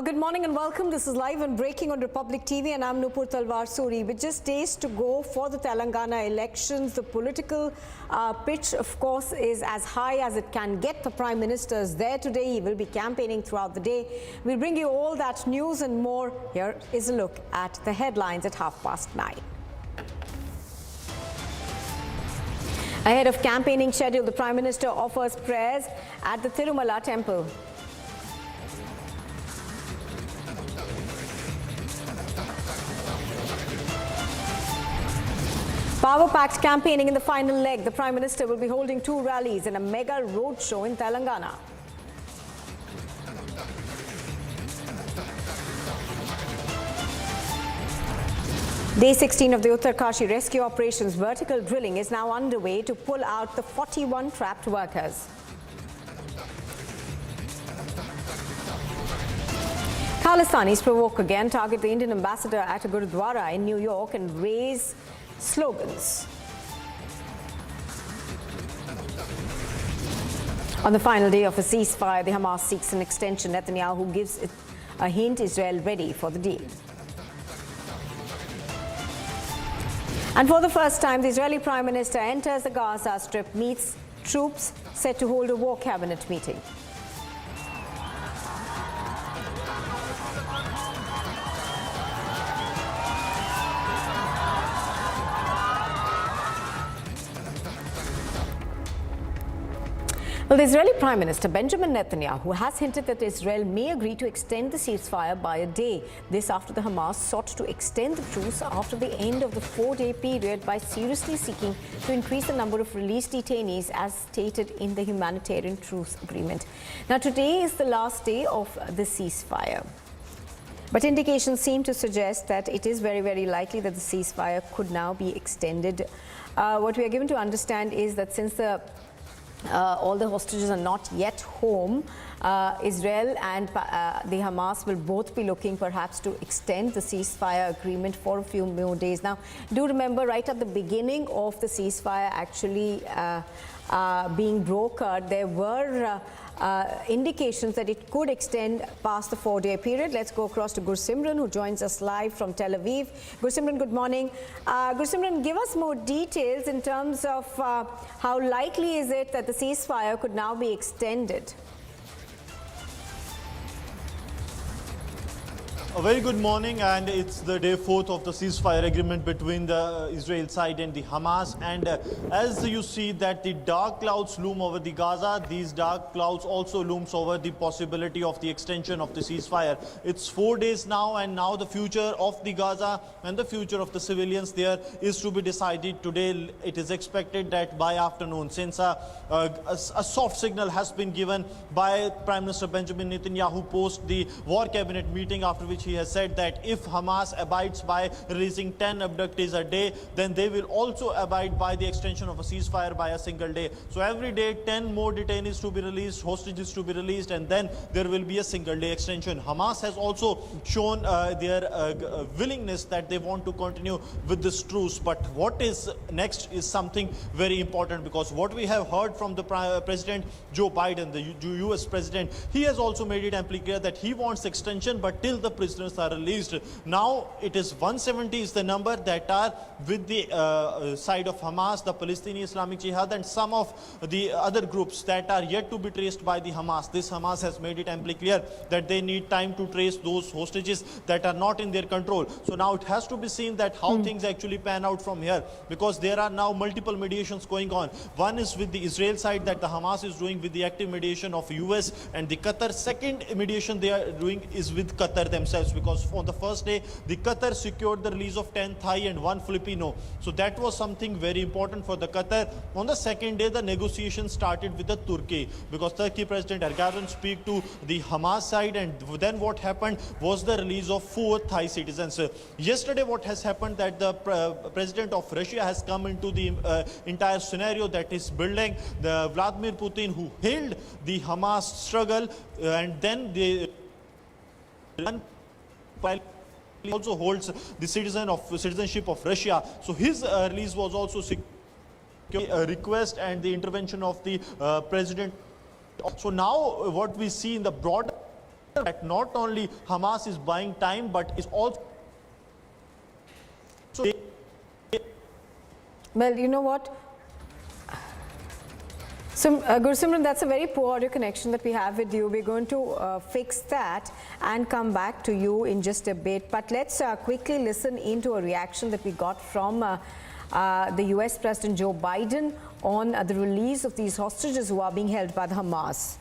Good morning and welcome. This is Live and Breaking on Republic TV and I'm Nupur Talwar Suri. With just days to go for the Telangana elections, the political pitch, of course, is as high as it can get. The Prime Minister is there today. He will be campaigning throughout the day. We'll bring you all that news and more. Here is a look at the headlines at 9:30. Ahead of campaigning schedule, the Prime Minister offers prayers at the Tirumala temple. Power-packed campaigning in the final leg. The Prime Minister will be holding 2 rallies and a mega roadshow in Telangana. Day 16 of the Uttarkashi rescue operations vertical drilling is now underway to pull out the 41 trapped workers. Khalistanis provoke again, target the Indian ambassador at a Gurudwara in New York and raise slogans. On the final day of a ceasefire, the Hamas seeks an extension. Netanyahu gives it a hint Israel ready for the deal. And for the first time, the Israeli Prime Minister enters the Gaza Strip, meets troops set to hold a war cabinet meeting. Well, the Israeli Prime Minister Benjamin Netanyahu has hinted that Israel may agree to extend the ceasefire by a day. This after the Hamas sought to extend the truce after the end of the 4-day period by seriously seeking to increase the number of released detainees as stated in the humanitarian truce agreement. Now, today is the last day of the ceasefire. But indications seem to suggest that it is very, very likely that the ceasefire could now be extended. What we are given to understand is that since all the hostages are not yet home, Israel and the Hamas will both be looking perhaps to extend the ceasefire agreement for a few more days. Now, do remember right at the beginning of the ceasefire actually being brokered, there were indications that it could extend past the 4-day period. Let's go across to Gursimran, who joins us live from Tel Aviv. Gursimran, good morning. Gursimran, give us more details in terms of how likely is it that the ceasefire could now be extended? A very good morning, and it's the day 4th of the ceasefire agreement between the Israel side and the Hamas. And as you see that the dark clouds loom over the Gaza, these dark clouds also looms over the possibility of the extension of the ceasefire. It's 4 days now, and now the future of the Gaza and the future of the civilians there is to be decided today. It is expected that by afternoon, since a soft signal has been given by Prime Minister Benjamin Netanyahu post the war cabinet meeting, after which he has said that if Hamas abides by releasing 10 abductees a day, then they will also abide by the extension of a ceasefire by a single day. So every day 10 more detainees to be released, hostages to be released, and then there will be a single day extension. Hamas has also shown their willingness that they want to continue with this truce. But what is next is something very important, because what we have heard from the President Joe Biden, the US President, he has also made it amply clear that he wants extension, but till the prisoners are released. Now it is 170 is the number that are with the side of Hamas, the Palestinian Islamic Jihad, and some of the other groups that are yet to be traced by the Hamas. This Hamas has made it amply clear that they need time to trace those hostages that are not in their control. So now it has to be seen that how things actually pan out from here, because there are now multiple mediations going on. One is with the Israel side that the Hamas is doing with the active mediation of US and the Qatar. Second mediation they are doing is with Qatar themselves, because on the first day the Qatar secured the release of 10 Thai and 1 Filipino. So that was something very important for the Qatar. On the second day the negotiations started with the Turkey, because Turkey President Erdogan speak to the Hamas side, and then what happened was the release of 4 Thai citizens. Yesterday what has happened that the President of Russia has come into the entire scenario that is building. The Vladimir Putin, who hailed the Hamas struggle, and then the also holds the citizenship of Russia. So his release was also a request and the intervention of the president. So now what we see in the broad that not only Hamas is buying time, but is also well, you know what? So, Gursimran, that's a very poor audio connection that we have with you. We're going to fix that and come back to you in just a bit. But let's quickly listen into a reaction that we got from the US President Joe Biden on the release of these hostages who are being held by the Hamas.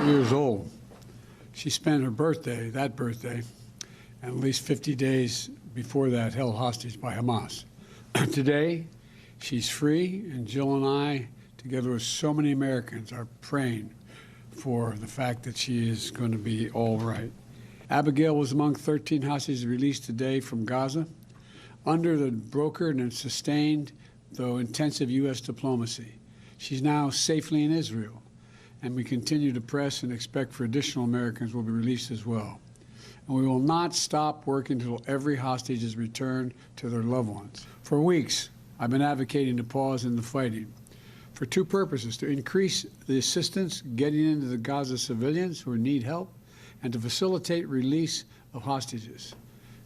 years old. She spent her birthday, and at least 50 days before that, held hostage by Hamas. Today, she's free, and Jill and I, together with so many Americans, are praying for the fact that she is going to be all right. Abigail was among 13 hostages released today from Gaza under the brokered and sustained, though intensive, U.S. diplomacy. She's now safely in Israel, and we continue to press and expect for additional Americans will be released as well. And we will not stop working until every hostage is returned to their loved ones. For weeks, I've been advocating to pause in the fighting for two purposes: to increase the assistance getting into the Gaza civilians who need help, and to facilitate release of hostages.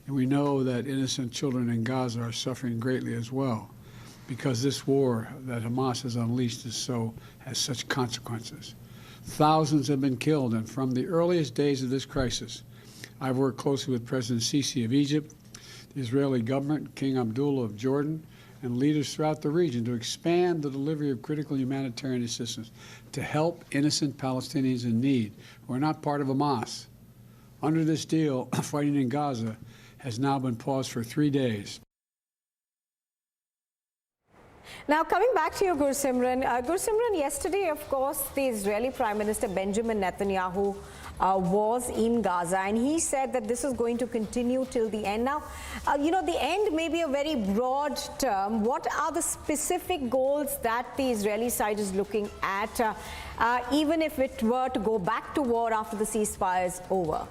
And we know that innocent children in Gaza are suffering greatly as well, because this war that Hamas has unleashed has such consequences. Thousands have been killed, and from the earliest days of this crisis, I've worked closely with President Sisi of Egypt, the Israeli government, King Abdullah of Jordan, and leaders throughout the region to expand the delivery of critical humanitarian assistance to help innocent Palestinians in need who are not part of Hamas. Under this deal, fighting in Gaza has now been paused for 3 days. Now, coming back to you, Gursimran. Gursimran, yesterday, of course, the Israeli Prime Minister Benjamin Netanyahu was in Gaza, and he said that this is going to continue till the end. Now, the end may be a very broad term. What are the specific goals that the Israeli side is looking at, even if it were to go back to war after the ceasefire is over?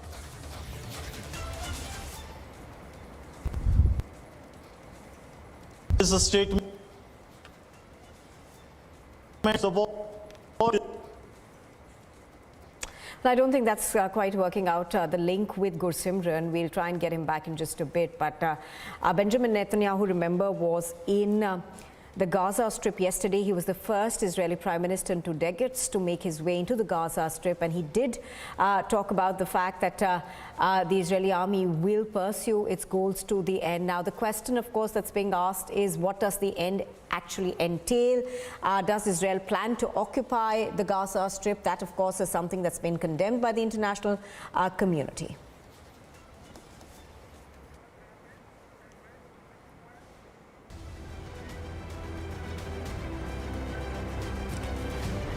This is a statement of all. I don't think that's quite working out, the link with Gursimran. We'll try and get him back in just a bit. But Benjamin Netanyahu, remember, was in the Gaza Strip yesterday. He was the first Israeli Prime Minister in 2 decades to make his way into the Gaza Strip. And he did talk about the fact that the Israeli army will pursue its goals to the end. Now, the question, of course, that's being asked is, what does the end actually entail? Does Israel plan to occupy the Gaza Strip? That, of course, is something that's been condemned by the international community.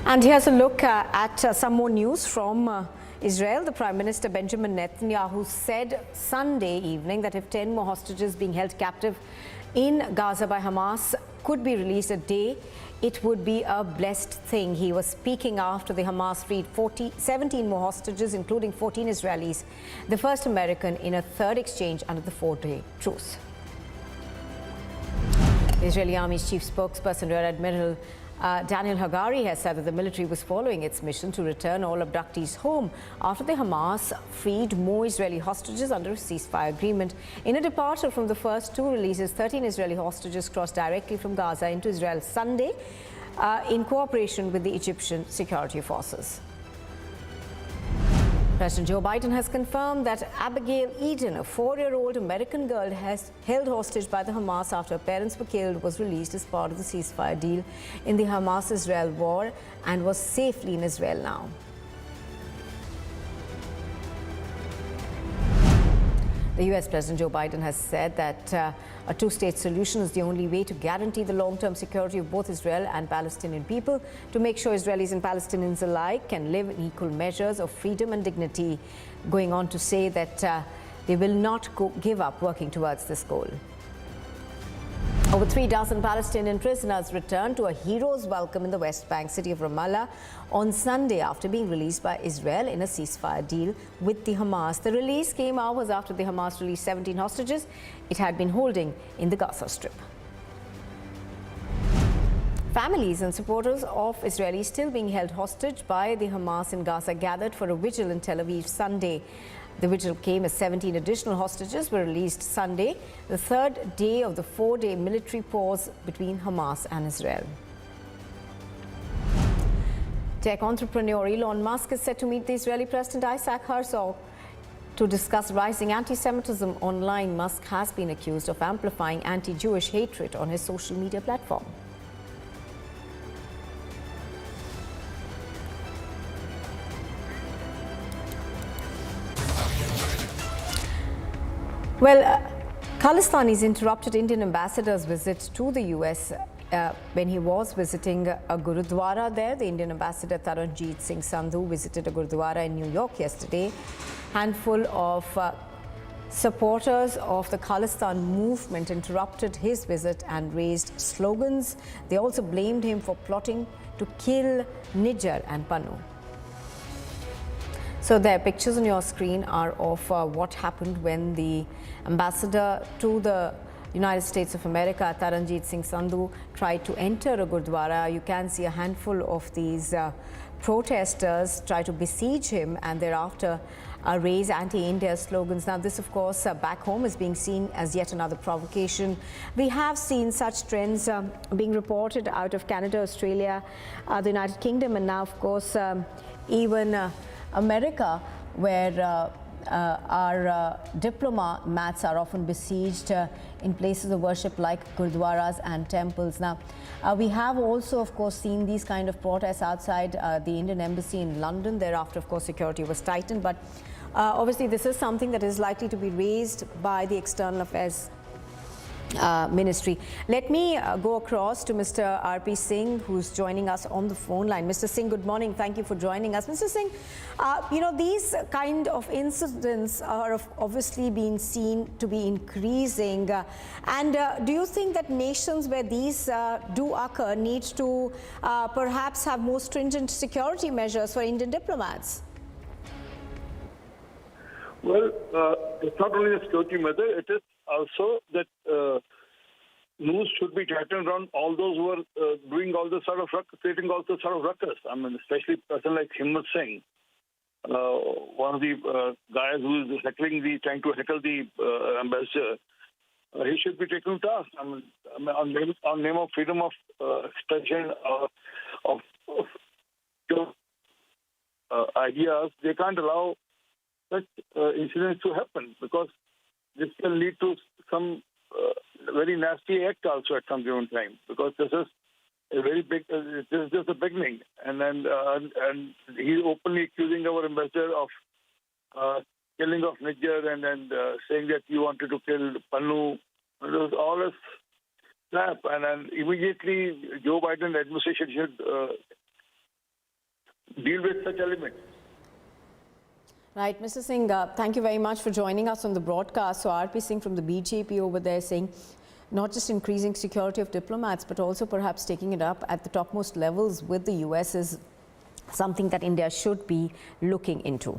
And here's a look at some more news from Israel. The Prime Minister Benjamin Netanyahu said Sunday evening that if 10 more hostages being held captive in Gaza by Hamas could be released a day, it would be a blessed thing. He was speaking after the Hamas freed 17 more hostages, including 14 Israelis, the first American in a third exchange under the 4-day truce. The Israeli Army's chief spokesperson, Rear Admiral Daniel Hagari, has said that the military was following its mission to return all abductees home after the Hamas freed more Israeli hostages under a ceasefire agreement. In a departure from the first 2 releases, 13 Israeli hostages crossed directly from Gaza into Israel Sunday in cooperation with the Egyptian security forces. President Joe Biden has confirmed that Abigail Eden, a 4-year-old American girl held hostage by the Hamas after her parents were killed, was released as part of the ceasefire deal in the Hamas-Israel war and was safely in Israel now. The US President Joe Biden has said that a 2-state solution is the only way to guarantee the long-term security of both Israel and Palestinian people, to make sure Israelis and Palestinians alike can live in equal measures of freedom and dignity, going on to say that they will not give up working towards this goal. Over 3 dozen Palestinian prisoners returned to a hero's welcome in the West Bank city of Ramallah on Sunday after being released by Israel in a ceasefire deal with the Hamas. The release came hours after the Hamas released 17 hostages it had been holding in the Gaza Strip. Families and supporters of Israelis still being held hostage by the Hamas in Gaza gathered for a vigil in Tel Aviv Sunday. The vigil came as 17 additional hostages were released Sunday, the 3rd day of the 4-day military pause between Hamas and Israel. Tech entrepreneur Elon Musk is set to meet the Israeli President Isaac Herzog to discuss rising anti-Semitism online. Musk has been accused of amplifying anti-Jewish hatred on his social media platform. Well, Khalistani's interrupted Indian ambassador's visit to the US when he was visiting a Gurudwara there. The Indian ambassador Taranjeet Singh Sandhu visited a Gurudwara in New York yesterday. Handful of supporters of the Khalistan movement interrupted his visit and raised slogans. They also blamed him for plotting to kill Nijar and Pannu. So the pictures on your screen are of what happened when the ambassador to the United States of America, Taranjeet Singh Sandhu, tried to enter a Gurdwara. You can see a handful of these protesters try to besiege him and thereafter raise anti-India slogans. Now this, of course, back home is being seen as yet another provocation. We have seen such trends being reported out of Canada, Australia, the United Kingdom, and now, of course, even America, where our diplomats are often besieged in places of worship like gurdwaras and temples. Now, we have also, of course, seen these kind of protests outside the Indian embassy in London. Thereafter, of course, security was tightened. But obviously, this is something that is likely to be raised by the External Affairs Ministry. Let me go across to Mr. R.P. Singh, who's joining us on the phone line. Mr. Singh, good morning. Thank you for joining us. Mr. Singh, you know, these kind of incidents are obviously being seen to be increasing. Do you think that nations where these do occur need to perhaps have more stringent security measures for Indian diplomats? Well, it's not only a security measure, it is also that news should be tightened around all those who are doing all this sort of creating all this sort of ruckus. I mean, especially a person like Himmat Singh, one of the guys who is trying to heckle the ambassador. He should be taken to task. I mean, on name of freedom of expression of ideas, they can't allow such incidents to happen, because this can lead to some very nasty act also at some given time, because this is a very big, this is just the beginning. And then and he's openly accusing our ambassador of killing of Nijar and then saying that you wanted to kill Pannu. It was all a snap. And then immediately Joe Biden administration should deal with such elements. Right, Mr. Singh, thank you very much for joining us on the broadcast. So R.P. Singh from the BJP over there saying not just increasing security of diplomats, but also perhaps taking it up at the topmost levels with the US is something that India should be looking into.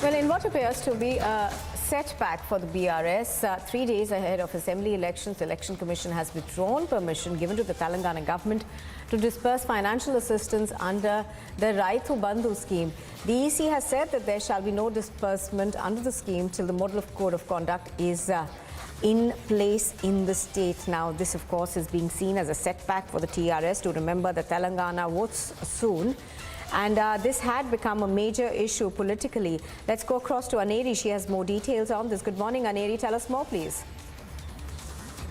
Well, in what appears to be a setback for the BRS, 3 days ahead of assembly elections, the Election Commission has withdrawn permission given to the Telangana government to disperse financial assistance under the Raithu Bandhu scheme. The EC has said that there shall be no disbursement under the scheme till the model of code of conduct is in place in the state. Now, this, of course, is being seen as a setback for the TRS. To remember that Telangana votes soon. And this had become a major issue politically. Let's go across to Aneri. She has more details on this. Good morning, Aneri. Tell us more, please.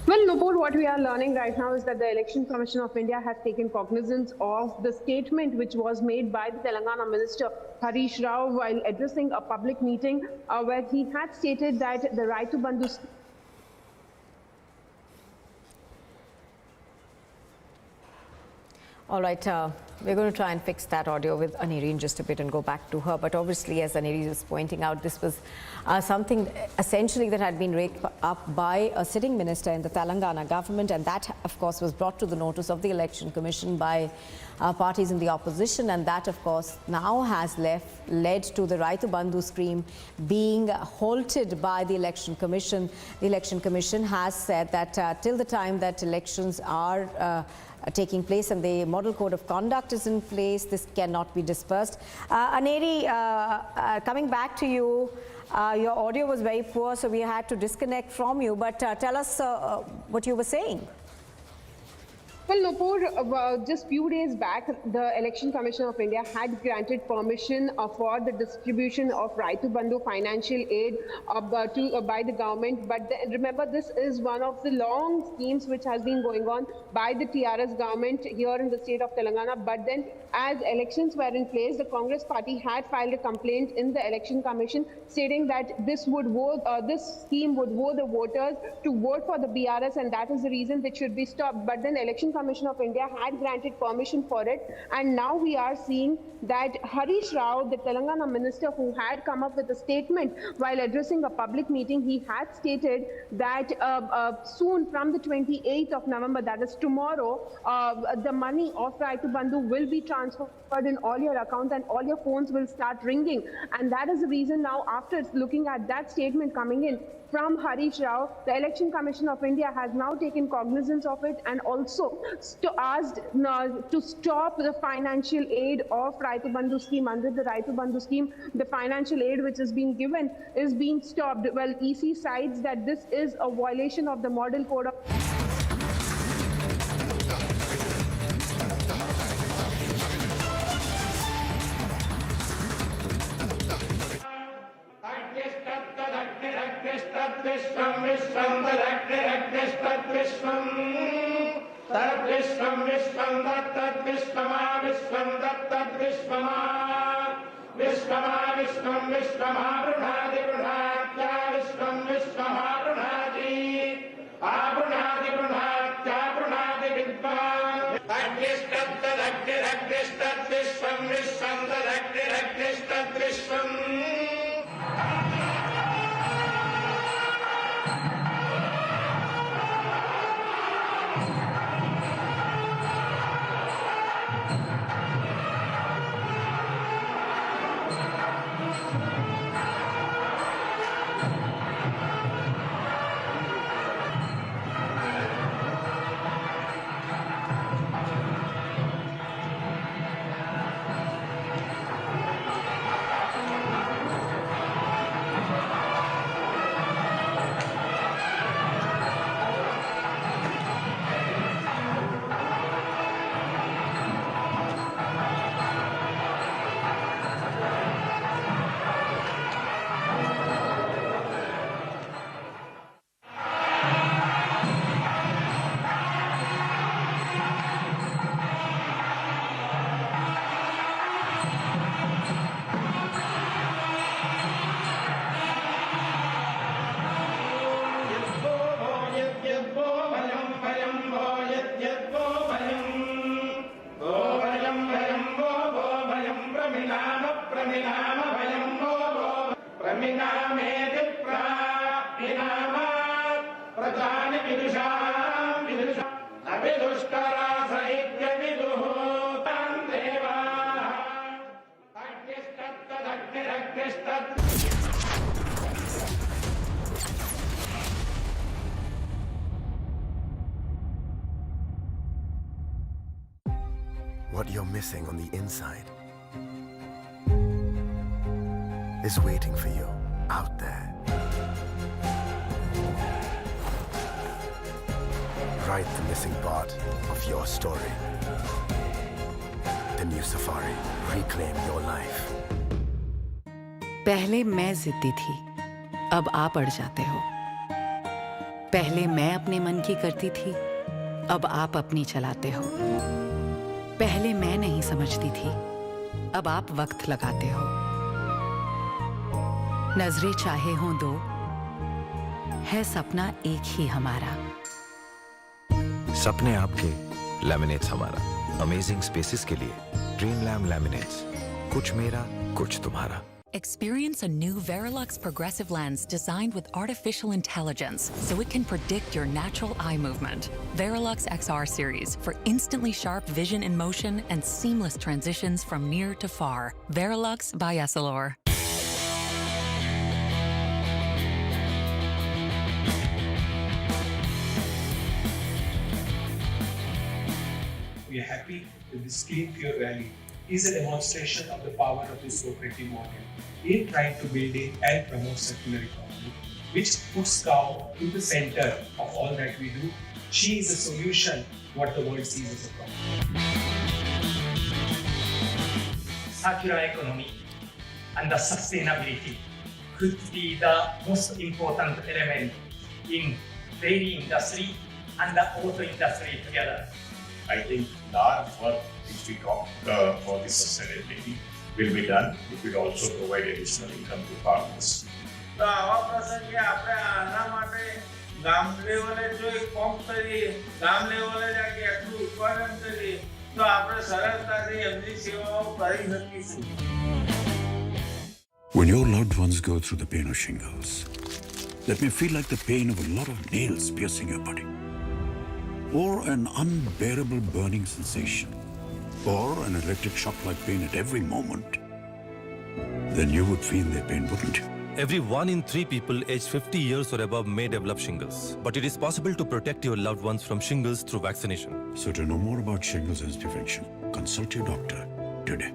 Well, Nupur, what we are learning right now is that the Election Commission of India has taken cognizance of the statement which was made by the Telangana Minister Harish Rao while addressing a public meeting where he had stated that the Raithu Bandhu. All right, we're going to try and fix that audio with Aneri in just a bit and go back to her. But obviously, as Aneri was pointing out, this was something essentially that had been raked up by a sitting minister in the Telangana government. And that, of course, was brought to the notice of the Election Commission by parties in the opposition. And that, of course, now has led to the Raithu Bandhu scheme being halted by the Election Commission. The Election Commission has said that till the time that elections are taking place and the model code of conduct is in place, this cannot be dispersed. Aneri, coming back to you, your audio was very poor, so we had to disconnect from you, but tell us what you were saying. Well, Nupur, just few days back, the Election Commission of India had granted permission for the distribution of Raitu Bandhu financial aid by the government. But remember, this is one of the long schemes which has been going on by the TRS government here in the state of Telangana. But then, as elections were in place, the Congress party had filed a complaint in the Election Commission stating that this scheme would vote the voters to vote for the BRS, and that is the reason it should be stopped. But then Election Commission of India had granted permission for it, and now we are seeing that Harish Rao, the Telangana minister, who had come up with a statement while addressing a public meeting, he had stated that soon, from the 28th of November, that is tomorrow, the money of Raitu Bandhu will be transferred in all your accounts and all your phones will start ringing. And that is the reason now, after looking at that statement coming in from Harish Rao, the Election Commission of India has now taken cognizance of it and also asked to stop the financial aid of Raitu Bandhu scheme. Under the Raitu Bandhu scheme, the financial aid which is being given is being stopped. Well, EC cites that this is a violation of the Model Code of What you're missing on the inside is waiting for you out there. Write the missing part of your story. The new Safari. Reclaim your life. पहले मैं जिद्दी थी, अब आप अड़ जाते हो। पहले मैं अपने मन की करती थी, अब आप अपनी चलाते हो। पहले मैं नहीं समझती थी, अब आप वक्त लगाते हो। नजरें चाहे हों दो, है सपना एक ही हमारा। सपने आपके, लैमिनेट्स हमारा। अमेजिंग स्पेसेस के लिए ड्रीम लैम लैमिनेट्स। कुछ मेरा, कुछ तुम्हारा। Experience a new Verilux progressive lens designed with artificial intelligence so it can predict your natural eye movement. Verilux XR series for instantly sharp vision in motion and seamless transitions from near to far. Verilux by Essilor. We are happy that this Clean Pure rally is a demonstration of the power of this cooperative model in trying to build in and promote circular economy, which puts cow in the center of all that we do She is a solution what the world sees as a problem. Circular economy and the sustainability could be the most important element in dairy industry and the auto industry together. I think large work which we talk for the sustainability will be done. It will also provide additional income to farmers. તો આવા પ્રસંગે આપણે આના માટે ગામ લેવલે જો એક પંપ કરીએ, ગામ લેવલે જાકે આટલું ઉત્પાદન કરીએ તો આપણે સરળતાથી એમની સેવાઓ કરી શકીશું. When your loved ones go through the pain of shingles, that may feel like the pain of a lot of nails piercing your body, or an unbearable burning sensation, or an electric shock-like pain at every moment, then you would feel their pain, wouldn't you? Every 1 in 3 people aged 50 years or above may develop shingles, but it is possible to protect your loved ones from shingles through vaccination. So to know more about shingles and prevention, consult your doctor today.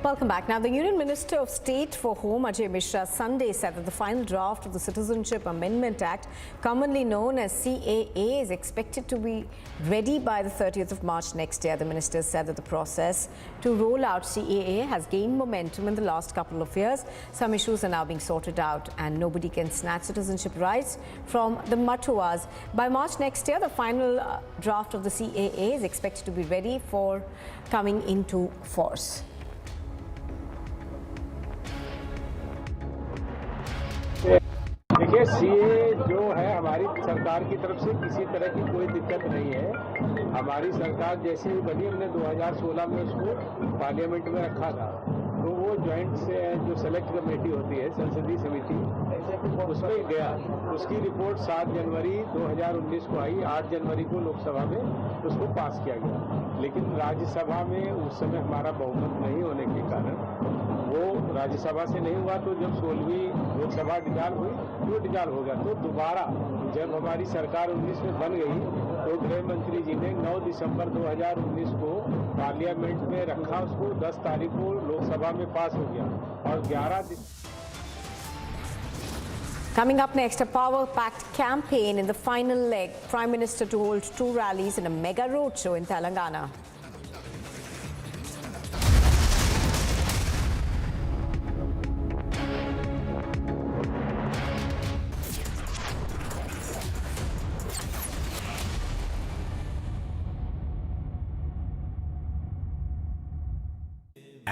Welcome back. Now, the Union Minister of State for Home, Ajay Mishra, Sunday said that the final draft of the Citizenship Amendment Act, commonly known as CAA, is expected to be ready by the 30th of March next year. The minister said that the process to roll out CAA has gained momentum in the last couple of years. Some issues are now being sorted out and nobody can snatch citizenship rights from the Matuas. By March next year, the final draft of the CAA is expected to be ready for coming into force. देखिए CA जो है हमारी सरकार की तरफ से किसी तरह की कोई दिक्कत नहीं है. हमारी सरकार जैसे ही बनी हमने 2016 में उसको पार्लियामेंट में रखा था, तो वो ज्वाइंट से जो सेलेक्ट कमेटी होती है संसदीय समिति उसमें गया. उसकी रिपोर्ट 7 जनवरी 2019 को आई. 8 जनवरी को लोकसभा में उसको पास किया गया, लेकिन राज्यसभा में उस समय हमारा बहुमत नहीं होने के कारण वो राज्यसभा से नहीं हुआ. तो जब 16वीं लोकसभा डिसॉल्व हुई तो डिसॉल्व हो गया. तो दोबारा जब हमारी सरकार 19 में बन गई तो गृह मंत्री जी ने 9 दिसंबर 2019 को पार्लियामेंट में रखा. उसको 10 तारीख को लोकसभा में पास हो गया और 11 Coming up next, a power-packed campaign in the final leg. Prime Minister to hold 2 rallies in a mega roadshow in Telangana.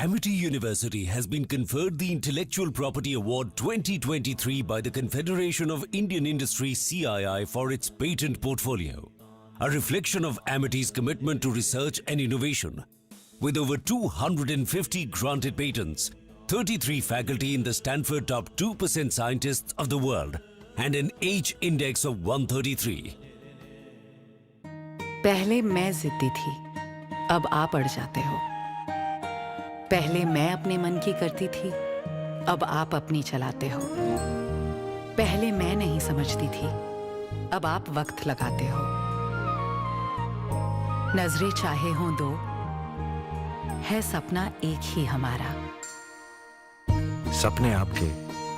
Amity University has been conferred the Intellectual Property Award 2023 by the Confederation of Indian Industry CII for its patent portfolio, a reflection of Amity's commitment to research and innovation. With over 250 granted patents, 33 faculty in the Stanford top 2% scientists of the world, and an age index of 133. पहले मैं जिद्दी थी, अब आप अड़ जाते हो. पहले मैं अपने मन की करती थी, अब आप अपनी चलाते हो. पहले मैं नहीं समझती थी, अब आप वक्त लगाते हो. नजरें चाहे हों दो, है सपना एक ही हमारा. सपने आपके,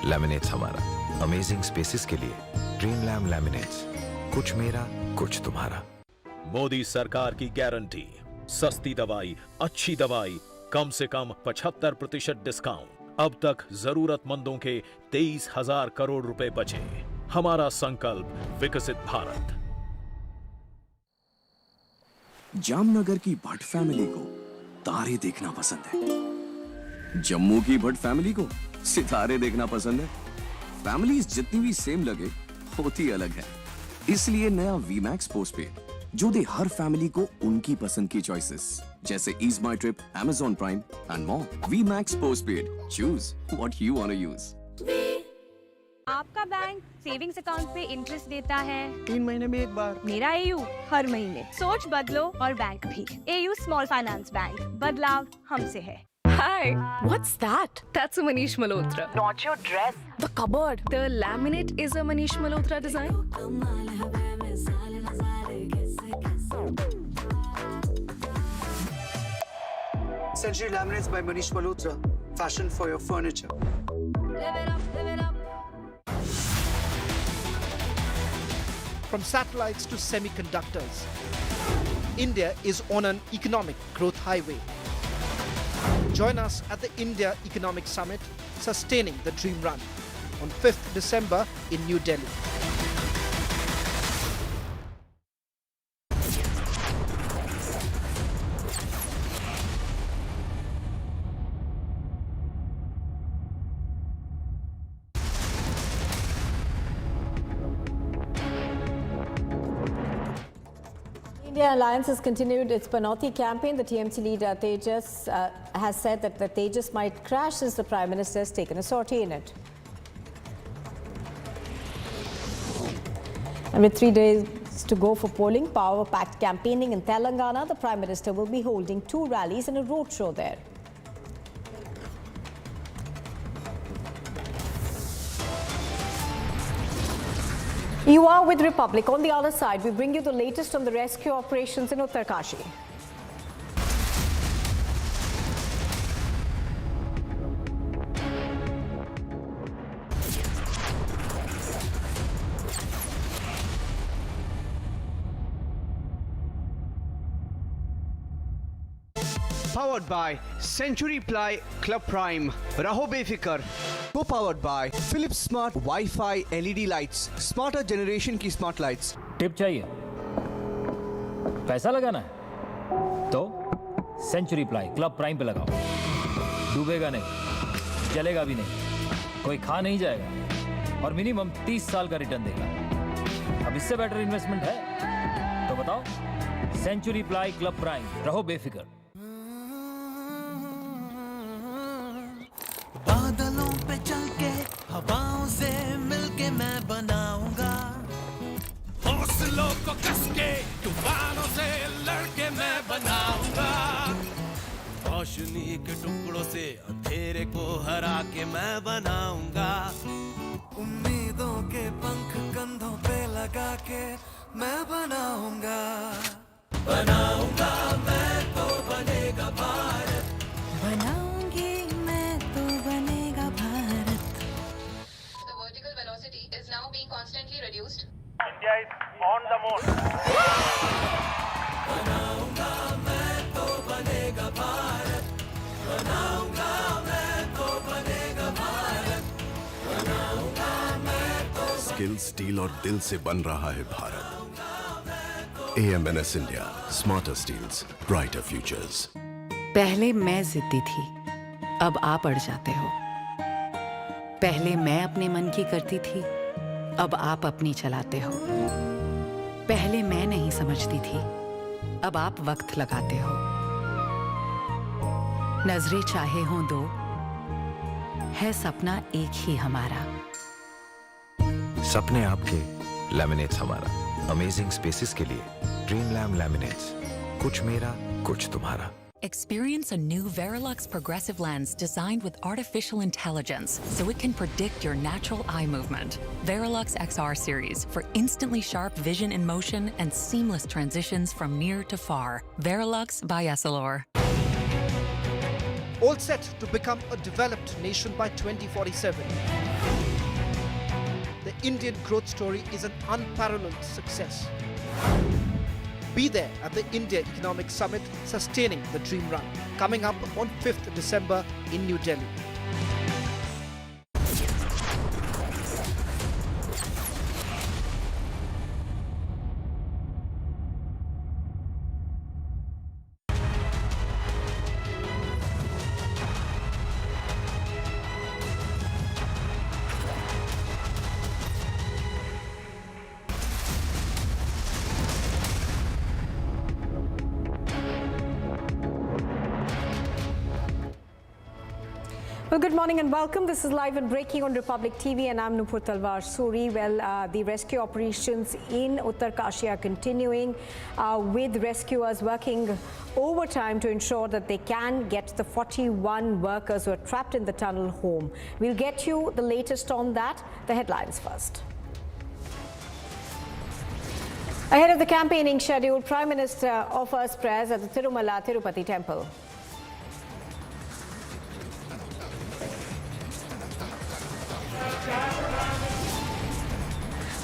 लैमिनेट्स हमारा. अमेजिंग स्पेसेस के लिए ड्रीम लैम लैमिनेट्स. कुछ मेरा, कुछ तुम्हारा. मोदी सरकार की गारंटी, सस्ती दवाई, अच्छी दवाई, कम से कम 75% डिस्काउंट. अब तक जरूरतमंदों के 23,000 करोड़ रुपए बचे. हमारा संकल्प विकसित भारत. जामनगर की भट्ट फैमिली को तारे देखना पसंद है. जम्मू की भट्ट फैमिली को सितारे देखना पसंद है. फैमिलीज जितनी भी सेम लगे, होती अलग है. इसलिए नया वीमैक्स पोस्टपेड जो दे हर फैमिली को उनकी पसंद की चॉइसेस, जैसे ease my trip, Amazon Prime and more. Vi Max postpaid. Choose what you want to use. आपका बैंक सेविंग्स अकाउंट पे इंटरेस्ट देता है 3 महीने में एक बार। मेरा एयू हर महीने। सोच बदलो और बैंक भी। एयू स्मॉल फाइनेंस बैंक, बदलाव हमसे है। Hi, what's that? That's a Manish Malhotra. Not your dress. The cupboard. The laminate is a Manish Malhotra design. Century Laminates by Manish Malhotra. Fashion for your furniture. Live it up, live it up. From satellites to semiconductors, India is on an economic growth highway. Join us at the India Economic Summit, Sustaining the Dream Run, on 5th December in New Delhi. India Alliance has continued its Panoti campaign. The TMC leader Tejas has said that the Tejas might crash since the Prime Minister has taken a sortie in it. And with 3 days to go for polling, power-packed campaigning in Telangana, the Prime Minister will be holding 2 rallies and a roadshow there. You are with Republic. On the other side, we bring you the latest on the rescue operations in Uttarkashi. Powered by Century Ply Club Prime, Raho Befikar. Co-powered by Philips Smart Wi-Fi LED lights, smarter generation की smart lights. Tip चाहिए, पैसा लगाना है, तो century ply club prime पे लगाओ। डूबेगा नहीं, जलेगा भी नहीं, कोई खा नहीं जाएगा और मिनिमम 30 साल का रिटर्न देगा। अब इससे बेटर इन्वेस्टमेंट है तो बताओ। सेंचुरी प्लाई क्लब प्राइम, रहो बेफिक्र। बादलों पे चल के हवाओं से मिलके मैं बनाऊंगा, हौसलों को कस के तूफानों से लड़के मैं बनाऊंगा, रोशनी के टुकड़ों से अंधेरे को हरा के मैं बनाऊंगा, उम्मीदों के पंख कंधों पे लगा के मैं बनाऊंगा, बनाऊंगा मैं तो बनेगा भारत, बनाऊंगी मैं तो बनेगा Bharat. The vertical velocity is now being constantly reduced. India is on the moon. बनाऊंगा मैं तो बनेगा भारत, बनाऊंगा मैं तो बनेगा भारत, बनाऊंगा मैं तो। स्किल, स्टील और दिल से बन रहा है Bharat. AMNS India, smarter steels, brighter futures. पहले मैं जिद्दी थी, अब आप अड़ जाते हो। पहले मैं अपने मन की करती थी, अब आप अपनी चलाते हो। पहले मैं नहीं समझती थी, अब आप वक्त लगाते हो। नजरें चाहे हों दो, है सपना एक ही हमारा। सपने आपके, लैमिनेट्स हमारा। अमेजिंग स्पेसेस के लिए ड्रीम लैमिनेट्स, कुछ मेरा कुछ तुम्हारा। Experience a new Verilux progressive lens designed with artificial intelligence so it can predict your natural eye movement. Verilux XR series for instantly sharp vision in motion and seamless transitions from near to far. Verilux by Essilor. All set to become a developed nation by 2047. The Indian growth story is an unparalleled success. Be there at the India Economic Summit, Sustaining the Dream Run, coming up on 5th December in New Delhi. Well, good morning and welcome. This is Live and Breaking on Republic TV and I'm Nupur Talwar Suri. Well, the rescue operations in Uttarkashi are continuing with rescuers working overtime to ensure that they can get the 41 workers who are trapped in the tunnel home. We'll get you the latest on that. The headlines first. Ahead of the campaigning schedule, Prime Minister offers prayers at the Tirumala Tirupati temple.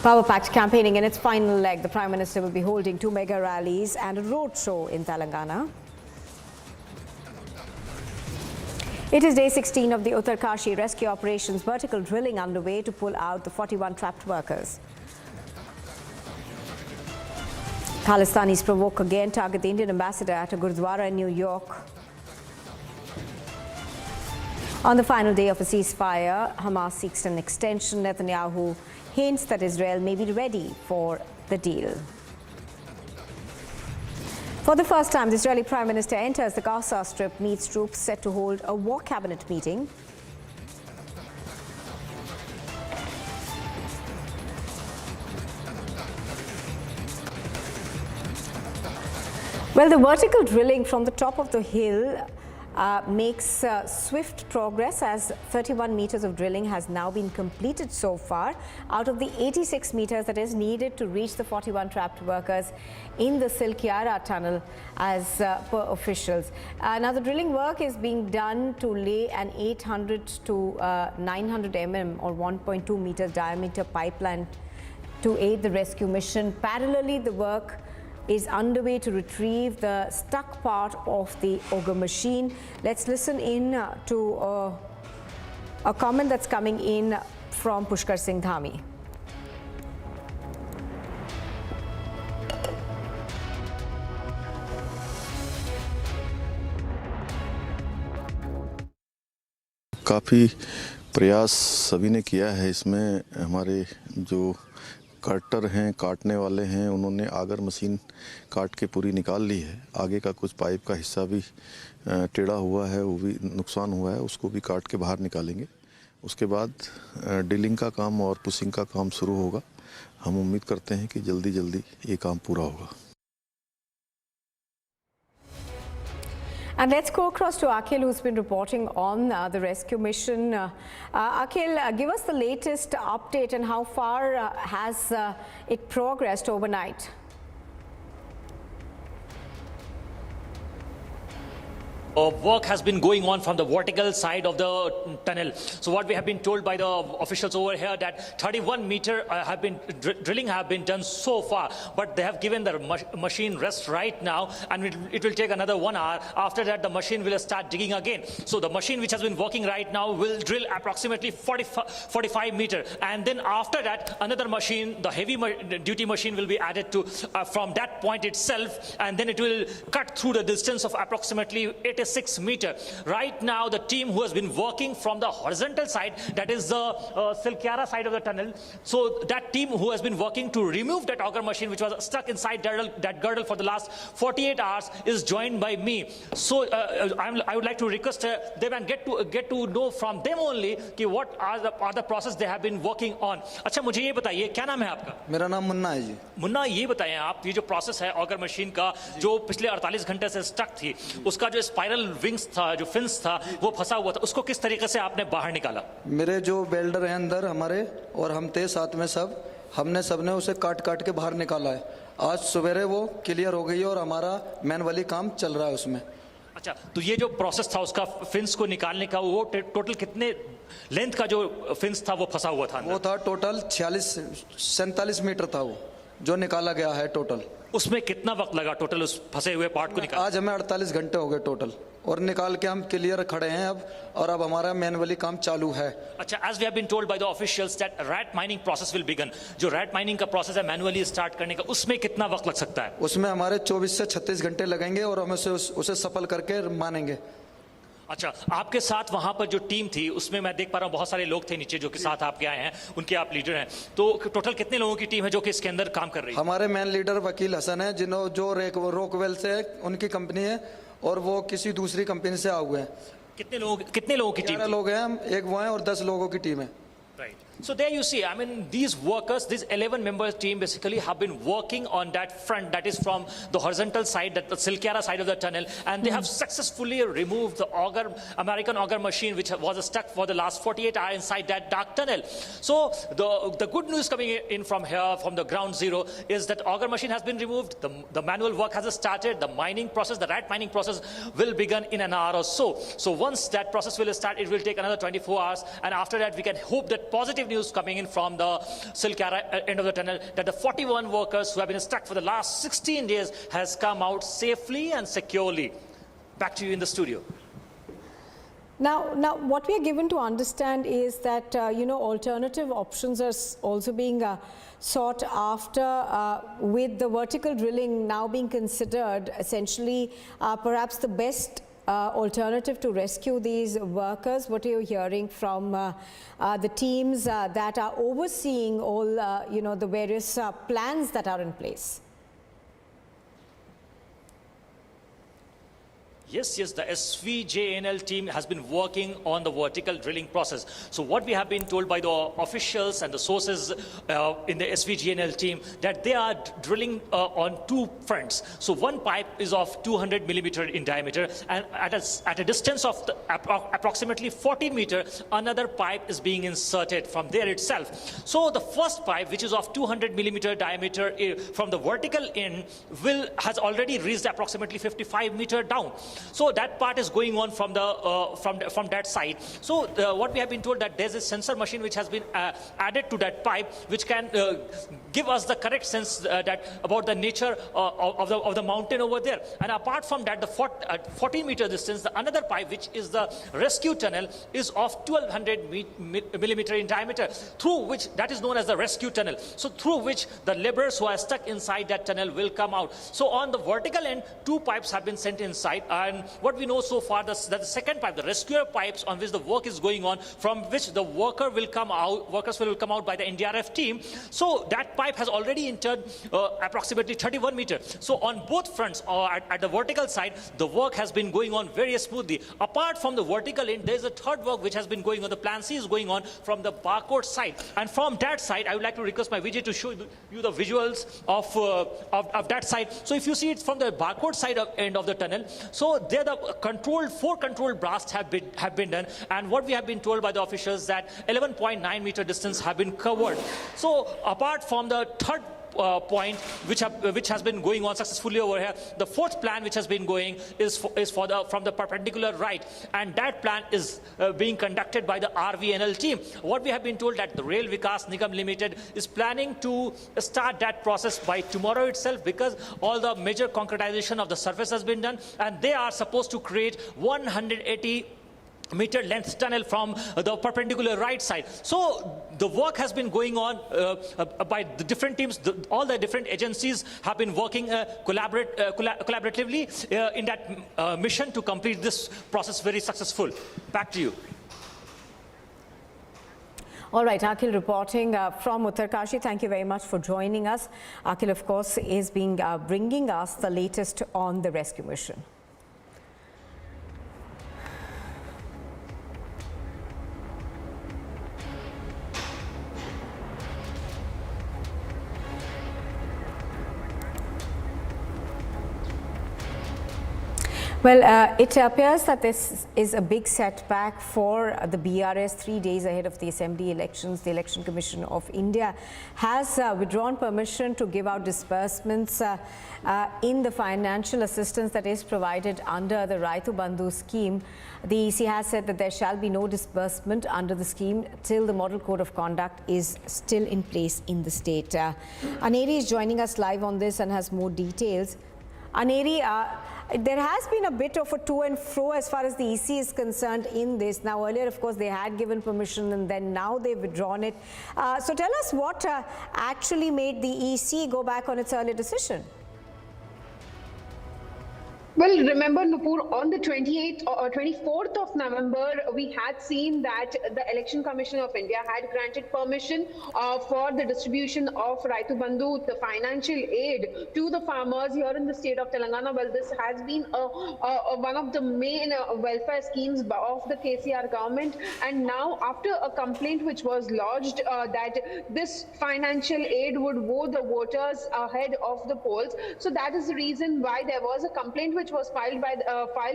Power-packed campaigning in its final leg. The Prime Minister will be holding 2 mega rallies and a roadshow in Telangana. It is day 16 of the Uttarkashi rescue operations. Vertical drilling underway to pull out the 41 trapped workers. Khalistanis provoke again, target the Indian ambassador at a Gurdwara in New York. On the final day of a ceasefire, Hamas seeks an extension. Netanyahu hints that Israel may be ready for the deal. For the first time, the Israeli Prime Minister enters the Gaza Strip, meets troops set to hold a war cabinet meeting. Well, the vertical drilling from the top of the hill makes swift progress, as 31 meters of drilling has now been completed so far out of the 86 meters that is needed to reach the 41 trapped workers in the Silkyara tunnel as per officials. Now the drilling work is being done to lay an 800 to 900 mm or 1.2 meters diameter pipeline to aid the rescue mission. Parallelly, the work is underway to retrieve the stuck part of the auger machine. Let's listen in to a comment that's coming in from Pushkar Singh Dhami. काफ़ी प्रयास सभी ने किया है। इसमें हमारे जो cutter हैं, काटने वाले हैं, उन्होंने आगर मशीन काट के पूरी निकाल ली है। आगे का कुछ पाइप का हिस्सा भी टेढ़ा हुआ है, वो भी नुकसान हुआ है, उसको भी काट के बाहर निकालेंगे। उसके बाद ड्रिलिंग का काम और पुशिंग का काम शुरू होगा। हम उम्मीद करते हैं कि जल्दी जल्दी ये काम पूरा होगा। And let's go across to Akhil, who's been reporting on the rescue mission. Akhil, give us the latest update and how far has it progressed overnight? Work has been going on from the vertical side of the tunnel. So what we have been told by the officials over here, that 31 meter drilling have been done so far, but they have given the machine rest right now, and it will take another 1 hour. After that, the machine will start digging again. So the machine which has been working right now will drill approximately 45 meter, and then after that, another machine, the heavy duty machine, will be added to from that point itself, and then it will cut through the distance of approximately 86 meter. Right now, the team who has been working from the horizontal side, that is the Silkyara side of the tunnel, so that team who has been working to remove that auger machine which was stuck inside that girdle for the last 48 hours is joined by me. So I would like to request them and get to know from them only कि what are the process they have been working on. अच्छा, मुझे ये बताइए, क्या नाम है आपका? मेरा नाम मुन्ना है जी। मुन्ना, ये बताएं आप, ये जो प्रोसेस है ऑगर मशीन का, जो पिछले 48 घंटे से स्टक थी, उसका जो स्पाइरल विंग्स था, जो फिन्स था, वो फंसा हुआ था, उसको किस तरीके से आपने बाहर निकाला? मेरे जो वेल्डर हैं अंदर हमारे और हम थे साथ में सब, हमने सबने उसे काट के बाहर निकाला है। आज सवेरे वो क्लियर हो गई है और हमारा मैनुअली काम चल रहा है उसमें। अच्छा, तो ये जो प्रोसेस था उसका फिन्स को निकालने का, वो टोटल कितने लेंथ का जो फिन्स था वो फंसा हुआ था? वो था टोटल 47 मीटर था वो जो निकाला गया है टोटल। उसमें कितना वक्त लगा टोटल उस फंसे हुए पार्ट को निकाल? आज हमें 48 घंटे हो गए टोटल, और निकाल के हम क्लियर खड़े हैं अब, और अब हमारा मैनुअली काम चालू है। अच्छा, as we have been told by the officials that rat mining process will begin. जो rat mining का प्रोसेस है मैनुअली स्टार्ट करने का, उसमें कितना वक्त लग सकता है? उसमें हमारे 24 से 36 घंटे लगेंगे और हम उसे सफल करके मानेंगे। अच्छा, आपके साथ वहां पर जो टीम थी उसमें मैं देख पा रहा हूँ बहुत सारे लोग थे नीचे जो कि साथ आपके आए हैं, उनके आप लीडर हैं, तो टोटल कितने लोगों की टीम है जो कि इसके अंदर काम कर रही है? हमारे मेन लीडर वकील हसन है, जो रोकवेल से है, उनकी कंपनी है, और वो किसी दूसरी कंपनी से आए हुए हैं। कितने लोगों की टीम? 11 लोग हैं हम, एक वो हैं और 10 लोगों की टीम है. Right. So there you see, I mean, these workers, this 11-member team basically have been working on that front, that is from the horizontal side, that the Silkyara side of the tunnel, and they have successfully removed the American auger machine, which was stuck for the last 48 hours inside that dark tunnel. So the good news coming in from here, from the ground zero, is that auger machine has been removed, the manual work has started, the mining process, the rat mining process will begin in an hour or so. So once that process will start, it will take another 24 hours, and after that we can hope that positive news coming in from the Silkyara end of the tunnel, that the 41 workers who have been stuck for the last 16 days has come out safely and securely. Back to you in the studio. Now, what we are given to understand is that, alternative options are also being sought after, with the vertical drilling now being considered essentially perhaps the best alternative to rescue these workers. What are you hearing from the teams that are overseeing all, the various plans that are in place? Yes, the SVJNL team has been working on the vertical drilling process. So what we have been told by the officials and the sources in the SVJNL team, that they are drilling on two fronts. So one pipe is of 200 millimeter in diameter, and at a distance of approximately 40 meters, another pipe is being inserted from there itself. So the first pipe, which is of 200 millimeter diameter from the vertical end, has already reached approximately 55 meters down. So that part is going on from that side. So what we have been told, that there's a sensor machine which has been added to that pipe, which can give us the correct sense about the nature of the mountain over there. And apart from that, the 40 meter distance, the another pipe, which is the rescue tunnel, is of 1200 millimeter in diameter, through which, that is known as the rescue tunnel. So through which the laborers who are stuck inside that tunnel will come out. So on the vertical end, two pipes have been sent inside. And what we know so far, that the second pipe, the rescuer pipes on which the work is going on, from which the workers will come out by the NDRF team. So that pipe has already entered approximately 31 meters. So on both fronts, at the vertical side, the work has been going on very smoothly. Apart from the vertical end, there is a third work which has been going on. The plan C is going on from the barcode side. And from that side, I would like to request my Vijay to show you the visuals of that side. So if you see it from the barcode side end of the tunnel, so there the four controlled blasts have been done, and what we have been told by the officials, that 11.9 meter distance have been covered. So apart from the third point which has been going on successfully over here, the fourth plan which has been going is from the perpendicular right, and that plan is being conducted by the RVNL team. What we have been told, that the Rail Vikas Nigam Limited is planning to start that process by tomorrow itself, because all the major concretization of the surface has been done, and they are supposed to create 180 meter length tunnel from the perpendicular right side. So the work has been going on by the different teams. All the different agencies have been working collaboratively in that mission to complete this process very successful. Back to you. All right, Akhil reporting from Uttarkashi. Thank you very much for joining us. Akhil, of course, is bringing us the latest on the rescue mission. Well, it appears that this is a big setback for the BRS 3 days ahead of the Assembly elections. The Election Commission of India has withdrawn permission to give out disbursements in the financial assistance that is provided under the Raitu Bandhu scheme. The EC has said that there shall be no disbursement under the scheme till the Model Code of Conduct is still in place in the state. Aneri is joining us live on this and has more details. Aneri, there has been a bit of a to and fro as far as the EC is concerned in this. Now, earlier, of course, they had given permission, and then now they've withdrawn it. So tell us what actually made the EC go back on its earlier decision. Well, remember, Nupur, on the 28th or 24th of November, we had seen that the Election Commission of India had granted permission for the distribution of Raitu Bandhu, the financial aid to the farmers here in the state of Telangana. Well, this has been one of the main welfare schemes of the KCR government. And now, after a complaint which was lodged that this financial aid would woe the voters ahead of the polls, so that is the reason why there was a complaint which was filed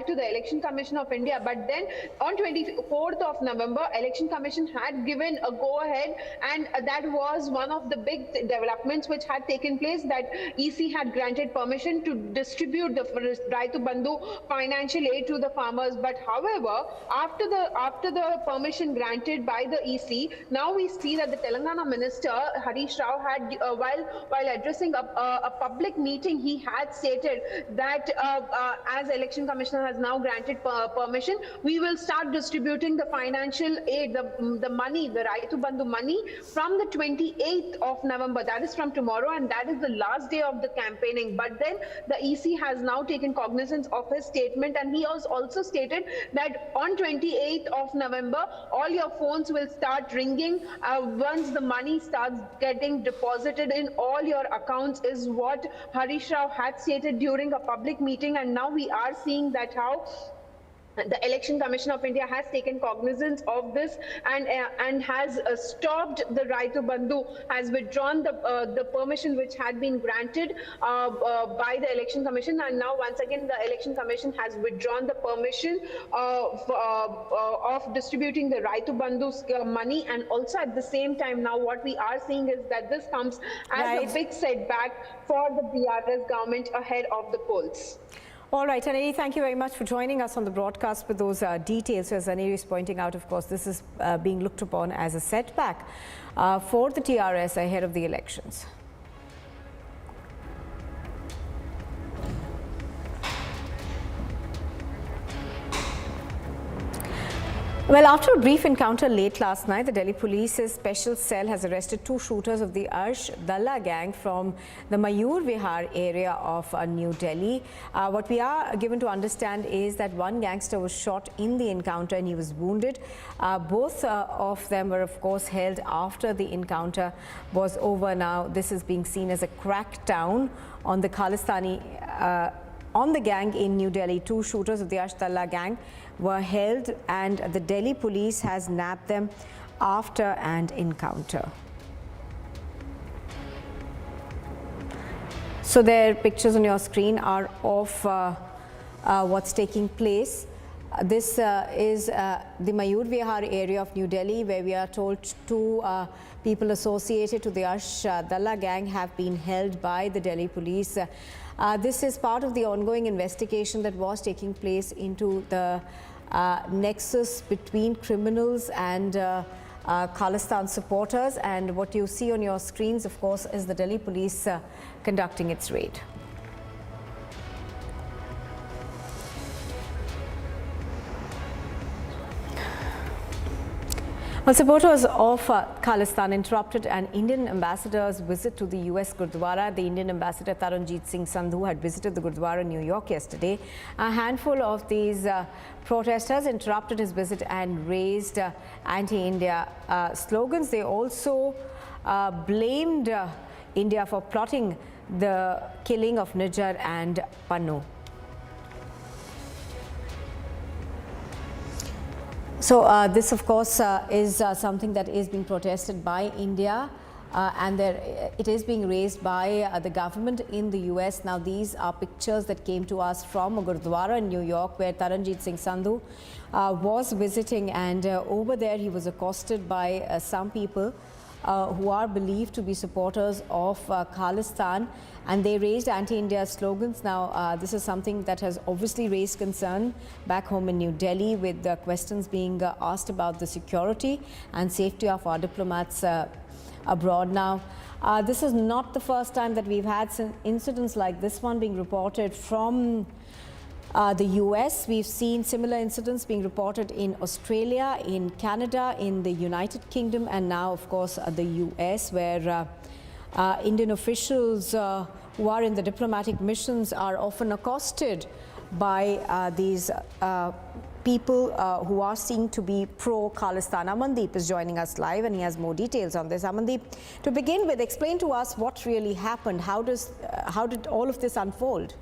to the Election Commission of India. But then on 24th of November, Election Commission had given a go-ahead, and that was one of the big developments which had taken place, that EC had granted permission to distribute the Raitu Bandhu financial aid to the farmers. But however, after the permission granted by the EC, now we see that the Telangana minister Harish Rao had while addressing a public meeting, he had stated that as Election Commission has now granted permission, we will start distributing the financial aid, the money, the Raitu Bandhu money from the 28th of November. That is from tomorrow, and that is the last day of the campaigning. But then the EC has now taken cognizance of his statement, and he has also stated that on 28th of November, all your phones will start ringing once the money starts getting deposited in all your accounts, is what Harish Rao had stated during a public meeting. And now we are seeing that how the Election Commission of India has taken cognizance of this and has stopped the Raitu Bandhu, has withdrawn the permission which had been granted by the Election Commission, and now once again the Election Commission has withdrawn the permission of distributing the Raitu Bandhu money. And also at the same time, now what we are seeing is that this comes as a big setback for the BRS government ahead of the polls. All right, Aneri, thank you very much for joining us on the broadcast with those details. As Aneri is pointing out, of course, this is being looked upon as a setback for the TRS ahead of the elections. Well, after a brief encounter late last night, the Delhi Police's special cell has arrested two shooters of the Arsh Dalla gang from the Mayur Vihar area of New Delhi. What we are given to understand is that one gangster was shot in the encounter and he was wounded. Both of them were, of course, held after the encounter was over. Now, this is being seen as a crackdown on the Khalistani on the gang in New Delhi. Two shooters of the Arsh Dalla gang were held, and the Delhi police has nabbed them after an encounter. So their pictures on your screen are of what's taking place. This is the Mayur Vihar area of New Delhi, where we are told two people associated to the Arsh Dalla gang have been held by the Delhi police. This is part of the ongoing investigation that was taking place into the nexus between criminals and Khalistan supporters. And what you see on your screens, of course, is the Delhi police conducting its raid. Well, supporters of Khalistan interrupted an Indian ambassador's visit to the US Gurdwara. The Indian ambassador Taranjeet Singh Sandhu had visited the Gurdwara in New York yesterday. A handful of these protesters interrupted his visit and raised anti-India slogans. They also blamed India for plotting the killing of Nijjar and Pannu. So this, of course, is something that is being protested by India, and it is being raised by the government in the US. Now, these are pictures that came to us from a Gurdwara in New York, where Taranjeet Singh Sandhu was visiting, and over there he was accosted by some people who are believed to be supporters of Khalistan, and they raised anti-India slogans. Now, this is something that has obviously raised concern back home in New Delhi, with questions being asked about the security and safety of our diplomats abroad. Now, this is not the first time that we've had incidents like this one being reported from the US. We've seen similar incidents being reported in Australia, in Canada, in the United Kingdom, and now, of course, the US, where Indian officials who are in the diplomatic missions are often accosted by these people who are seen to be pro-Khalistani. Amandeep is joining us live and he has more details on this. Amandeep, to begin with, explain to us what really happened. How did all of this unfold?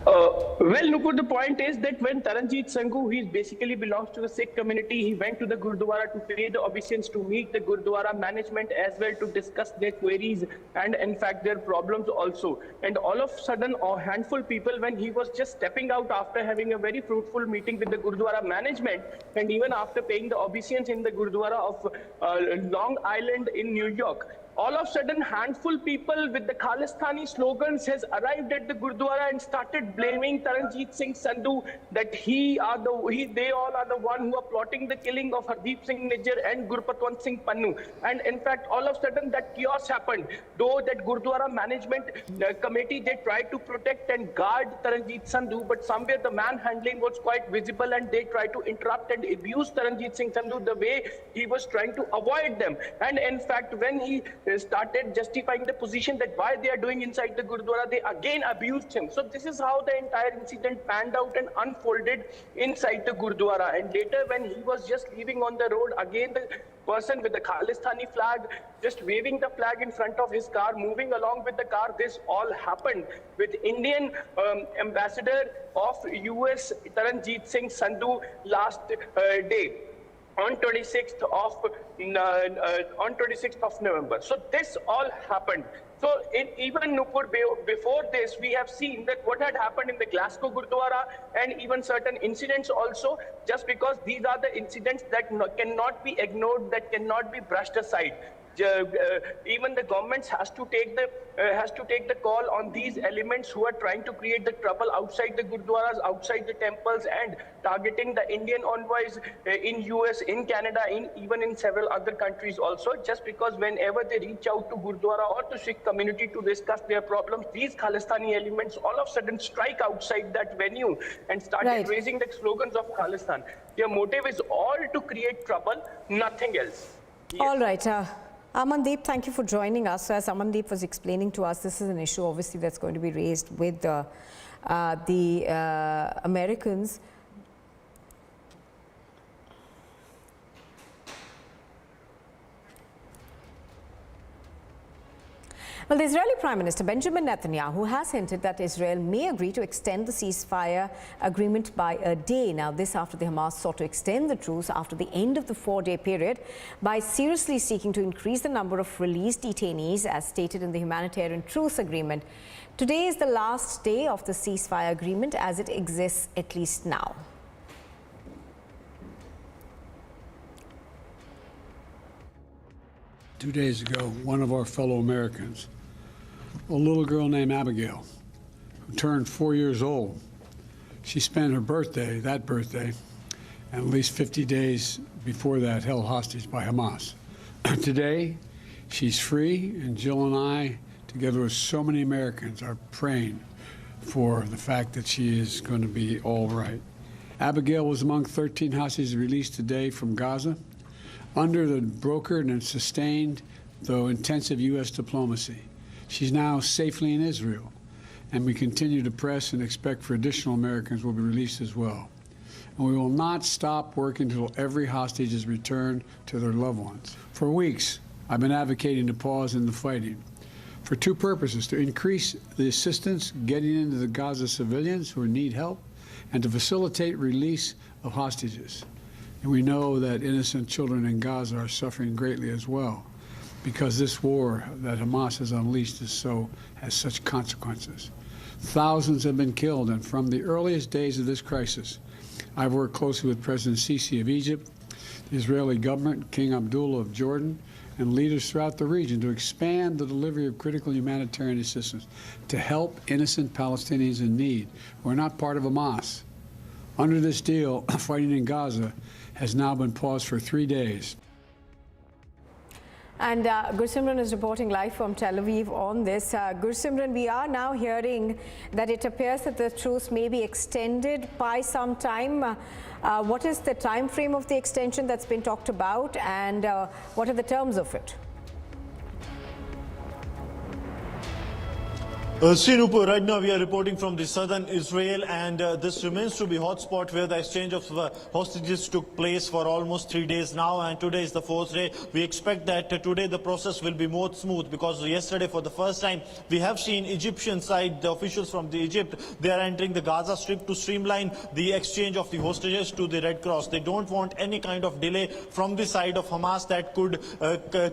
Well, Nupur, the point is that when Taranjeet Sanghu, he basically belongs to the Sikh community, he went to the Gurdwara to pay the obeisance, to meet the Gurdwara management as well, to discuss their queries and in fact their problems also. And all of a sudden, a handful of people, when he was just stepping out after having a very fruitful meeting with the Gurdwara management, and even after paying the obeisance in the Gurdwara of Long Island in New York, all of a sudden, handful people with the Khalistani slogans has arrived at the Gurdwara and started blaming Taranjeet Singh Sandhu that they all are the one who are plotting the killing of Hardeep Singh Nijjar and Gurpatwant Singh Pannu. And in fact, all of a sudden that chaos happened. Though that Gurdwara management committee, they tried to protect and guard Taranjeet Sandhu, but somewhere the manhandling was quite visible and they tried to interrupt and abuse Taranjeet Singh Sandhu the way he was trying to avoid them. And in fact, when he started justifying the position that why they are doing inside the Gurdwara, they again abused him. So this is how the entire incident panned out and unfolded inside the Gurdwara. And later when he was just leaving on the road, again the person with the Khalistani flag, just waving the flag in front of his car, moving along with the car, this all happened with Indian ambassador of US Taranjeet Singh Sandhu last day. On 26th of November. So this all happened. So even Nupur, before this, we have seen that what had happened in the Glasgow Gurdwara and even certain incidents also, just because these are the incidents that cannot be ignored, that cannot be brushed aside. Even the governments has to take the call on these elements who are trying to create the trouble outside the Gurdwaras, outside the temples, and targeting the Indian envoys in US, in Canada, even in several other countries also. Just because whenever they reach out to Gurdwara or to Sikh community to discuss their problems, these Khalistani elements all of a sudden strike outside that venue and started raising the slogans of Khalistan. Their motive is all to create trouble, nothing else. Yes. All right. Amandeep, thank you for joining us. So as Amandeep was explaining to us, this is an issue obviously that's going to be raised with the Americans. Well, the Israeli Prime Minister Benjamin Netanyahu has hinted that Israel may agree to extend the ceasefire agreement by a day. Now, this after the Hamas sought to extend the truce after the end of the 4-day period by seriously seeking to increase the number of released detainees as stated in the humanitarian truce agreement. Today is the last day of the ceasefire agreement as it exists, at least now. Two days ago, one of our fellow Americans, a little girl named Abigail, who turned 4 years old, she spent her birthday, and at least 50 days before that, held hostage by Hamas. Today, she's free, and Jill and I, together with so many Americans, are praying for the fact that she is going to be all right. Abigail was among 13 hostages released today from Gaza under the brokered and sustained, though intensive, U.S. diplomacy. She's now safely in Israel, and we continue to press and expect for additional Americans will be released as well. And we will not stop working until every hostage is returned to their loved ones. For weeks, I've been advocating to pause in the fighting for two purposes: to increase the assistance getting into the Gaza civilians who need help, and to facilitate release of hostages. And we know that innocent children in Gaza are suffering greatly as well, because this war that Hamas has unleashed has such consequences. Thousands have been killed, and from the earliest days of this crisis, I've worked closely with President Sisi of Egypt, the Israeli government, King Abdullah of Jordan, and leaders throughout the region to expand the delivery of critical humanitarian assistance to help innocent Palestinians in need who are not part of Hamas. Under this deal, fighting in Gaza has now been paused for 3 days. And Gursimran is reporting live from Tel Aviv on this. Gursimran, we are now hearing that it appears that the truce may be extended by some time. What is the time frame of the extension that's been talked about, and what are the terms of it? Srinupu, right now we are reporting from the southern Israel, and this remains to be hotspot where the exchange of hostages took place for almost 3 days now, and today is the 4th day. We expect that today the process will be more smooth, because yesterday for the first time we have seen Egyptian side, the officials from the Egypt, they are entering the Gaza Strip to streamline the exchange of the hostages to the Red Cross. They don't want any kind of delay from the side of Hamas that could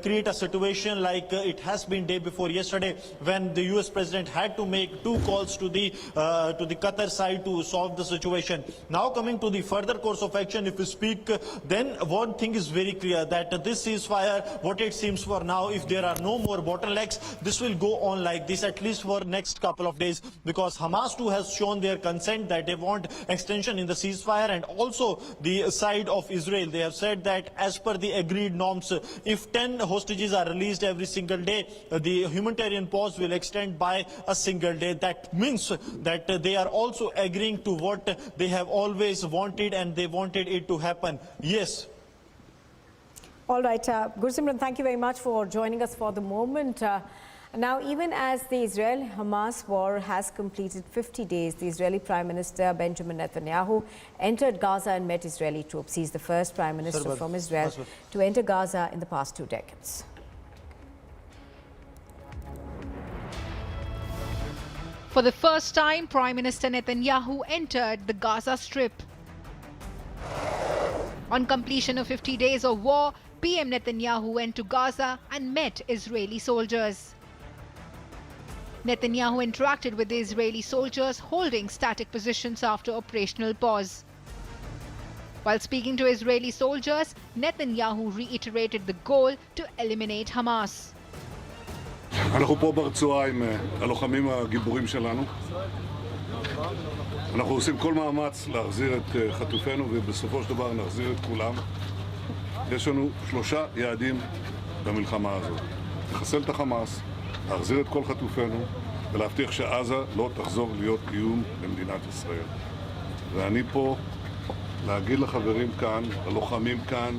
create a situation like it has been day before yesterday, when the US President had to make 2 calls to the Qatar side to solve the situation. Now coming to the further course of action, if we speak, then one thing is very clear, that this ceasefire, what it seems for now, if there are no more bottlenecks, this will go on like this at least for next couple of days, because Hamas too has shown their consent that they want extension in the ceasefire, and also the side of Israel, they have said that as per the agreed norms, if 10 hostages are released every single day, the humanitarian pause will extend by a single day. That means that they are also agreeing to what they have always wanted, and they wanted it to happen. Yes. All right, Gursimran, thank you very much for joining us for the moment. Now, even as the Israel-Hamas war has completed 50 days, the Israeli Prime Minister Benjamin Netanyahu entered Gaza and met Israeli troops. He's the first Prime Minister from Israel to enter Gaza in the past 2 decades. For the first time, Prime Minister Netanyahu entered the Gaza Strip. On completion of 50 days of war, PM Netanyahu went to Gaza and met Israeli soldiers. Netanyahu interacted with the Israeli soldiers holding static positions after operational pause. While speaking to Israeli soldiers, Netanyahu reiterated the goal to eliminate Hamas. אנחנו פה ברצועה עם הלוחמים הגיבורים שלנו. אנחנו עושים כל מאמץ להחזיר את חטופינו, ובסופו של דבר נחזיר את כולם. יש לנו 3 יעדים במלחמה הזאת. לחסל את החמאס, להחזיר את כל חטופינו, ולהבטיח שעזה לא תחזור להיות איום למדינת ישראל. ואני פה להגיד לחברים כאן, ללוחמים כאן,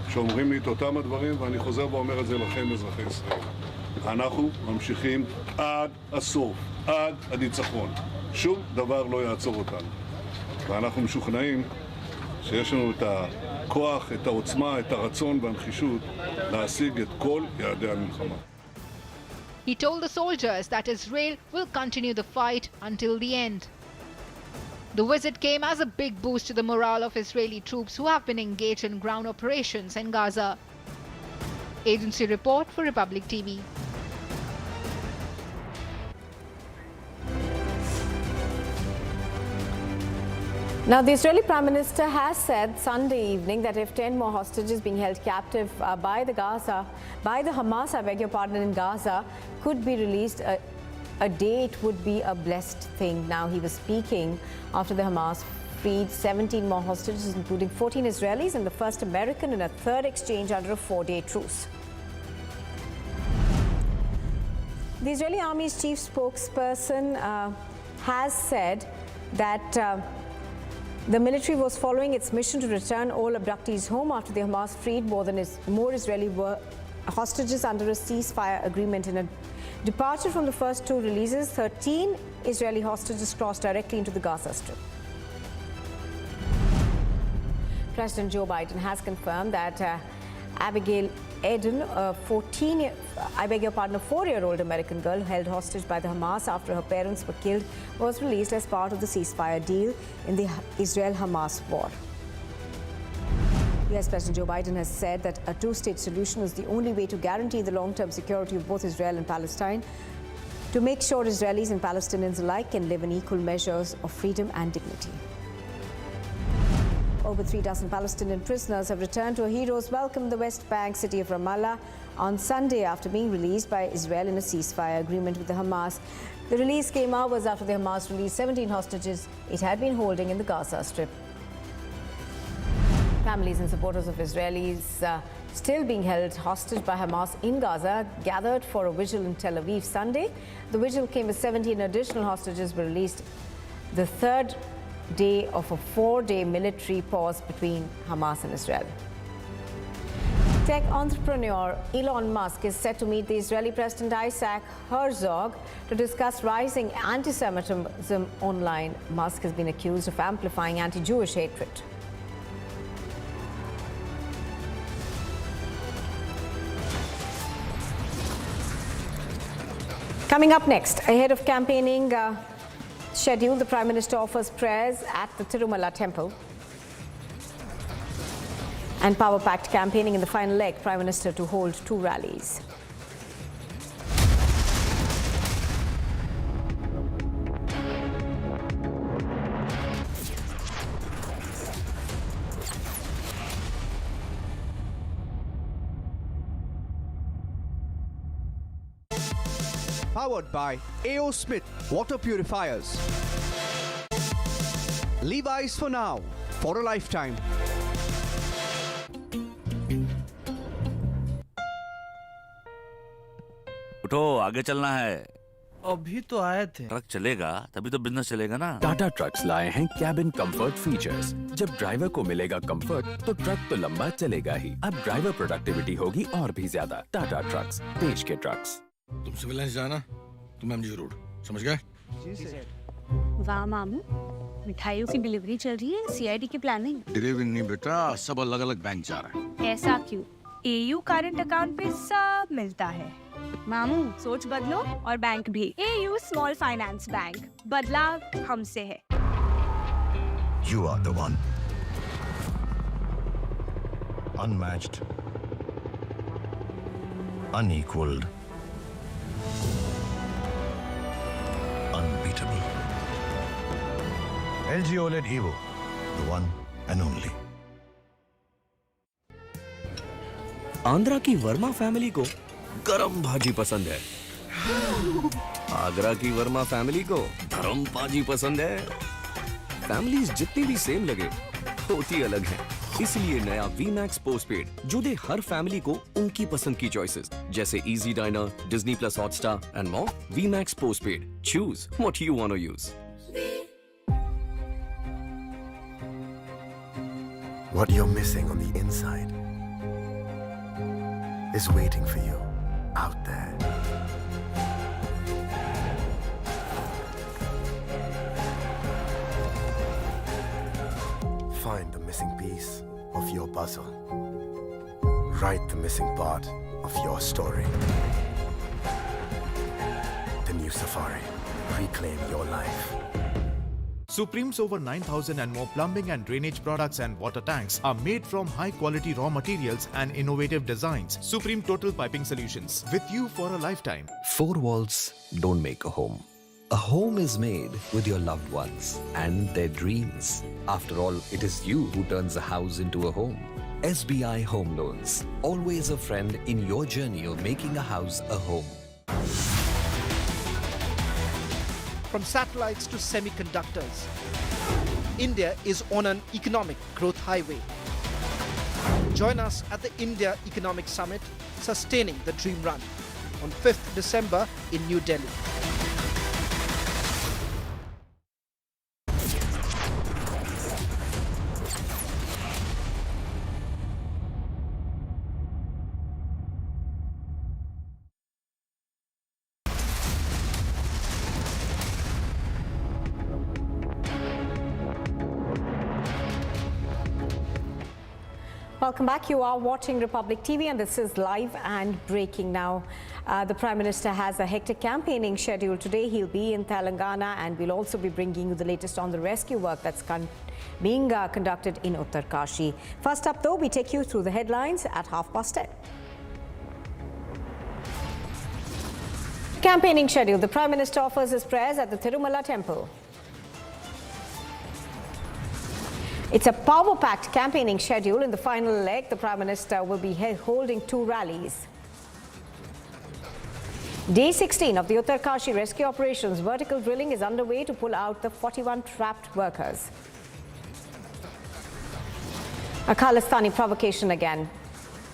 שאומרים לי את אותם הדברים, ואני חוזר ואומר את זה לכם, אזרחי ישראל. אנחנו ממשיכים עד הסוף, עד הניצחון. שום דבר לא יעצור אותנו. ואנחנו משוכנעים שיש לנו את הכוח, את העוצמה, את הרצון והנחישות להשיג את כל יעדי המלחמה. He told the soldiers that Israel will continue the fight until the end. The visit came as a big boost to the morale of Israeli troops who have been engaged in ground operations in Gaza. Agency report for Republic TV. Now, the Israeli Prime Minister has said Sunday evening that if 10 more hostages being held captive by the Hamas, I beg your pardon, in Gaza, could be released a day, it would be a blessed thing. Now, he was speaking after the Hamas freed 17 more hostages, including 14 Israelis and the first American in a third exchange under a 4-day truce. The Israeli Army's chief spokesperson has said that the military was following its mission to return all abductees home after the Hamas freed more Israeli hostages under a ceasefire agreement. In a departure from the first 2 releases, 13 Israeli hostages crossed directly into the Gaza Strip. President Joe Biden has confirmed that Abigail Eden, a 4-year-old American girl held hostage by the Hamas after her parents were killed, was released as part of the ceasefire deal in the Israel-Hamas war. US President Joe Biden has said that a 2-state solution is the only way to guarantee the long-term security of both Israel and Palestine, to make sure Israelis and Palestinians alike can live in equal measures of freedom and dignity. Over 3 dozen Palestinian prisoners have returned to a hero's welcome in the West Bank city of Ramallah on Sunday after being released by Israel in a ceasefire agreement with the Hamas. The release came hours after the Hamas released 17 hostages it had been holding in the Gaza Strip. Families and supporters of Israelis still being held hostage by Hamas in Gaza gathered for a vigil in Tel Aviv Sunday. The vigil came as 17 additional hostages were released, the third day of a 4-day military pause between Hamas and Israel. Tech entrepreneur Elon Musk is set to meet the Israeli President Isaac Herzog to discuss rising anti-Semitism online. Musk has been accused of amplifying anti-Jewish hatred. Coming up next, ahead of campaigning schedule, the Prime Minister offers prayers at the Tirumala temple. And power-packed campaigning in the final leg, Prime Minister to hold 2 rallies. Powered by A.O. Smith Water Purifiers. Levi's for now, for a lifetime. उठो, आगे चलना है। अभी तो आए थे। Truck चलेगा तभी तो बिजनेस चलेगा ना। टाटा ट्रक्स लाए हैं कैबिन कंफर्ट फीचर्स। जब ड्राइवर को मिलेगा कंफर्ट तो ट्रक तो लंबा चलेगा ही। अब ड्राइवर प्रोडक्टिविटी होगी और भी ज्यादा। टाटा ट्रक्स, देश के ट्रक्स। तुम सिविल लाइंस जाना, तुम एमजी रोड, समझ गए? वाह मामू, मिठाइयों की डिलीवरी चल रही है, सीआईडी की प्लानिंग। डिलीवरी नहीं बेटा, सब अलग अलग बैंक जा रहा है। ऐसा क्यों? एयू करंट अकाउंट पे सब मिलता है। मामू, सोच बदलो और बैंक भी। एयू स्मॉल फाइनेंस बैंक, बदलाव हमसे है। You are the one. Unmatched, unequaled, unbeatable. LG OLED Evo, the one and only. Andhra की वर्मा फैमिली को गरम भाजी पसंद है। आगरा की वर्मा फैमिली को धर्म भाजी पसंद है। फैमिलीज जितनी भी सेम लगे, होती अलग है। इसलिए नया वीमैक्स पोस्टपेड जो दे हर फैमिली को उनकी पसंद की चॉइसेस, जैसे easy dinar, Disney plus Hotstar and more. Vi Max postpaid, choose what you want to use. What you're missing on the inside is waiting for you out there. Find the missing piece of your puzzle. Write the missing part of your story. The new Safari. Reclaim your life. Supreme's over 9,000 and more plumbing and drainage products and water tanks are made from high-quality raw materials and innovative designs. Supreme Total Piping Solutions, with you for a lifetime. 4 walls don't make a home. A home is made with your loved ones and their dreams. After all, it is you who turns a house into a home. SBI Home Loans, always a friend in your journey of making a house a home. From satellites to semiconductors, India is on an economic growth highway. Join us at the India Economic Summit, Sustaining the Dream Run, on 5th December in New Delhi. Welcome back. You are watching Republic TV and this is live and breaking now. The Prime Minister has a hectic campaigning schedule today. He'll be in Telangana and we'll also be bringing you the latest on the rescue work that's being conducted in Uttarkashi. First up though, we take you through the headlines at 10:30. Campaigning schedule. The Prime Minister offers his prayers at the Tirumala temple. It's a power-packed campaigning schedule. In the final leg, the Prime Minister will be holding 2 rallies. Day 16 of the Uttarkashi rescue operations, vertical drilling is underway to pull out the 41 trapped workers. A Khalistani provocation again.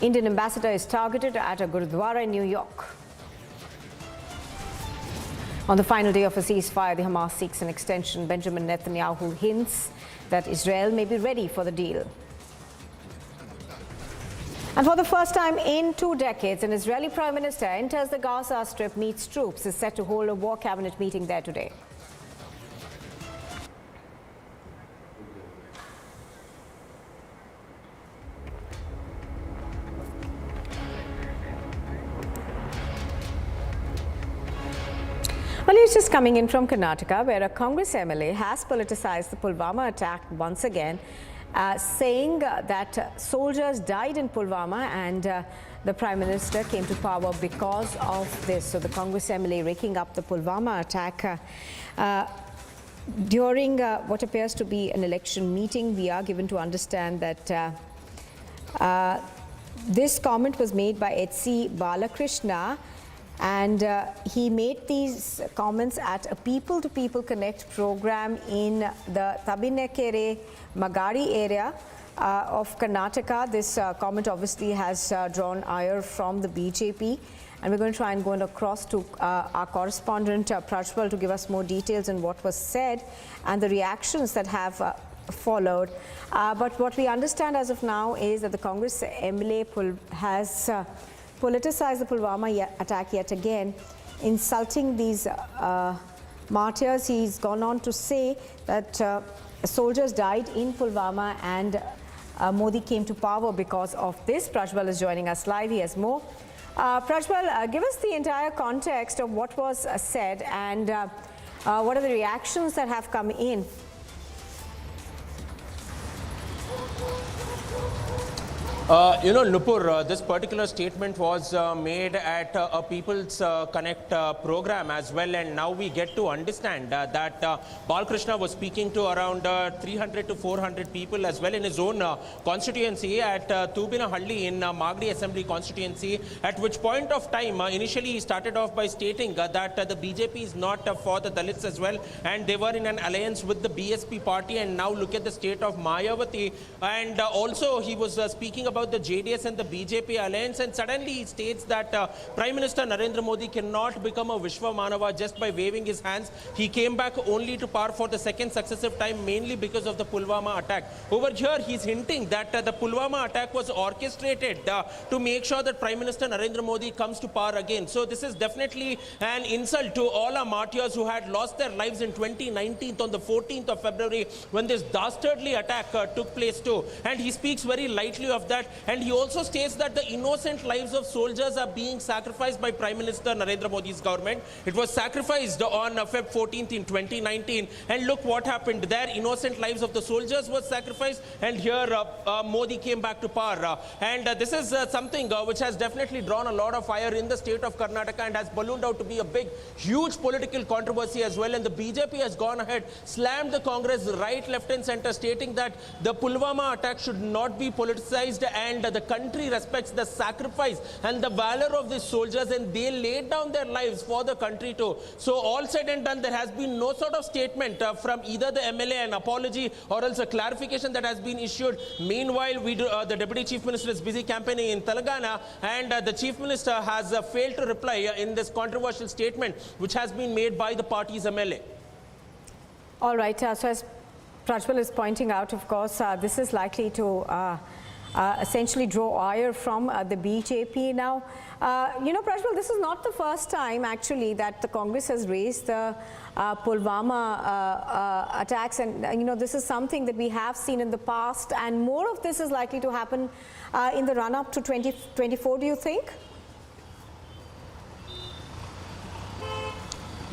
Indian ambassador is targeted at a Gurudwara in New York. On the final day of a ceasefire, the Hamas seeks an extension. Benjamin Netanyahu hints that Israel may be ready for the deal. And for the first time in 2 decades, an Israeli Prime Minister enters the Gaza Strip, meets troops, is set to hold a war cabinet meeting there today. Well, it's just coming in from Karnataka, where a Congress MLA has politicized the Pulwama attack once again, saying that soldiers died in Pulwama and the Prime Minister came to power because of this. So the Congress MLA raking up the Pulwama attack during what appears to be an election meeting. We are given to understand that this comment was made by H.C. Balakrishna, and he made these comments at a people-to-people connect program in the Tabinekere Magari area of Karnataka. This comment obviously has drawn ire from the BJP, and we're going to try and go across to our correspondent Prajwal to give us more details on what was said and the reactions that have followed. But what we understand as of now is that the Congress MLA has politicized the Pulwama attack yet again, insulting these martyrs. He's gone on to say that soldiers died in Pulwama and Modi came to power because of this. Prajwal is joining us live. He has more. Prajwal, give us the entire context of what was said and what are the reactions that have come in. Nupur, this particular statement was made at a People's Connect program as well, and now we get to understand that Balkrishna was speaking to around 300 to 400 people as well in his own constituency at Tubinahalli in Magdi Assembly constituency, at which point of time initially he started off by stating that the BJP is not for the Dalits as well, and they were in an alliance with the BSP party, and now look at the state of Mayawati, and also he was speaking about the JDS and the BJP alliance, and suddenly he states that Prime Minister Narendra Modi cannot become a Vishwa Manava just by waving his hands. He came back only to power for the second successive time, mainly because of the Pulwama attack. Over here, he's hinting that the Pulwama attack was orchestrated to make sure that Prime Minister Narendra Modi comes to power again. So this is definitely an insult to all our martyrs who had lost their lives in 2019 on the 14th of February when this dastardly attack took place too. And he speaks very lightly of that. And he also states that the innocent lives of soldiers are being sacrificed by Prime Minister Narendra Modi's government. It was sacrificed on Feb 14th in 2019. And look what happened there. Innocent lives of the soldiers were sacrificed. And here Modi came back to power. And this is something which has definitely drawn a lot of fire in the state of Karnataka and has ballooned out to be a big, huge political controversy as well. And the BJP has gone ahead, slammed the Congress right, left and center, stating that the Pulwama attack should not be politicized and the country respects the sacrifice and the valor of these soldiers, and they laid down their lives for the country too. So all said and done, there has been no sort of statement from either the MLA, an apology or else a clarification that has been issued. Meanwhile, the Deputy Chief Minister is busy campaigning in Telangana, and the Chief Minister has failed to reply in this controversial statement which has been made by the party's MLA. All right, so as Prajwal is pointing out, of course, this is likely to essentially draw ire from the BJP. Now, Prajwal, this is not the first time actually that the Congress has raised the Pulwama attacks, and this is something that we have seen in the past, and more of this is likely to happen in the run-up to 2024, do you think?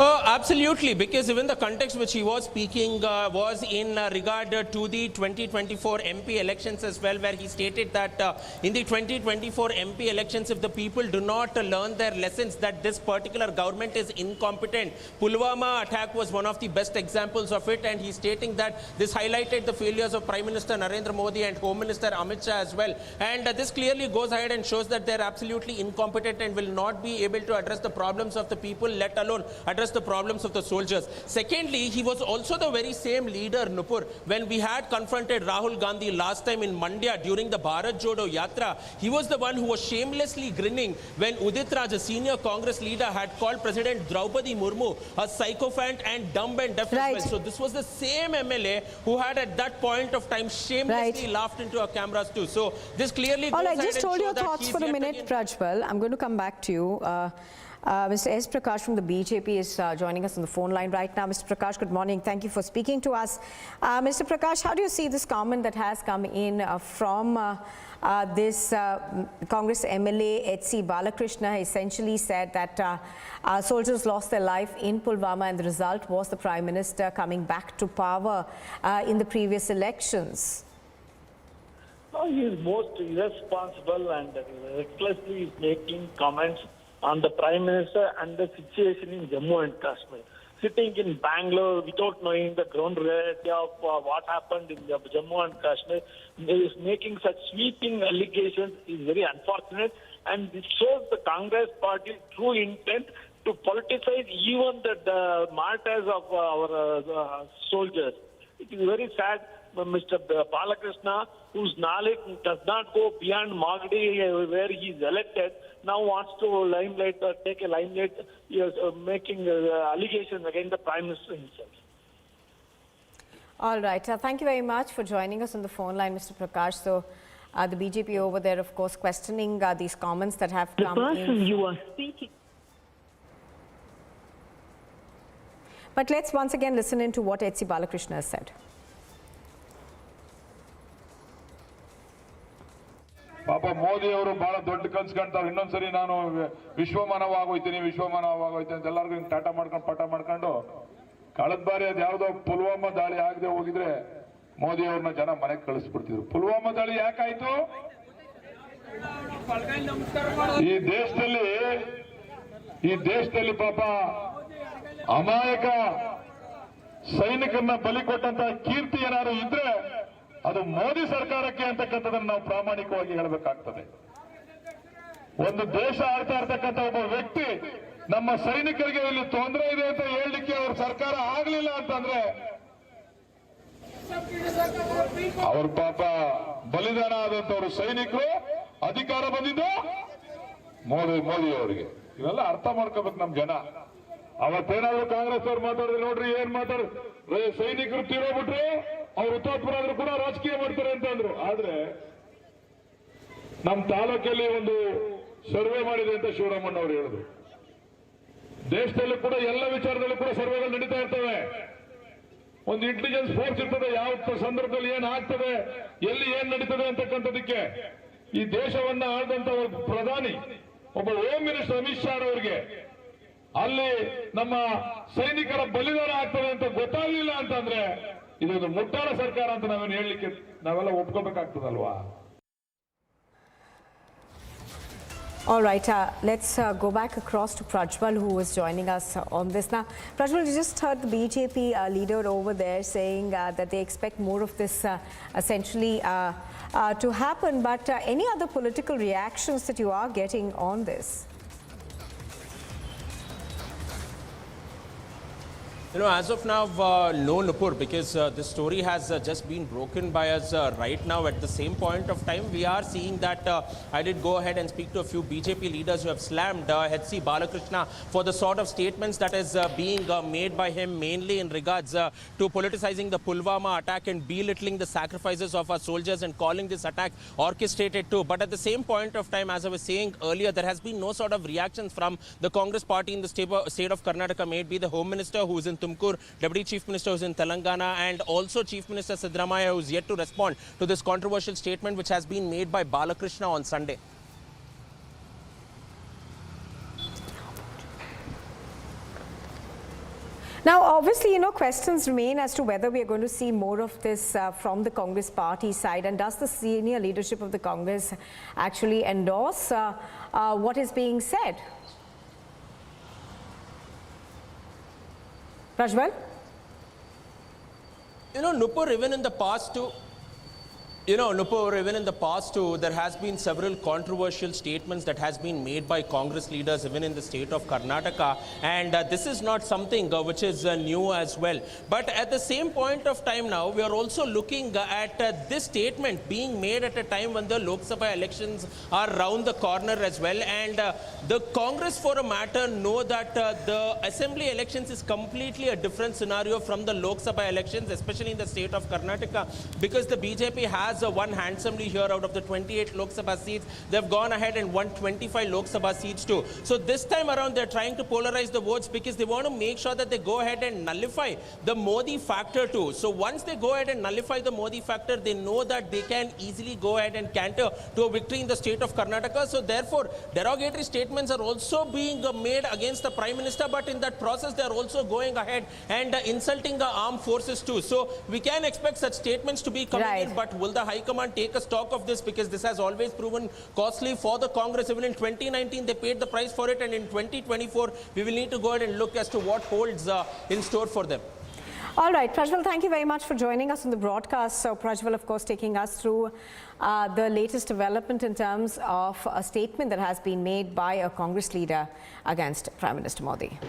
Absolutely, because even the context which he was speaking was in regard to the 2024 MP elections as well, where he stated that in the 2024 MP elections, if the people do not learn their lessons, that this particular government is incompetent. Pulwama attack was one of the best examples of it, and he's stating that this highlighted the failures of Prime Minister Narendra Modi and Home Minister Amit Shah as well. And this clearly goes ahead and shows that they're absolutely incompetent and will not be able to address the problems of the people, let alone address address the problems of the soldiers. Secondly, he was also the very same leader, Nupur, when we had confronted Rahul Gandhi last time in Mandya during the Bharat Jodo Yatra. He was the one who was shamelessly grinning when Udit Raj, a senior Congress leader, had called President Draupadi Murmu a sycophant and dumb and deaf as well. So this was the same MLA who had at that point of time shamelessly laughed into our cameras too. So this clearly goes All right, ahead just and hold show your that thoughts he's for a yet minute, again- Prajwal. I'm going to come back to you. Mr. S. Prakash from the BJP is joining us on the phone line right now. Mr. Prakash, good morning. Thank you for speaking to us. Mr. Prakash, how do you see this comment that has come in from this Congress MLA, H.C. Balakrishna, essentially said that soldiers lost their life in Pulwama and the result was the Prime Minister coming back to power in the previous elections? No, he is most irresponsible and recklessly is making comments on the Prime Minister and the situation in Jammu and Kashmir. Sitting in Bangalore without knowing the ground reality of what happened in Jammu and Kashmir, is making such sweeping allegations is very unfortunate, and it shows the Congress party's true intent to politicize even the martyrs of our soldiers. It is very sad. Mr. Balakrishna, whose knowledge does not go beyond Magadi, where he is elected, now wants to take a limelight, making allegations against the Prime Minister himself. All right. Thank you very much for joining us on the phone line, Mr. Prakash. So, the BJP over there, of course, questioning these comments that have come in. The person you are speaking. But let's once again listen into what H.C. Balakrishna has said. ಪಾಪ ಮೋದಿ ಅವರು ಬಹಳ ದೊಡ್ಡ ಕನ್ಸು ಕಾಣ್ತಾರೆ. ಇನ್ನೊಂದ್ಸರಿ ನಾನು ವಿಶ್ವಮಾನವಾಗೋಯ್ತೀನಿ ಅಂತ ಎಲ್ಲರಿಗೂ ಹಿಂಗೆ ಟಾಟಾ ಮಾಡ್ಕೊಂಡು ಪಟ ಮಾಡ್ಕೊಂಡು ಕಳೆದ ಬಾರಿ ಅದು ಯಾವುದೋ ಪುಲ್ವಾಮಾ ದಾಳಿ ಆಗದೆ ಹೋಗಿದ್ರೆ ಮೋದಿ ಅವ್ರನ್ನ ಜನ ಮನೆಗೆ ಕಳಿಸ್ಬಿಡ್ತಿದ್ರು. ಪುಲ್ವಾಮಾ ದಾಳಿ ಯಾಕಾಯ್ತು? ಈ ದೇಶದಲ್ಲಿ ಪಾಪ ಅಮಾಯಕ ಸೈನಿಕರನ್ನ ಬಲಿ ಕೊಟ್ಟಂತ ಕೀರ್ತಿ ಏನಾದ್ರು ಇದ್ರೆ ಅದು ಮೋದಿ ಸರ್ಕಾರಕ್ಕೆ ಅಂತಕ್ಕಂಥದನ್ನು ನಾವು ಪ್ರಾಮಾಣಿಕವಾಗಿ ಹೇಳಬೇಕಾಗ್ತದೆ. ಒಂದು ದೇಶ ಆಡ್ತಾ ಇರ್ತಕ್ಕಂಥ ಒಬ್ಬ ವ್ಯಕ್ತಿ ನಮ್ಮ ಸೈನಿಕರಿಗೆ ಇಲ್ಲಿ ತೊಂದರೆ ಇದೆ ಅಂತ ಹೇಳಲಿಕ್ಕೆ ಅವ್ರ ಸರ್ಕಾರ ಆಗ್ಲಿಲ್ಲ ಅಂತಂದ್ರೆ ಅವ್ರ ಪಾಪ ಬಲಿದಾನ ಆದಂತವ್ರು ಸೈನಿಕರು ಅಧಿಕಾರ ಬಂದಿದ್ದು ಮೋದಿ ಅವರಿಗೆ. ಇವೆಲ್ಲ ಅರ್ಥ ಮಾಡ್ಕೋಬೇಕು ನಮ್ ಜನ. ಅವತ್ತೇನಾದ್ರು ಕಾಂಗ್ರೆಸ್ ಅವ್ರು ಮಾತಾಡಿದ್ರೆ ನೋಡ್ರಿ ಏನ್ ಮಾತಾಡ್ರಿ, ಸೈನಿಕರು ತೀರೋಗ್ಬಿಟ್ರು ಅವ್ರು ಹುತಾತ್ಮರ ಆದ್ರೂ ಕೂಡ ರಾಜಕೀಯ ಮಾಡ್ತಾರೆ ಅಂತ ಅಂದ್ರು. ಆದ್ರೆ ನಮ್ ತಾಲೂಕಲ್ಲಿ ಒಂದು ಸರ್ವೆ ಮಾಡಿದೆ ಅಂತ ಶಿವರಾಮಣ್ಣ ಅವರು ಹೇಳಿದ್ರು. ದೇಶದಲ್ಲೂ ಕೂಡ ಎಲ್ಲ ವಿಚಾರದಲ್ಲೂ ಕೂಡ ಸರ್ವೆಗಳು ನಡೀತಾ ಇರ್ತವೆ. ಒಂದು ಇಂಟೆಲಿಜೆನ್ಸ್ ಫೋರ್ಸ್ ಇರ್ತದೆ, ಯಾವ ಸಂದರ್ಭದಲ್ಲಿ ಏನ್ ಆಗ್ತದೆ, ಎಲ್ಲಿ ಏನ್ ನಡೀತದೆ ಅಂತಕ್ಕಂಥದಕ್ಕೆ. ಈ ದೇಶವನ್ನ ಆಳ್ದಂತ ಒಬ್ಬ ಪ್ರಧಾನಿ, ಒಬ್ಬ ಹೋಮ್ ಮಿನಿಸ್ಟರ್ ಅಮಿತ್ ಶಾ ಅವರಿಗೆ ಅಲ್ಲಿ ನಮ್ಮ ಸೈನಿಕರ ಬಲಿದಾನ ಆಗ್ತದೆ ಅಂತ ಗೊತ್ತಾಗ್ಲಿಲ್ಲ ಅಂತಂದ್ರೆ ಇದೊಂದು ಮುಟ್ಟಾಳ ಸರ್ಕಾರ ಅಂತ ನಾವೇನು ಹೇಳಲಿಕ್ಕೆ ನಾವೆಲ್ಲ ಒಪ್ಕೋಬೇಕಾಗ್ತದಲ್ವಾ? All right, let's go back across to Prajwal, who is joining us on this. Now, Prajwal, you just heard the BJP leader over there saying that they expect more of this essentially to happen. But any other political reactions that you are getting on this? You know, as of now, no, Nupur, because the story has just been broken by us right now. At the same point of time, we are seeing that I did go ahead and speak to a few BJP leaders who have slammed H.C. Balakrishna for the sort of statements that is being made by him, mainly in regards to politicizing the Pulwama attack and belittling the sacrifices of our soldiers and calling this attack orchestrated too. But at the same point of time, as I was saying earlier, there has been no sort of reactions from the Congress party in the state of Karnataka, may it be the Home Minister who is in Tumkur, Deputy Chief Minister who is in Telangana, and also Chief Minister Siddaramaiah, who is yet to respond to this controversial statement which has been made by Balakrishna on Sunday. Now, obviously, you know, questions remain as to whether we are going to see more of this from the Congress party side, and does the senior leadership of the Congress actually endorse what is being said? Prajwal? You know, Nupur, even in the past too, You know, Nupur, even in the past too, there has been several controversial statements that has been made by Congress leaders, even in the state of Karnataka, and this is not something which is new as well. But at the same point of time now, we are also looking at this statement being made at a time when the Lok Sabha elections are round the corner as well, and the Congress, for a matter, know that the assembly elections is completely a different scenario from the Lok Sabha elections, especially in the state of Karnataka, because the BJP has won handsomely here. Out of the 28 Lok Sabha seats, they've gone ahead and won 25 Lok Sabha seats too. So this time around, they're trying to polarize the votes because they want to make sure that they go ahead and nullify the Modi factor too. So once they go ahead and nullify the Modi factor, they know that they can easily go ahead and canter to a victory in the state of Karnataka. So therefore, derogatory statements are also being made against the Prime Minister, but in that process, they're also going ahead and insulting the armed forces too. So we can expect such statements to be coming in, but will the High Command take a stock of this, because this has always proven costly for the Congress. Even in 2019, they paid the price for it, and in 2024, we will need to go ahead and look as to what holds in store for them. All right, Prajwal, thank you very much for joining us on the broadcast. So Prajwal, of course, taking us through the latest development in terms of a statement that has been made by a Congress leader against Prime Minister Modi.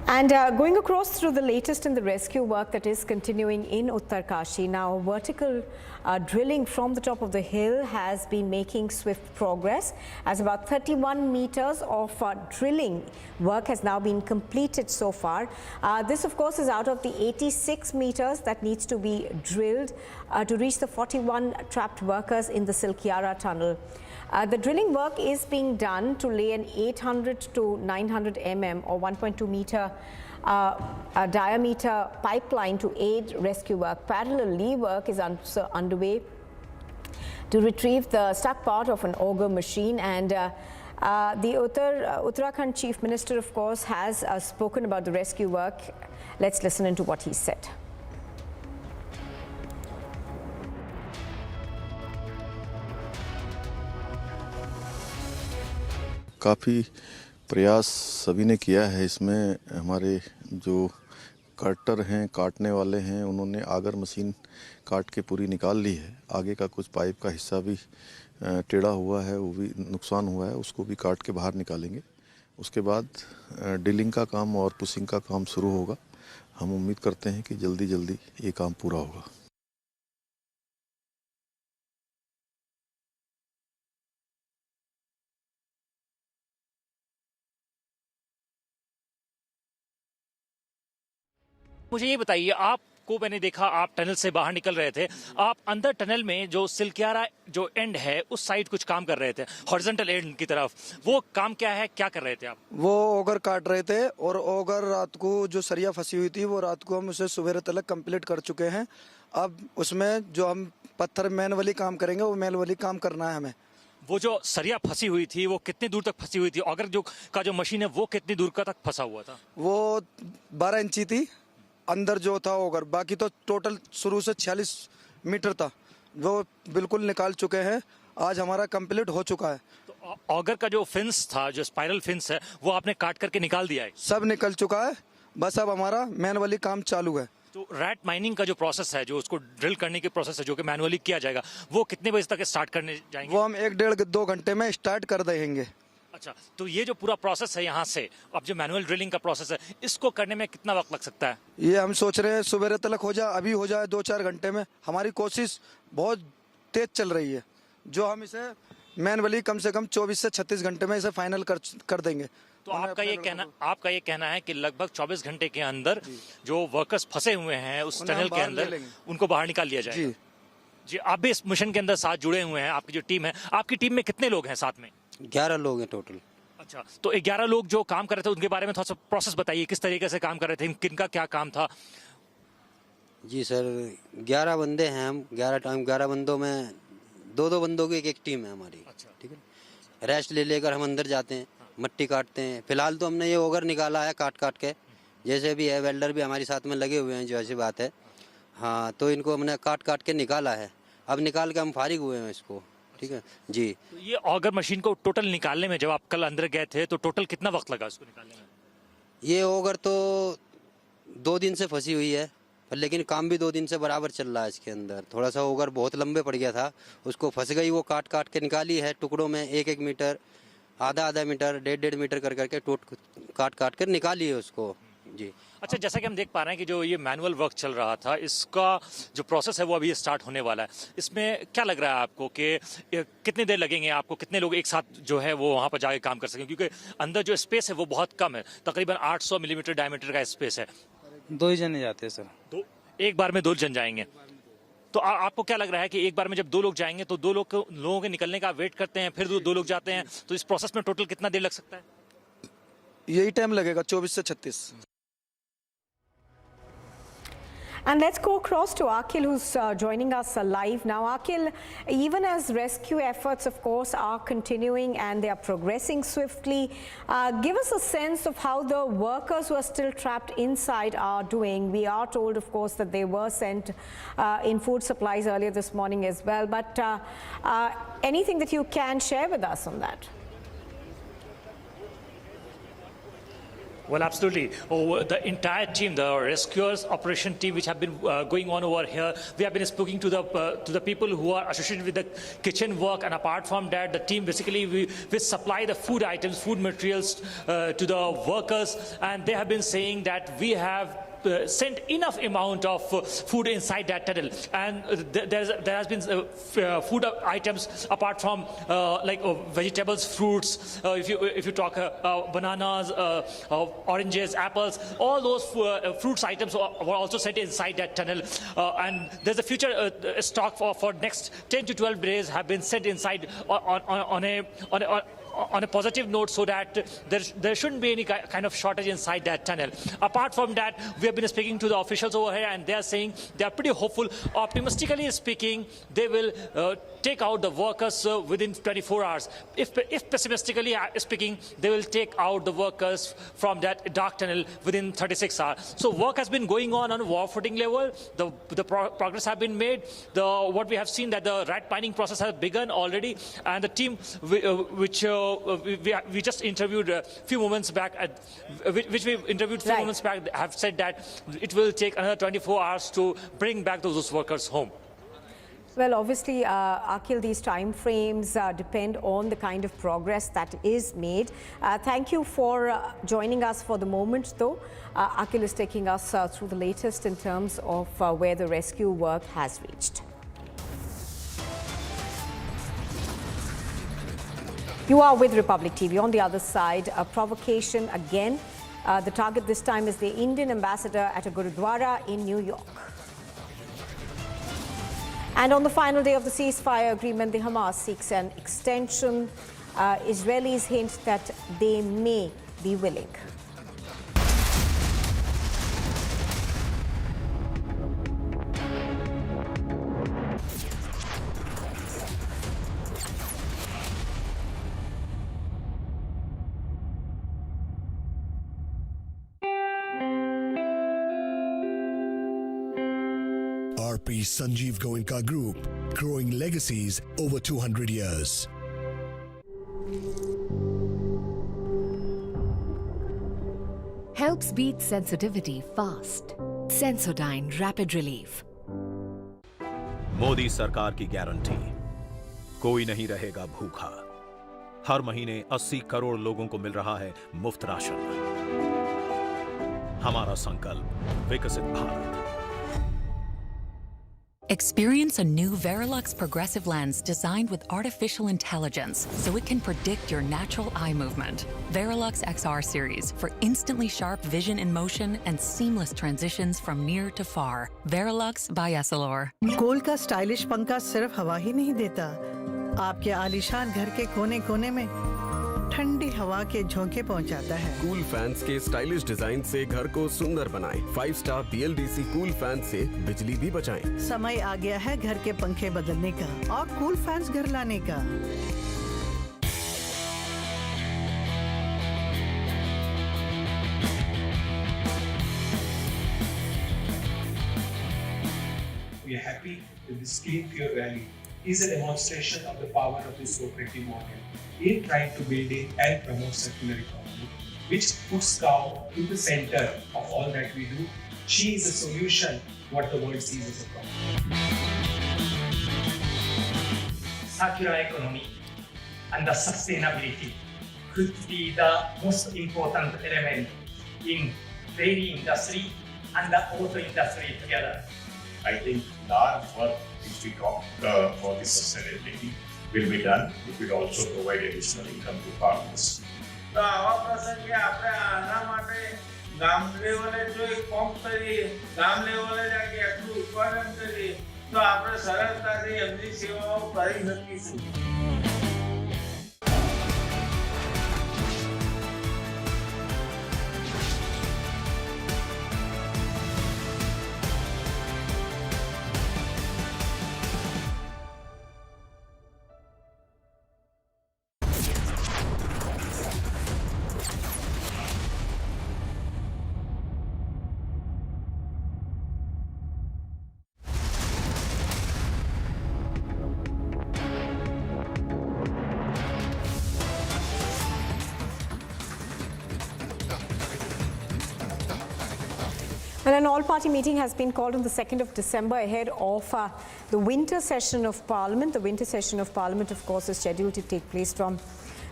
And going across through the latest in the rescue work that is continuing in Uttarkashi. Now, vertical drilling from the top of the hill has been making swift progress, as about 31 meters of drilling work has now been completed so far. This, of course, is out of the 86 meters that needs to be drilled to reach the 41 trapped workers in the Silkyara tunnel. The drilling work is being done to lay an 800 to 900 mm or 1.2 meter diameter pipeline to aid rescue work. Parallelly, work is underway to retrieve the stuck part of an auger machine, and the Uttarakhand Chief Minister, of course, has spoken about the rescue work. Let's listen into what he said. काफ़ी प्रयास सभी ने किया है। इसमें हमारे जो cutter हैं, काटने वाले हैं, उन्होंने आगर मशीन काट के पूरी निकाल ली है। आगे का कुछ पाइप का हिस्सा भी टेढ़ा हुआ है, वो भी नुकसान हुआ है, उसको भी काट के बाहर निकालेंगे। उसके बाद ड्रिलिंग का काम और पुशिंग का काम शुरू होगा। हम उम्मीद करते हैं कि जल्दी जल्दी ये काम पूरा होगा। मुझे ये बताइए, आपको मैंने देखा आप टनल से बाहर निकल रहे थे, आप अंदर टनल में जो सिल्कियारा जो एंड है उस साइड कुछ काम कर रहे थे, हॉरिजॉन्टल एंड की तरफ, वो काम क्या है, क्या कर रहे थे आप? वो ओगर काट रहे थे, और ओगर रात को जो सरिया फंसी हुई थी वो रात को हम उसे सुबह तक कंप्लीट कर चुके हैं। अब उसमें जो हम पत्थर मैनुअली काम करेंगे वो मैनुअली काम करना है हमें। वो जो सरिया फंसी हुई थी वो कितनी दूर तक फंसी हुई थी? अगर जो का जो मशीन है वो कितनी दूर का तक फंसा हुआ था? वो 12 इंची थी अंदर जो था ओगर, बाकी तो टोटल शुरू से 46 मीटर था, वो बिल्कुल निकाल चुके हैं। आज हमारा कंप्लीट हो चुका है। तो ऑगर का जो फिंस था, जो स्पाइरल फिंस है, वो आपने काट करके निकाल दिया है? सब निकल चुका है, बस अब हमारा मैनुअली काम चालू है। तो रैट माइनिंग का जो प्रोसेस है, जो उसको ड्रिल करने की प्रोसेस है, जो कि मैनुअली किया जाएगा, वो कितने बजे तक स्टार्ट करने जाएंगे? वो हम 1-1.5-2 घंटे में स्टार्ट कर देंगे। अच्छा, तो ये जो पूरा प्रोसेस है यहाँ से, अब जो मैनुअल ड्रिलिंग का प्रोसेस है, इसको करने में कितना वक्त लग सकता है? ये हम सोच रहे हैं सुबह तक हो जाए, अभी हो जाए 2-4 घंटे में। हमारी कोशिश बहुत तेज चल रही है, जो हम इसे मैनुअली कम से कम 24 से 36 घंटे में इसे फाइनल कर देंगे। तो आपका ये कहना है कि लगभग 24 घंटे के अंदर जो वर्कर्स फंसे हुए हैं उस टनल के अंदर, उनको बाहर निकाल लिया जाएगा। जी, आप भी इस मिशन के अंदर साथ जुड़े हुए हैं, आपकी जो टीम है, आपकी टीम में कितने लोग हैं साथ में? 11 लोग हैं टोटल। अच्छा, तो 11 लोग जो काम कर रहे थे उनके बारे में थोड़ा सा प्रोसेस बताइए, किस तरीके से काम कर रहे थे, किनका क्या काम था? जी सर, 11 बंदे हैं हम। 11 बंदों में 2-2 बंदों की एक टीम है हमारी। अच्छा, ठीक है। रेस्ट ले लेकर हम अंदर जाते हैं, मट्टी काटते हैं। फिलहाल तो हमने ये ओगर निकाला है काट के, जैसे भी है। वेल्डर भी हमारी साथ में लगे हुए हैं, जो ऐसी बात है। हाँ, तो इनको हमने काट के निकाला है। अब निकाल के हम फारिग हुए हैं इसको। ठीक है जी। तो ये ऑगर मशीन को टोटल निकालने में, जब आप कल अंदर गए थे, तो टोटल कितना वक्त लगा इसको निकालने में? ये ऑगर तो 2 दिन से फंसी हुई है, पर लेकिन काम भी 2 दिन से बराबर चल रहा है इसके अंदर। थोड़ा सा ओवर बहुत लंबे पड़ गया था, उसको फंस गई, वो काट काट के निकाली है टुकड़ों में, 1-1 मीटर, आधा मीटर, 1.5 मीटर कर करके काट काट कर निकाली है उसको जी। अच्छा, जैसा कि हम देख पा रहे हैं कि जो ये मैनुअल वर्क चल रहा था, इसका जो प्रोसेस है वो अभी स्टार्ट होने वाला है। इसमें क्या लग रहा है आपको कि कितनी देर लगेंगे आपको, कितने लोग एक साथ जो है वो वहाँ पर जाके काम कर सकें, क्योंकि अंदर जो स्पेस है वो बहुत कम है, तकरीबन 800 मिलीमीटर डायमीटर का स्पेस है। 2 ही जने जाते हैं सर। एक बार में 2 जन जाएंगे, तो आपको क्या लग रहा है कि एक बार में जब 2 लोग जाएंगे तो 2 लोगों के निकलने का वेट करते हैं, फिर 2 लोग जाते हैं, तो इस प्रोसेस में टोटल कितना देर लग सकता है? यही टाइम लगेगा, 24 से 36। And let's go across to Akhil, who's joining us live now. Akhil, even as rescue efforts, of course, are continuing and they are progressing swiftly, give us a sense of how the workers who are still trapped inside are doing. We are told, of course, that they were sent in food supplies earlier this morning as well. But anything that you can share with us on that? Well, absolutely. The entire team, the rescuers operation team, which have been going on over here, we have been speaking to the people who are associated with the kitchen work, and apart from that, the team basically we supply the food items, food materials to the workers, and they have been saying that we have sent enough amount of food inside that tunnel, and there has been food items apart from like vegetables, fruits. If you talk bananas, oranges, apples, all those fruits items were also sent inside that tunnel, and there's a future stock for next 10 to 12 days have been sent inside on a positive note, so that there shouldn't be any kind of shortage inside that tunnel. Apart from that, we have been speaking to the officials over here, and they are saying they are pretty hopeful. Optimistically speaking, they will take out the workers within 24 hours. If pessimistically speaking, they will take out the workers from that dark tunnel within 36 hours. So work has been going on a war footing level. The progress have been made. What we have seen that the rat mining process has begun already, and the team which we just interviewed a few moments back, have said that it will take another 24 hours to bring back those workers home. Well, obviously, Akhil, these time frames depend on the kind of progress that is made. Thank you for joining us for the moment, though. Akhil is taking us through the latest in terms of where the rescue work has reached. You are with Republic TV. On the other side, a provocation again. The target this time is the Indian ambassador at a Gurudwara in New York. And on the final day of the ceasefire agreement, the Hamas seeks an extension. Israelis hint that they may be willing. RP Sanjeev Goenka Group, growing legacies over 200 years. Helps beat sensitivity fast. Sensodyne Rapid Relief. Modi सरकार की guarantee, कोई नहीं रहेगा भूखा। हर महीने 80 करोड़ लोगों को मिल रहा है मुफ्त राशन। हमारा संकल्प विकसित Bharat. Experience a new Verilux progressive lens designed with artificial intelligence so it can predict your natural eye movement. Verilux XR series for instantly sharp vision in motion and seamless transitions from near to far. Verilux by Essilor. गोल का stylish पंखा सिर्फ हवा ही नहीं देता, आपके आलीशान घर के कोने-कोने में ठंडी हवा के झोंके पहुंचाता है। कूल फैंस के स्टाइलिश डिजाइन से घर को सुंदर बनाएं। 5 स्टार BLDC कूल फैन से बिजली भी बचाएं। समय आ गया है घर के पंखे बदलने का और कूल फैंस घर लाने का। We are happy that this Clean Pure rally is a demonstration of the power of this cooperative model in trying to build and promote circular economy, which puts cow in the center of all that we do She is a solution what the world sees as a problem. Circular economy and the sustainability could be the most important element in dairy industry and the auto industry together. I think large work if we talk for the sustainability will be done. It will also provide additional income to farmers. તો આવા પ્રસંગે આપણે આના માટે ગામ લેવલે જો એક પંપ કરી ગામ લેવલે જાકે એટલું ઉત્પાદન કરી તો આપણે સરળતાથી એમની સેવાઓ કરી શકીશું. Well, an all-party meeting has been called on the 2nd of December ahead of the winter session of Parliament. The winter session of Parliament, of course, is scheduled to take place from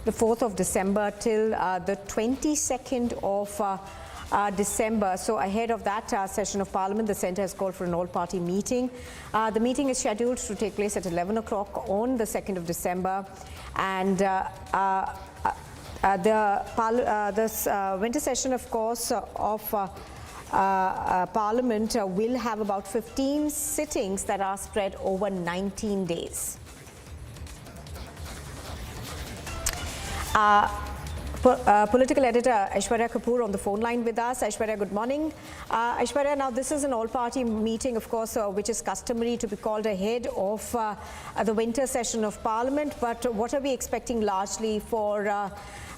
the 4th of December till the 22nd of December. So ahead of that session of Parliament, the Centre has called for an all-party meeting. The meeting is scheduled to take place at 11 o'clock on the 2nd of December. And this winter session, of course, of Parliament will have about 15 sittings that are spread over 19 days. Political editor Aishwarya Kapoor on the phone line with us. Aishwarya, good morning. Aishwarya, now this is an all-party meeting, of course, which is customary to be called ahead of the winter session of Parliament. But what are we expecting largely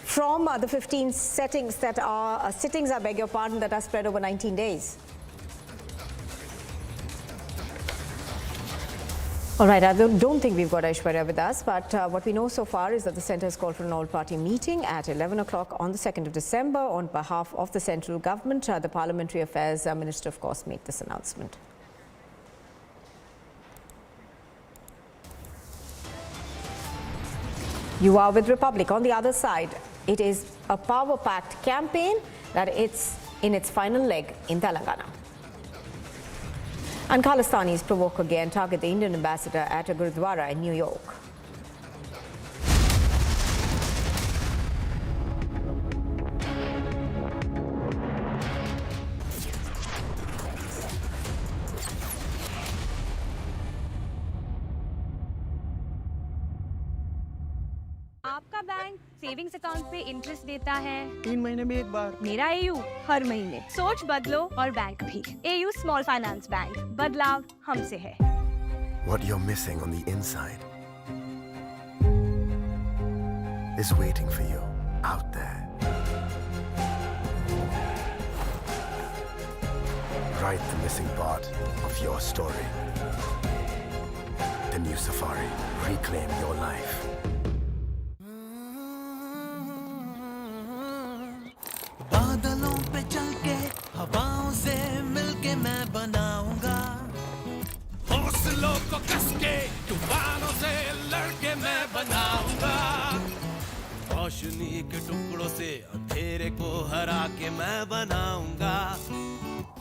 from the 15 sittings, I beg your pardon, that are spread over 19 days? All right, I don't think we've got Aishwarya with us, but what we know so far is that the Centre has called for an all-party meeting at 11 o'clock on the 2nd of December on behalf of the central government. The Parliamentary Affairs Minister, of course, made this announcement. You are with Republic. On the other side, it is a power-packed campaign that it's in its final leg in Telangana. And Khalistanis provoke again, target the Indian ambassador at a Gurudwara in New York. आपका bank savings account पे interest देता है 3 महीने में एक बार। मेरा AU हर महीने। सोच बदलो और बैंक भी। एयू स्मॉल फाइनेंस बैंक, बदलाव हमसे है। What you're missing on the inside is waiting for you out there. Write the missing part of your story. The new Safari. Reclaim your life. बादलों पे चल के हवाओं से मिलके मैं बनाऊंगा हौसलों को कस के तूफानों से लड़के मैं बनाऊंगा रोशनी के टुकड़ों से अंधेरे को हरा के मैं बनाऊंगा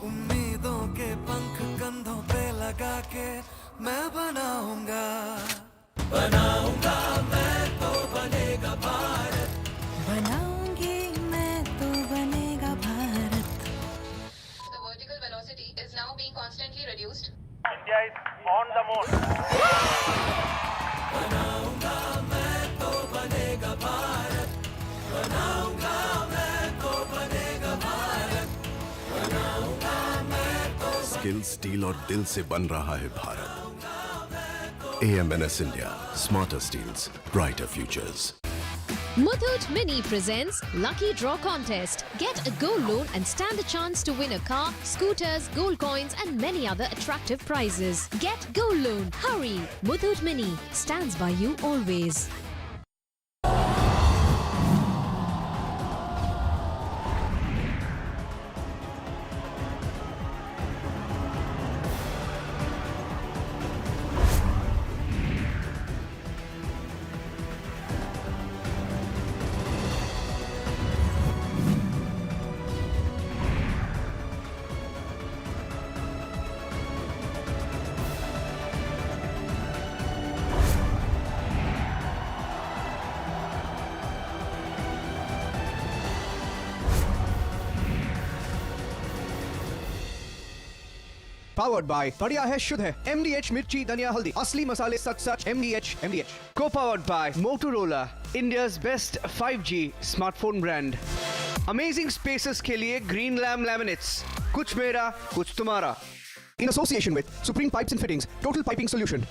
उम्मीदों के पंख कंधों पे लगा के मैं बनाऊंगा बनाऊंगा मैं तो बनेगा भारत बनाऊंगी मैं तो बनेगा Bharat The vertical velocity is now being constantly reduced. India is on the mode. बनाऊंगा मैं तो बनेगा भारत बनाऊंगा मैं तो बनेगा भारत बनाऊंगा मैं तो स्किल स्टील और दिल से बन रहा है Bharat AMNS India, smarter steels, brighter futures. Muthoot Mini presents Lucky Draw Contest. Get a gold loan and stand a chance to win a car, scooters, gold coins and many other attractive prizes. Get gold loan. Hurry! Muthoot Mini stands by you always. Powered by बढ़िया है शुद्ध है MDH मिर्ची धनिया हल्दी असली मसाले सच सच MDH Co-powered by Motorola, India's best 5G smartphone brand. Amazing spaces के लिए Green Lamb Laminates. कुछ मेरा कुछ तुम्हारा. In association with Supreme Pipes and Fittings, Total Piping Solution.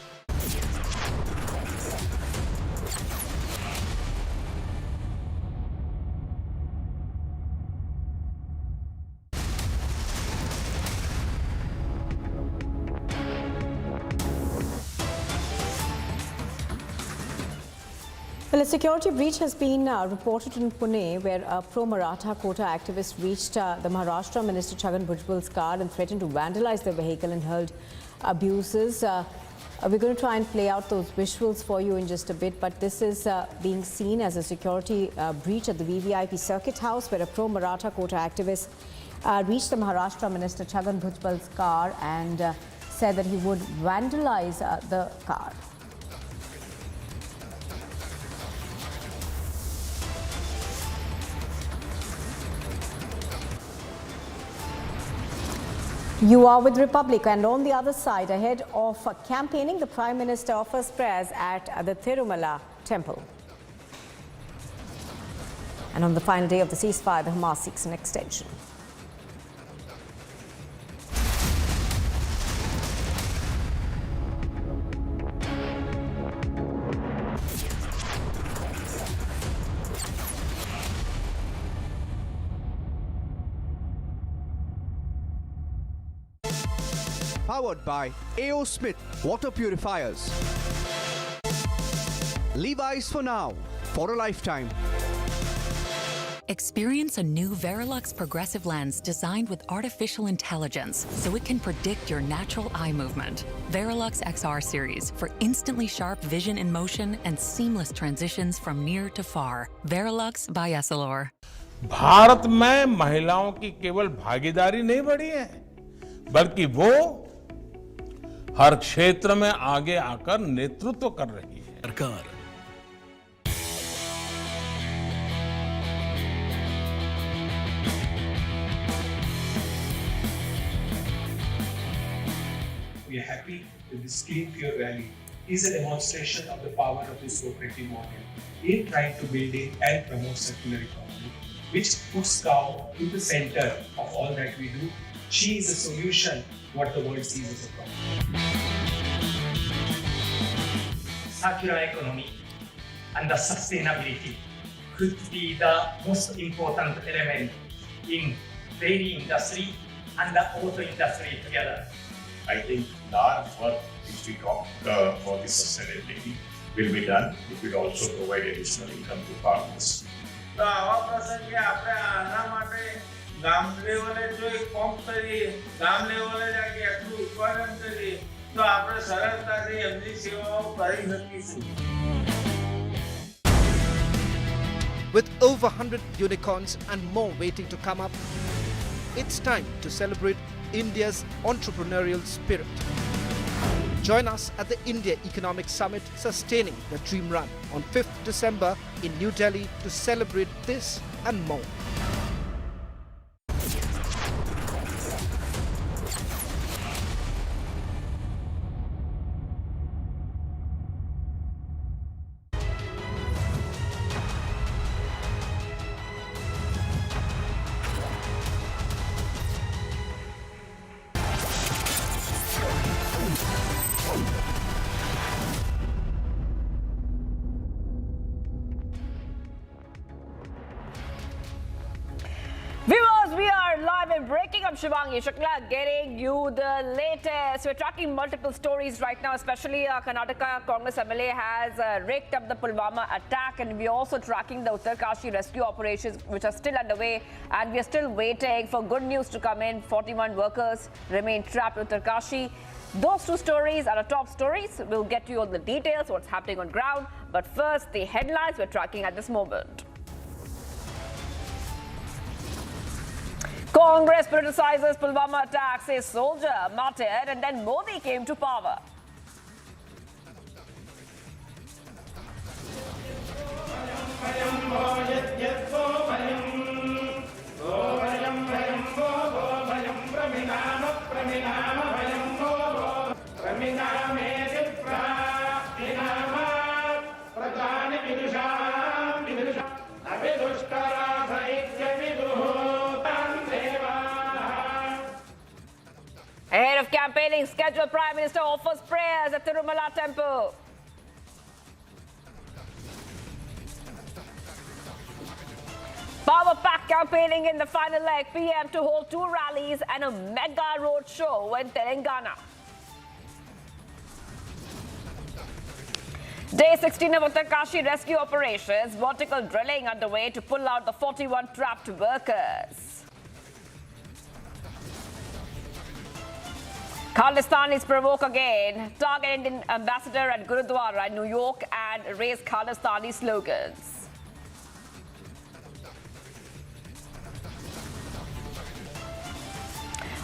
Well, a security breach has been reported in Pune, where a pro-Maratha quota activist reached the Maharashtra Minister Chhagan Bhujbal's car and threatened to vandalize the vehicle and hurled abuses. We're going to try and play out those visuals for you in just a bit, but this is being seen as a security breach at the VVIP Circuit House, where a pro-Maratha quota activist reached the Maharashtra Minister Chhagan Bhujbal's car and said that he would vandalize the car. You are with Republic, and on the other side, ahead of campaigning, the Prime Minister offers prayers at the Tirumala temple. And on the final day of the ceasefire, the Hamas seeks an extension. Powered by A.O. Smith Water Purifiers. Levi's for now, for a lifetime. Experience a new Verilux progressive lens designed with artificial intelligence so it can predict your natural eye movement. Verilux XR series for instantly sharp vision in motion and seamless transitions from near to far. Verilux by Essilor. Bharat में महिलाओं की केवल भागीदारी नहीं बढ़ी है, बल्कि वो हर क्षेत्र में आगे आकर नेतृत्व कर रही है. सरकार We are happy that this Clean Pure Rally is a demonstration of the power of this cooperative model in trying to build and promote circular economy, which puts cow in the center of all that we do. She is a solution what the world sees as a problem. Circular economy and the sustainability could be the most important element in dairy industry and the auto industry together. I think large work which we talk for this sustainability will be done. It will also provide additional income to farmers. તો આવા પ્રસંગે આપણે આના માટે ગામ લેવલે જો એક પંપ કરી ગામ લેવલે જાકે આટલું ઉત્પાદન કરી તો આપણે સરળતાથી એમની સેવાઓ કરી શકીશું. With over 100 unicorns and more waiting to come up, it's time to celebrate India's entrepreneurial spirit. Join us at the India Economic Summit Sustaining the Dream Run on 5th December in New Delhi to celebrate this and more. Viewers, we are live and breaking. I'm Shivangi Shukla, getting you the latest. We're tracking multiple stories right now, especially Karnataka Congress MLA has raked up the Pulwama attack, and we're also tracking the Uttarkashi rescue operations, which are still underway, and we're still waiting for good news to come in. 41 workers remain trapped in Uttarkashi. Those two stories are the top stories. We'll get you all the details, what's happening on ground. But first, the headlines we're tracking at this moment. Congress politicizes Pulwama attack, says soldier martyred, and then Modi came to power. Ahead of campaigning schedule, Prime Minister offers prayers at Tirumala Temple. Power-packed campaigning in the final leg. PM to hold 2 rallies and a mega road show in Telangana. Day 16 of Uttarkashi rescue operations. Vertical drilling underway to pull out the 41 trapped workers. Khalistanis provoke again. Target Indian ambassador at Gurudwara in New York and raise Khalistani slogans.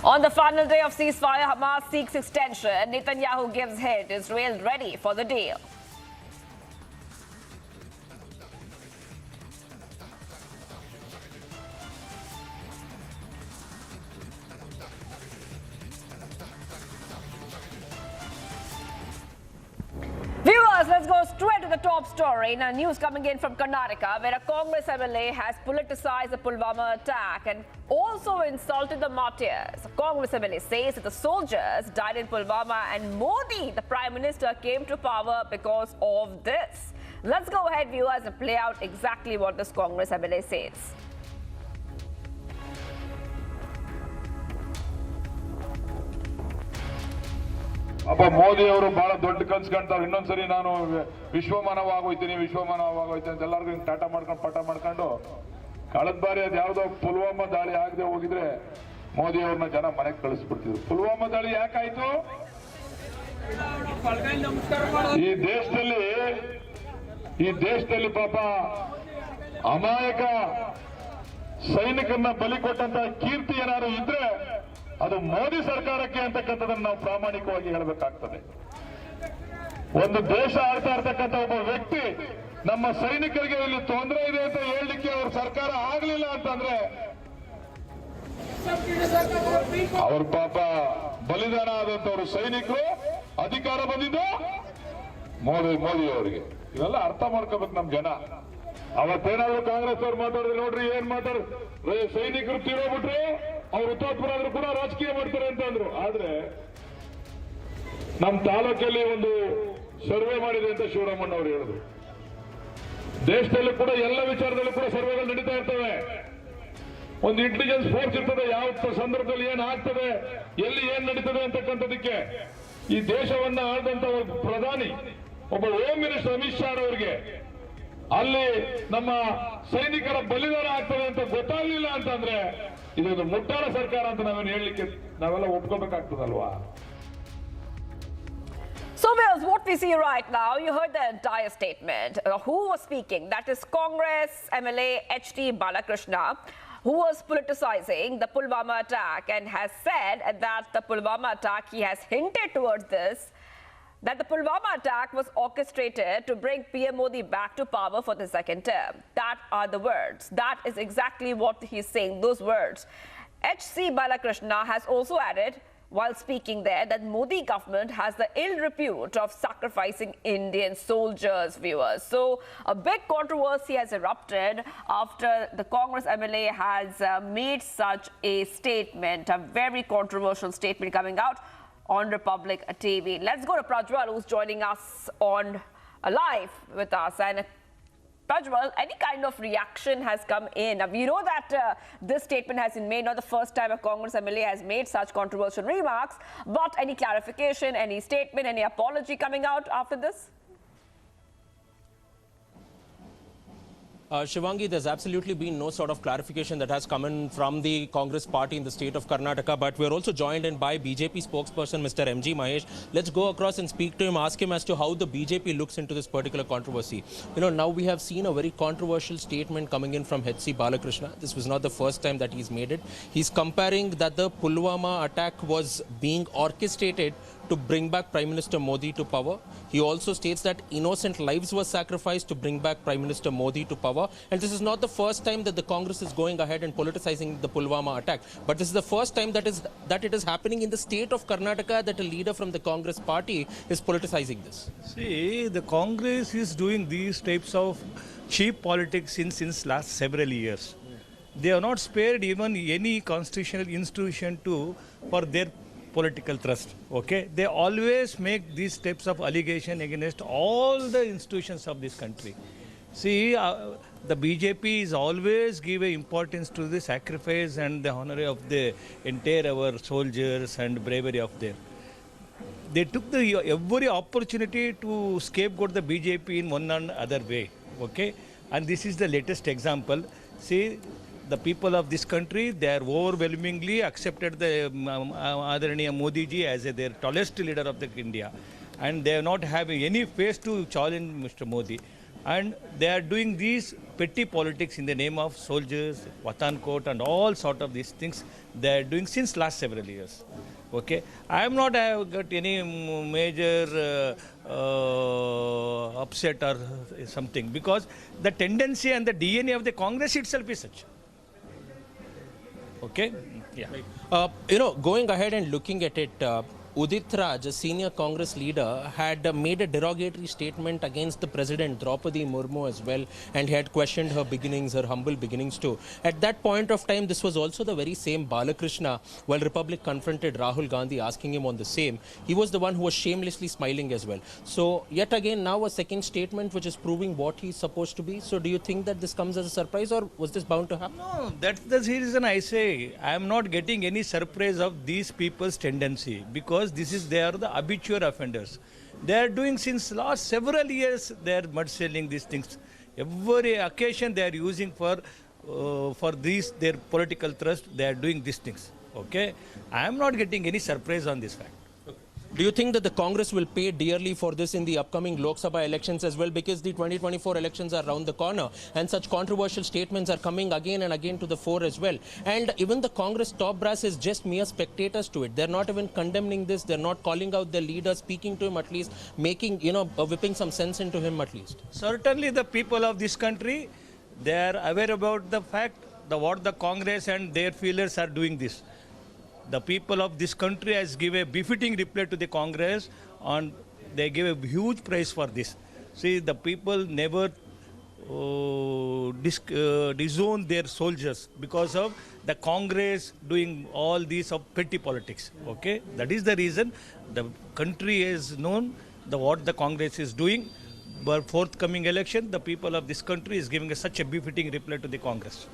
On the final day of ceasefire, Hamas seeks extension. Netanyahu gives hint. Israel ready for the deal. Viewers, let's go straight to the top story. Now, news coming in from Karnataka, where a Congress MLA has politicized the Pulwama attack and also insulted the martyrs. A Congress MLA says that the soldiers died in Pulwama and Modi, the Prime Minister, came to power because of this. Let's go ahead, viewers, and play out exactly what this Congress MLA says. ಅಪ್ಪ ಮೋದಿ ಅವರು ಬಹಳ ದೊಡ್ಡ ಕನ್ಸು ಕಾಣ್ತಾರೆ. ಇನ್ನೊಂದ್ಸರಿ ನಾನು ವಿಶ್ವಮಾನವಾಗೋಯ್ತೀನಿ ಅಂತ ಎಲ್ಲರಿಗೂ ಟಾಟಾ ಮಾಡ್ಕೊಂಡು ಪಟ ಮಾಡ್ಕೊಂಡು ಕಳೆದ ಬಾರಿ ಅದು ಯಾವುದೋ ಪುಲ್ವಾಮಾ ದಾಳಿ ಆಗದೆ ಹೋಗಿದ್ರೆ ಮೋದಿ ಅವ್ರನ್ನ ಜನ ಮನೆಗೆ ಕಳಿಸ್ಬಿಡ್ತಿದ್ರು. ಪುಲ್ವಾಮಾ ದಾಳಿ ಯಾಕಾಯ್ತು? ಈ ದೇಶದಲ್ಲಿ ಪಾಪ ಅಮಾಯಕ ಸೈನಿಕರನ್ನ ಬಲಿ ಕೊಟ್ಟಂತ ಕೀರ್ತಿ ಏನಾದ್ರು ಇದ್ರೆ ಅದು ಮೋದಿ ಸರ್ಕಾರಕ್ಕೆ ಅಂತಕ್ಕಂಥದನ್ನು ನಾವು ಪ್ರಾಮಾಣಿಕವಾಗಿ ಹೇಳಬೇಕಾಗ್ತದೆ. ಒಂದು ದೇಶ ಆಡ್ತಾ ಇರ್ತಕ್ಕಂಥ ಒಬ್ಬ ವ್ಯಕ್ತಿ ನಮ್ಮ ಸೈನಿಕರಿಗೆ ಇಲ್ಲಿ ತೊಂದರೆ ಇದೆ ಅಂತ ಹೇಳಲಿಕ್ಕೆ ಅವ್ರ ಸರ್ಕಾರ ಆಗ್ಲಿಲ್ಲ ಅಂತಂದ್ರೆ ಅವ್ರ ಪಾಪ ಬಲಿದಾನ ಆದಂತವ್ರು ಸೈನಿಕರು ಅಧಿಕಾರ ಬಂದಿದ್ದು ಮೋದಿ ಅವರಿಗೆ. ಇವೆಲ್ಲ ಅರ್ಥ ಮಾಡ್ಕೋಬೇಕು ನಮ್ ಜನ. ಅವತ್ತೇನಾದ್ರು ಕಾಂಗ್ರೆಸ್ ಅವ್ರು ಮಾತಾಡಿದ್ರೆ ನೋಡ್ರಿ ಏನ್ ಸೈನಿಕರು ತೀರೋಗ್ಬಿಟ್ರೆ ಅವ್ರು ಹುತಾತ್ಮರ ಆದ್ರೂ ಕೂಡ ರಾಜಕೀಯ ಮಾಡ್ತಾರೆ ಅಂತ ಅಂದ್ರು. ಆದ್ರೆ ನಮ್ ತಾಲೂಕಲ್ಲಿ ಒಂದು ಸರ್ವೆ ಮಾಡಿದೆ ಅಂತ ಶಿವರಾಮಣ್ಣ ಅವರು ಹೇಳಿದ್ರು. ದೇಶದಲ್ಲೂ ಕೂಡ ಎಲ್ಲ ವಿಚಾರದಲ್ಲೂ ಕೂಡ ಸರ್ವೆಗಳು ನಡೀತಾ ಇರ್ತವೆ. ಒಂದು ಇಂಟೆಲಿಜೆನ್ಸ್ ಫೋರ್ಸ್ ಇರ್ತದೆ, ಯಾವ ಸಂದರ್ಭದಲ್ಲಿ ಏನ್ ಆಗ್ತದೆ, ಎಲ್ಲಿ ಏನ್ ನಡೀತದೆ ಅಂತಕ್ಕಂಥದಕ್ಕೆ. ಈ ದೇಶವನ್ನ ಆಳಿದಂತ ಪ್ರಧಾನಿ ಒಬ್ಬ ಹೋಮ್ ಮಿನಿಸ್ಟರ್ ಅಮಿತ್ ಶಾ ಅವರಿಗೆ ಅಲ್ಲಿ ನಮ್ಮ ಸೈನಿಕರ ಬಲಿದಾನ ಆಗ್ತದೆ ಅಂತ ಗೊತ್ತಾಗ್ಲಿಲ್ಲ ಅಂತಂದ್ರೆ ಇದೊಂದು ಮುಟ್ಟಾಳ ಸರ್ಕಾರ ಅಂತ ನಾವೇನು ಹೇಳಲಿಕ್ಕೆ ನಾವೆಲ್ಲ ಒಪ್ಕೋಬೇಕಾಗ್ತದಲ್ವಾ? So, viewers, what we see right now, you heard the entire statement. Who was speaking? That is Congress MLA H.D. Balakrishna, who was politicizing the Pulwama attack and has said that the Pulwama attack, he has hinted towards this, that the Pulwama attack was orchestrated to bring PM Modi back to power for the second term. That are the words. That is exactly what he's saying, those words. H.C. Balakrishna has also added, while speaking there, that Modi government has the ill repute of sacrificing Indian soldiers, viewers. So a big controversy has erupted after the Congress MLA has made such a statement, a very controversial statement coming out on Republic TV. Let's go to Prajwal, who's joining us on live with us. And Prajwal, any kind of reaction has come in. Now, we know that this statement has been made, not the first time a Congress MLA has made such controversial remarks, but any clarification, any statement, any apology coming out after this? Shivangi, there's absolutely been no sort of clarification that has come in from the Congress party in the state of Karnataka, but we're also joined in by BJP spokesperson Mr. M.G. Mahesh. Let's go across and speak to him, ask him as to how the BJP looks into this particular controversy. You know, now we have seen a very controversial statement coming in from H.C. Balakrishna. This was not the first time that he's made it. He's comparing that the Pulwama attack was being orchestrated to bring back Prime Minister Modi to power. He also states that innocent lives were sacrificed to bring back Prime Minister Modi to power. And this is not the first time that the Congress is going ahead and politicizing the Pulwama attack. But this is the first time that it is happening in the state of Karnataka, that a leader from the Congress party is politicizing this. See, the Congress is doing these types of cheap politics since last several years. They have not spared even any constitutional institution for their political thrust. Okay, they always make these types of allegation against all the institutions of this country. See, the BJP is always give importance to the sacrifice and the honor of the entire our soldiers and bravery of them. They took every opportunity to scapegoat the BJP in one or other way. Okay, and this is the latest example. See, the people of this country, they are overwhelmingly accepted the Adharaniya Modi ji as their tallest leader of the India, and they are not having any face to challenge Mr. Modi, and they are doing these petty politics in the name of soldiers, Watan court, and all sort of these things they are doing since last several years. Okay, I am not got any major upset or something, because the tendency and the DNA of the Congress itself is such. Okay, yeah. Going ahead and looking at it, Udit Raj, a senior Congress leader, had made a derogatory statement against the President, Draupadi Murmu, as well, and he had questioned her beginnings, her humble beginnings too. At that point of time, this was also the very same Balakrishna, while Republic confronted Rahul Gandhi asking him on the same, he was the one who was shamelessly smiling as well. So, yet again, now a second statement which is proving what he's supposed to be. So, do you think that this comes as a surprise, or was this bound to happen? No, that's the reason I say I am not getting any surprise of these people's tendency, because they are the habitual offenders. They are doing since last several years, they are mud-selling these things. Every occasion they are using for these, their political thrust, they are doing these things. Okay, I am not getting any surprise on this fact. Do you think that the Congress will pay dearly for this in the upcoming Lok Sabha elections as well, because the 2024 elections are round the corner and such controversial statements are coming again and again to the fore as well? And even the Congress top brass is just mere spectators to it. They're not even condemning this. They're not calling out their leader, speaking to him at least, making, whipping some sense into him at least. Certainly the people of this country, they are aware about the fact what the Congress and their feelers are doing this. The people of this country has given a befitting reply to the Congress, and they gave a huge prize for this. See, the people never disown their soldiers because of the Congress doing all these of petty politics. Okay, that is the reason the country is known what the Congress is doing. But forthcoming election, the people of this country is giving such a befitting reply to the Congress.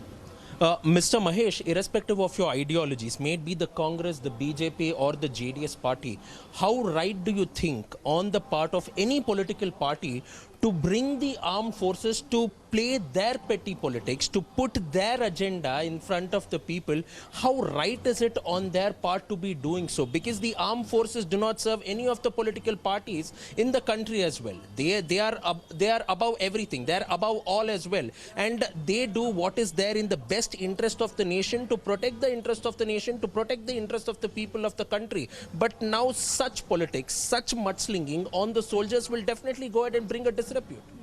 Mr. Mahesh, irrespective of your ideologies, may it be the Congress, the BJP or the JDS party, how right do you think on the part of any political party to bring the armed forces to play their petty politics, to put their agenda in front of the people? How right is it on their part to be doing so? Because the armed forces do not serve any of the political parties in the country as well. They are above everything. They are above all as well. And they do what is there in the best interest of the nation, to protect the interest of the nation, to protect the interest of the people of the country. But now such politics, such mudslinging on the soldiers will definitely go ahead and bring a disrepute.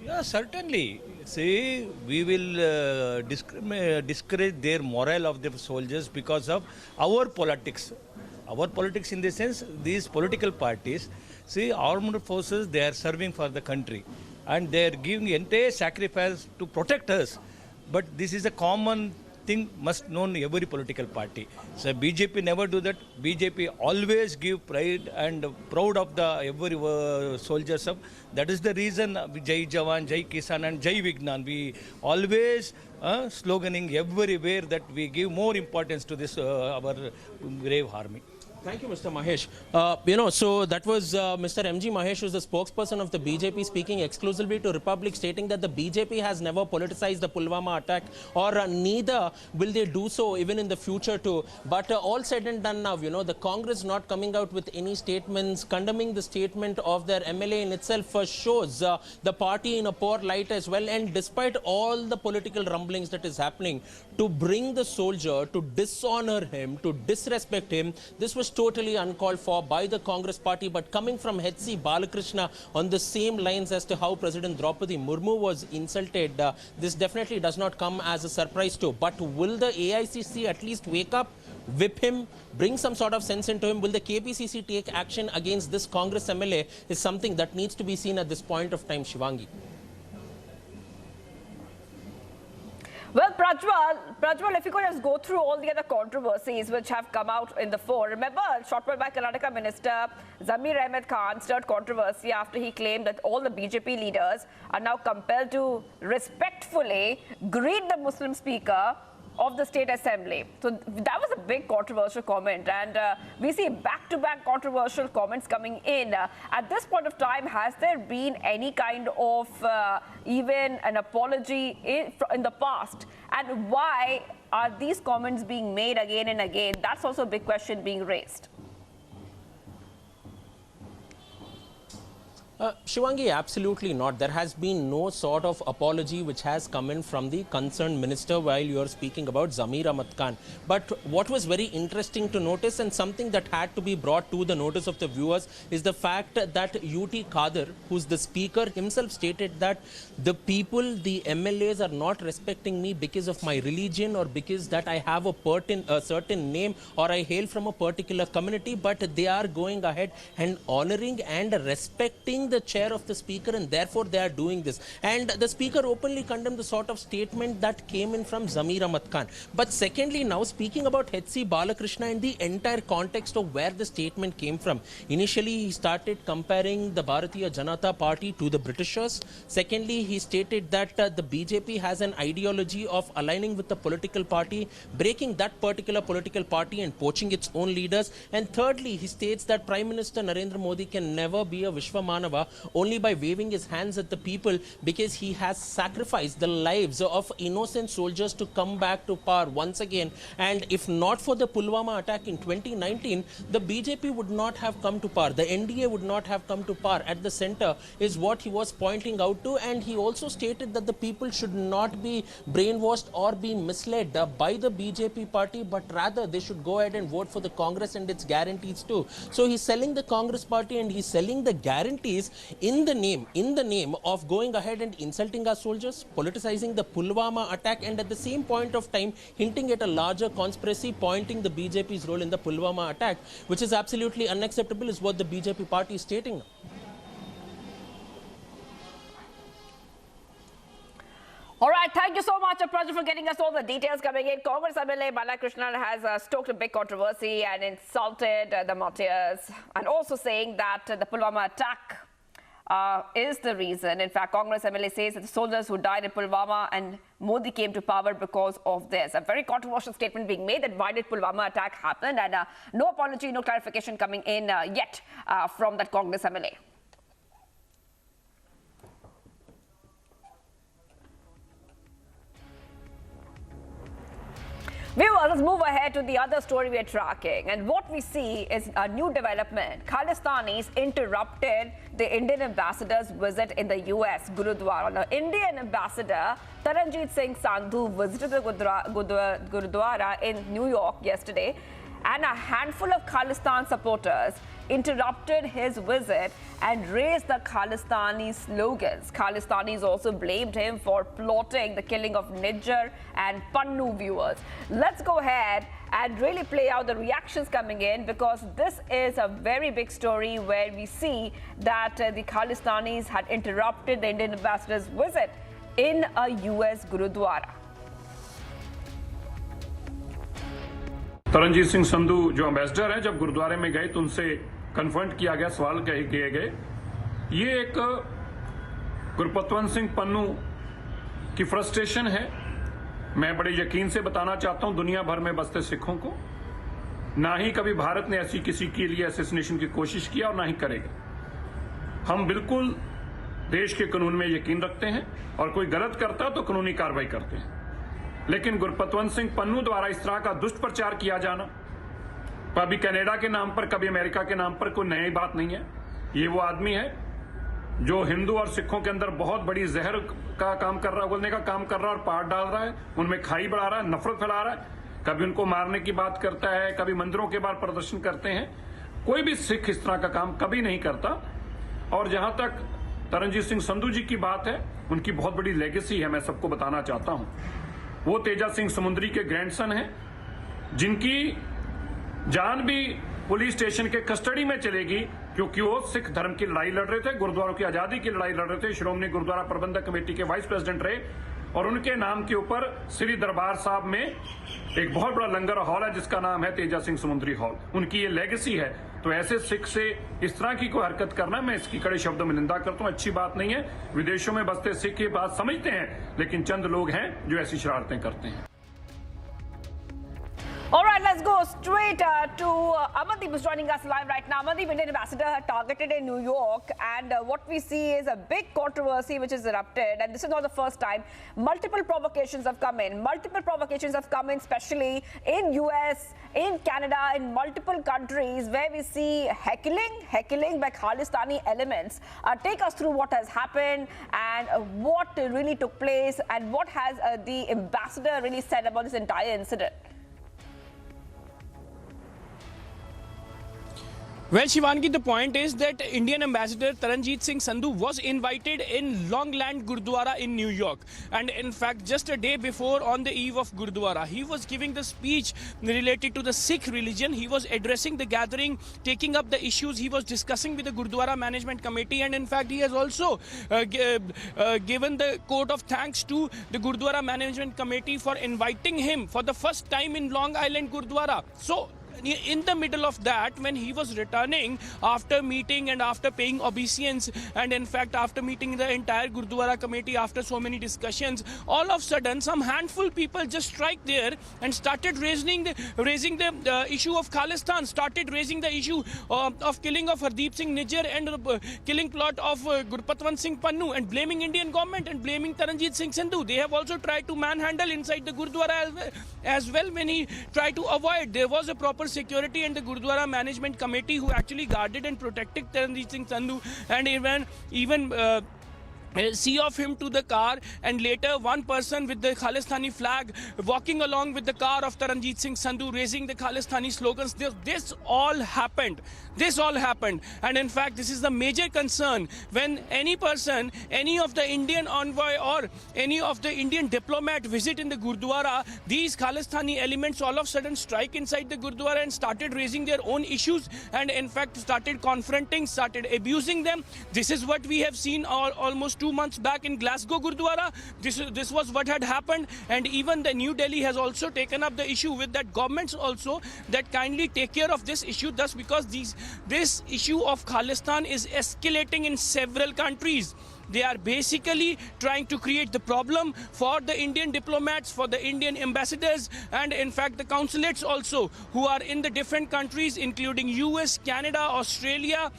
Yeah, certainly. See, we will discourage their morale of the soldiers because of our politics. Our politics in the sense, these political parties, see, armed forces, they are serving for the country and they are giving entire sacrifice to protect us. But this is a common thing must known every political party. So BJP never do that. BJP always give pride and proud of the every soldiers of. That is the reason Jai Jawan, Jai Kisan and Jai Vignan. We always sloganing everywhere that we give more importance to this our brave army. Thank you, Mr. Mahesh. So that was Mr. M.G. Mahesh, who is the spokesperson of the BJP, speaking exclusively to Republic, stating that the BJP has never politicized the Pulwama attack, or neither will they do so even in the future too. But all said and done now, the Congress not coming out with any statements, condemning the statement of their MLA in itself shows the party in a poor light as well. And despite all the political rumblings that is happening, to bring the soldier, to dishonor him, to disrespect him, this was totally uncalled for by the Congress party. But coming from H.C. Balakrishna on the same lines as to how President Draupadi Murmu was insulted, this definitely does not come as a surprise too. But will the AICC at least wake up, whip him, bring some sort of sense into him? Will the KPCC take action against this Congress MLA is something that needs to be seen at this point of time, Shivangi. Well, Prajwal, if you could just go through all the other controversies which have come out in the fore. Remember, shot by Karnataka Minister Zamir Ahmed Khan stirred controversy after he claimed that all the BJP leaders are now compelled to respectfully greet the Muslim speaker of the state assembly. So that was a big controversial comment, and we see back-to-back controversial comments coming in. At this point of time, has there been any kind of even an apology in the past? And why are these comments being made again and again? That's also a big question being raised. Shivangi, absolutely not. There has been no sort of apology which has come in from the concerned minister while you are speaking about Zamir Ahmed Khan. But what was very interesting to notice, and something that had to be brought to the notice of the viewers, is the fact that UT Khader, who's the speaker, himself stated that the people, the MLAs, are not respecting me because of my religion or because that I have a certain name or I hail from a particular community, but they are going ahead and honoring and respecting the chair of the speaker, and therefore they are doing this. And the speaker openly condemned the sort of statement that came in from Zamir Ahmed Khan. But secondly, now speaking about H.C. Balakrishna and the entire context of where the statement came from. Initially, he started comparing the Bharatiya Janata Party to the Britishers. Secondly, he stated that the BJP has an ideology of aligning with the political party, breaking that particular political party and poaching its own leaders. And thirdly, he states that Prime Minister Narendra Modi can never be a Vishwamanava only by waving his hands at the people, because he has sacrificed the lives of innocent soldiers to come back to power once again. And if not for the Pulwama attack in 2019, the BJP would not have come to power. The NDA would not have come to power at the center, is what he was pointing out to. And he also stated that the people should not be brainwashed or be misled by the BJP party, but rather they should go ahead and vote for the Congress and its guarantees too. So he's selling the Congress party and he's selling the guarantees in the name of going ahead and insulting our soldiers, politicizing the Pulwama attack, and at the same point of time hinting at a larger conspiracy, pointing the BJP's role in the Pulwama attack, which is absolutely unacceptable, is what the BJP party is stating now. All right, thank you so much, Prajwal, for getting us all the details coming in. Congress MLA Balakrishnan has stoked a big controversy and insulted the martyrs, and also saying that the Pulwama attack is the reason. In fact, Congress MLA says that the soldiers who died in Pulwama and Modi came to power because of this. A very controversial statement being made that why did Pulwama attack happen, and no apology, no clarification coming in yet from that Congress MLA. Viewers, let's move ahead to the other story we are tracking. And what we see is a new development. Khalistanis interrupted the Indian ambassador's visit in the US Gurudwara. Now, Indian ambassador Taranjit Singh Sandhu visited the Gurudwara in New York yesterday, and a handful of Khalistan supporters interrupted his visit and raised the Khalistani slogans. Khalistanis also blamed him for plotting the killing of Nijjar and Pannu viewers. Let's go ahead and really play out the reactions coming in, because this is a very big story where we see that the Khalistanis had interrupted the Indian ambassador's visit in a US Gurudwara. Taranjit Singh Sandhu जो ambassador हैं, जब गुरुद्वारे में गए तो उनसे confront किया गया, सवाल किए गए। ये एक गुरपतवंत सिंह पन्नू की फ्रस्ट्रेशन है। मैं बड़े यकीन से बताना चाहता हूं दुनिया भर में बसते सिखों को, ना ही कभी भारत ने ऐसी किसी के लिए असैसिनेशन की कोशिश किया और ना ही करेगा। हम बिल्कुल देश के कानून में यकीन रखते हैं और कोई गलत करता तो कानूनी कार्रवाई करते हैं, लेकिन गुरपतवंत सिंह पन्नू द्वारा इस तरह का दुष्ट प्रचार किया जाना, कभी कनाडा के नाम पर कभी अमेरिका के नाम पर, कोई नई बात नहीं है। ये वो आदमी है जो हिंदू और सिखों के अंदर बहुत बड़ी जहर का काम कर रहा है, उगलने का काम कर रहा है और पाट डाल रहा है, उनमें खाई बढ़ा रहा है, नफरत फैला रहा है। कभी उनको मारने की बात करता है, कभी मंदिरों के बाहर प्रदर्शन करते हैं। कोई भी सिख इस तरह का काम कभी नहीं करता। और जहां तक तरनजीत सिंह संधू जी की बात है, उनकी बहुत बड़ी लेगेसी है, मैं सबको बताना चाहता हूं। वो तेजा सिंह समुंदरी के ग्रैंडसन हैं, जिनकी जान भी पुलिस स्टेशन के कस्टडी में चलेगी, क्योंकि वो सिख धर्म की लड़ाई लड़ रहे थे, गुरुद्वारों की आजादी की लड़ाई लड़ रहे थे, श्रोमणी गुरुद्वारा प्रबंधक कमेटी के वाइस प्रेसिडेंट रहे, और उनके नाम के ऊपर श्री दरबार साहब में एक बहुत बड़ा लंगर हॉल है जिसका नाम है तेजा सिंह समुंदरी हॉल। उनकी ये लेगेसी है। तो ऐसे सिख से इस तरह की कोई हरकत करना, मैं इसकी कड़े शब्दों में निंदा करता हूं, अच्छी बात नहीं है। विदेशों में बसते सिख ये बात समझते हैं, लेकिन चंद लोग हैं जो ऐसी शरारतें करते हैं। All right, let's go straight to Amandeep is joining us live right now. Amandeep, Indian ambassador targeted in New York, and what we see is a big controversy which is erupted, and this is not the first time. Multiple provocations have come in. Especially in US, in Canada, in multiple countries where we see heckling by Khalistani elements. Take us through what has happened and what really took place, and what has the ambassador really said about this entire incident. Well, Shivangi, the point is that Indian ambassador Taranjeet Singh Sandhu was invited in Longland Gurdwara in New York. And in fact, just a day before, on the eve of Gurdwara, he was giving the speech related to the Sikh religion. He was addressing the gathering, taking up the issues he was discussing with the Gurdwara Management Committee. And in fact, he has also given the coat of thanks to the Gurdwara Management Committee for inviting him for the first time in Long Island Gurdwara. So, in the middle of that, when he was returning after meeting and after paying obeisance, and in fact after meeting the entire Gurdwara committee, after so many discussions, all of a sudden some handful people just strike there and started raising the issue of Khalistan, started raising the issue of killing of Hardeep Singh Nijjar and killing plot of Gurpatwant Singh Pannu, and blaming Indian government and blaming Taranjeet Singh Sandhu. They have also tried to manhandle inside the Gurdwara as well when he tried to avoid. There was a proper security and the Gurdwara Management Committee who actually guarded and protected Taranjeet Singh Sandhu, and even see off him to the car, and later one person with the Khalistani flag walking along with the car of Taranjeet Singh Sandhu raising the Khalistani slogans. This all happened. And in fact, this is the major concern when any person, any of the Indian envoy or any of the Indian diplomat visit in the Gurdwara, these Khalistani elements all of a sudden strike inside the Gurdwara and started raising their own issues, and in fact started confronting, started abusing them. This is what we have seen almost 2 months back in Glasgow Gurdwara. This was what had happened, and even the New Delhi has also taken up the issue with that governments also that kindly take care of this issue, thus because this issue of Khalistan is escalating in several countries. They are basically trying to create the problem for the Indian diplomats, for the Indian ambassadors, and in fact the consulates also who are in the different countries including US, Canada, Australia,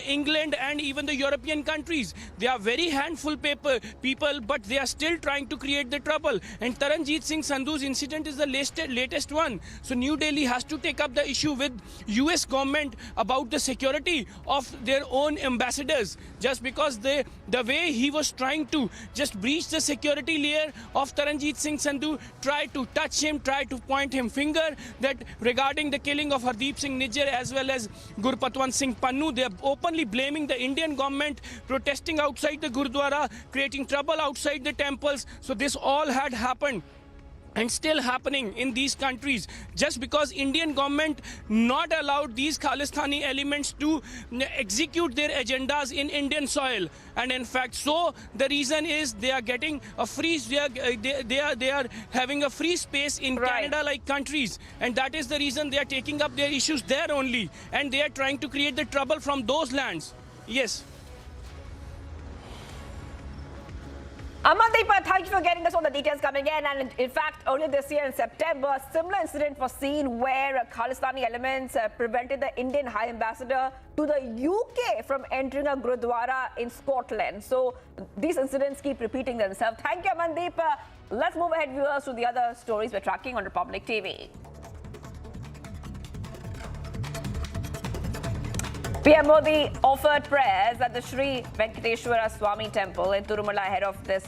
England, and even the European countries. They are very handful people, but they are still trying to create the trouble. And Taranjeet Singh Sandhu's incident is the latest one. So New Delhi has to take up the issue with US government about the security of their own ambassadors, just because the way he was trying to just breach the security layer of Taranjeet Singh Sandhu, try to touch him, try to point him finger that regarding the killing of Hardeep Singh Nijjar as well as Gurpatwant Singh Pannu. They are openly blaming the Indian government, protesting outside the Gurdwara, creating trouble outside the temples. So this all had happened and still happening in these countries just because Indian government not allowed these Khalistani elements to execute their agendas in Indian soil. And in fact, so the reason is they are getting a free, they are having a free space in Canada like countries, and that is the reason they are taking up their issues there only, and they are trying to create the trouble from those lands. Yes. Amandeep, thank you for getting us all the details coming in. And in fact, earlier this year in September, a similar incident was seen where Khalistani elements prevented the Indian High Ambassador to the UK from entering a Gurdwara in Scotland. So these incidents keep repeating themselves. Thank you, Amandeep. Let's move ahead, viewers, to the other stories we're tracking on Republic TV. PM Modi offered prayers at the Sri Venkateshwara Swami temple in Tirumala ahead of this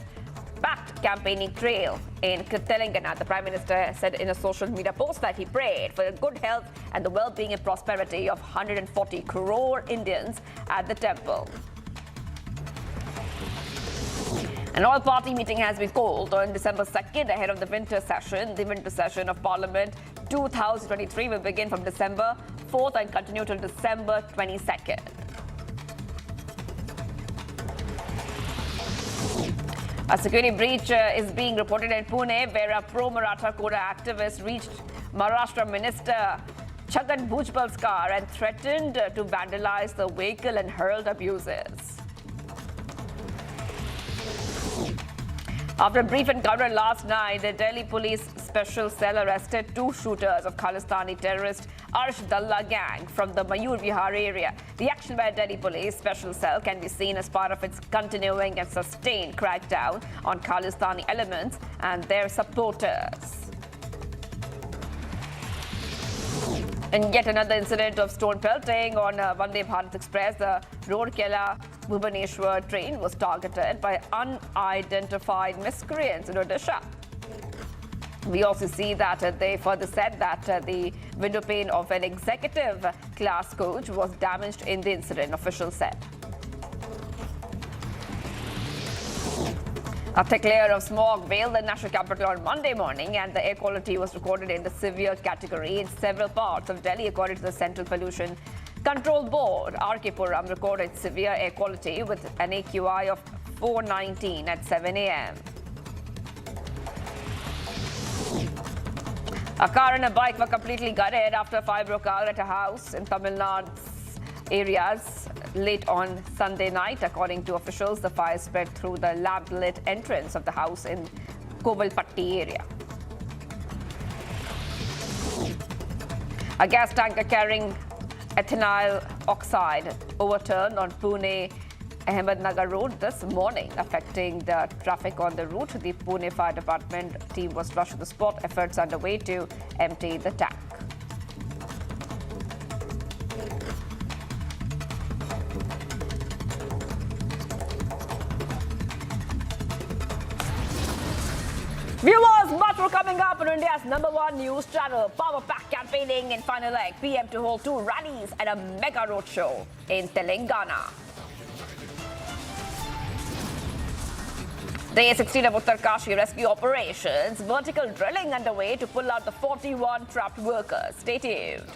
packed campaigning trail in Telangana. The Prime Minister said in a social media post that he prayed for the good health and the well-being and prosperity of 140 crore Indians at the temple. An all-party meeting has been called on December 2nd ahead of the winter session. The winter session of Parliament 2023 will begin from December 4th and continue till December 22nd. A security breach is being reported in Pune, where a pro-Maratha Quota activist reached Maharashtra Minister Chhagan Bhujbal's car and threatened to vandalize the vehicle and hurled abuses. After a brief encounter last night, the Delhi Police Special Cell arrested 2 shooters of Khalistani terrorist Arsh Dalla gang from the Mayur Vihar area. The action by Delhi Police Special Cell can be seen as part of its continuing and sustained crackdown on Khalistani elements and their supporters. In yet another incident of stone pelting on Vande Bharat Express, the Rourkela-Bhubaneswar train was targeted by unidentified miscreants in Odisha. We also see that they further said that the window pane of an executive class coach was damaged in the incident, officials said. A thick layer of smog veiled the national capital on Monday morning, and the air quality was recorded in the severe category in several parts of Delhi, according to the Central Pollution Control Board. RK Puram recorded severe air quality with an AQI of 419 at 7 a.m. A car and a bike were completely gutted after a fire broke out at a house in Tamil Nadu's areas late on Sunday night. According to officials, the fire spread through the lamp-lit entrance of the house in Kovalpatti area. A gas tanker carrying ethyl oxide overturned on Pune-Ahmednagar Road this morning, affecting the traffic on the route. The Pune Fire Department team was rushed to the spot. Efforts underway to empty the tank. Viewers, much more coming up on India's #1 news channel. Power pack campaigning in final leg. PM to hold 2 rallies and a mega roadshow in Telangana. Day 16 of Uttarkashi rescue operations. Vertical drilling underway to pull out the 41 trapped workers. Stay tuned.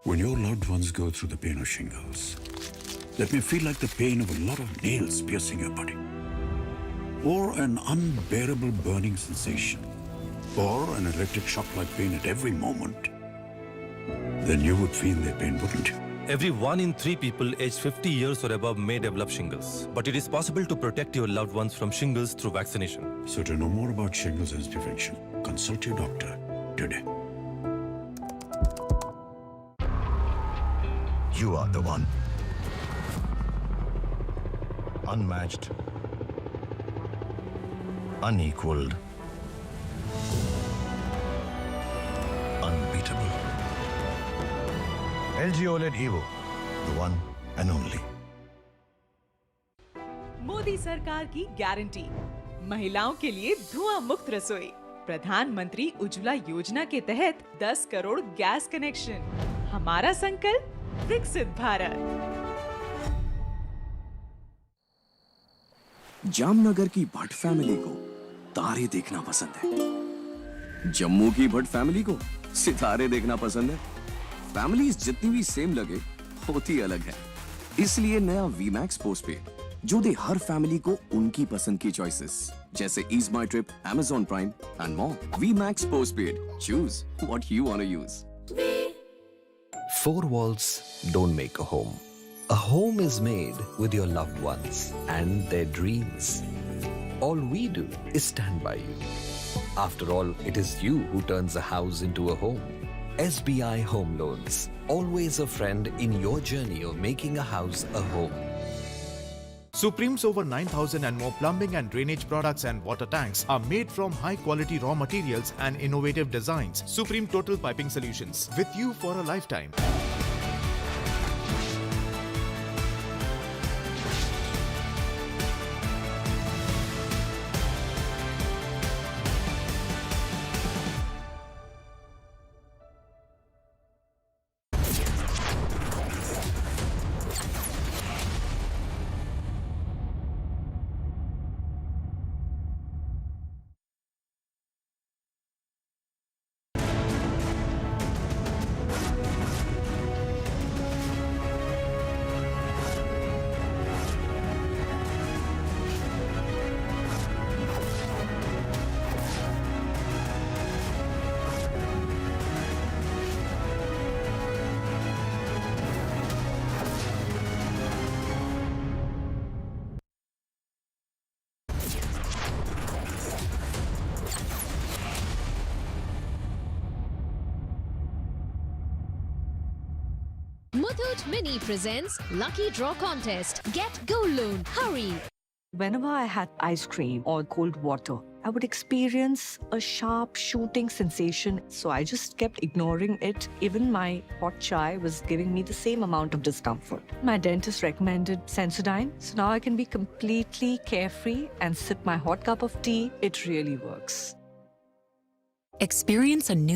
When your loved ones go through the pain of shingles, that may feel like the pain of a lot of nails piercing your body, or an unbearable burning sensation, or an electric shock-like pain at every moment, then you would feel their pain, wouldn't you? Every 1 in 3 people aged 50 years or above may develop shingles, but it is possible to protect your loved ones from shingles through vaccination. So to know more about shingles and its prevention, consult your doctor today. You are the one. Unmatched, unequaled, unbeatable. LG OLED Evo, the one and only. Modi सरकार की guarantee, महिलाओं के लिए धुआं मुक्त रसोई। प्रधानमंत्री उज्ज्वला योजना के तहत 10 करोड़ गैस कनेक्शन। हमारा संकल्प विकसित भारत। जामनगर की भट्ट फैमिली को तारे देखना पसंद है। जम्मू की भट्ट फैमिली को सितारे देखना पसंद है। फैमिलीज जितनी भी सेम लगे, होती अलग है। इसलिए नया वीमैक्स पोस्टपेड जो दे हर फैमिली को उनकी पसंद की चॉइसेस, जैसे ease my trip, Amazon Prime and more. Vi Max postpaid, choose what you want to use. 4 walls don't make a home. A home is made with your loved ones and their dreams. All we do is stand by you. After all, it is you who turns a house into a home. SBI Home Loans, always a friend in your journey of making a house a home. Supreme's over 9,000 and more plumbing and drainage products and water tanks are made from high-quality raw materials and innovative designs. Supreme Total Piping Solutions, with you for a lifetime. Muthoot Mini presents Lucky Draw Contest. Get Gold Loan. Hurry! Whenever I had ice cream or cold water, I would experience a sharp shooting sensation. So I just kept ignoring it. Even my hot chai was giving me the same amount of discomfort. My dentist recommended Sensodyne. So now I can be completely carefree and sip my hot cup of tea. It really works. Experience a new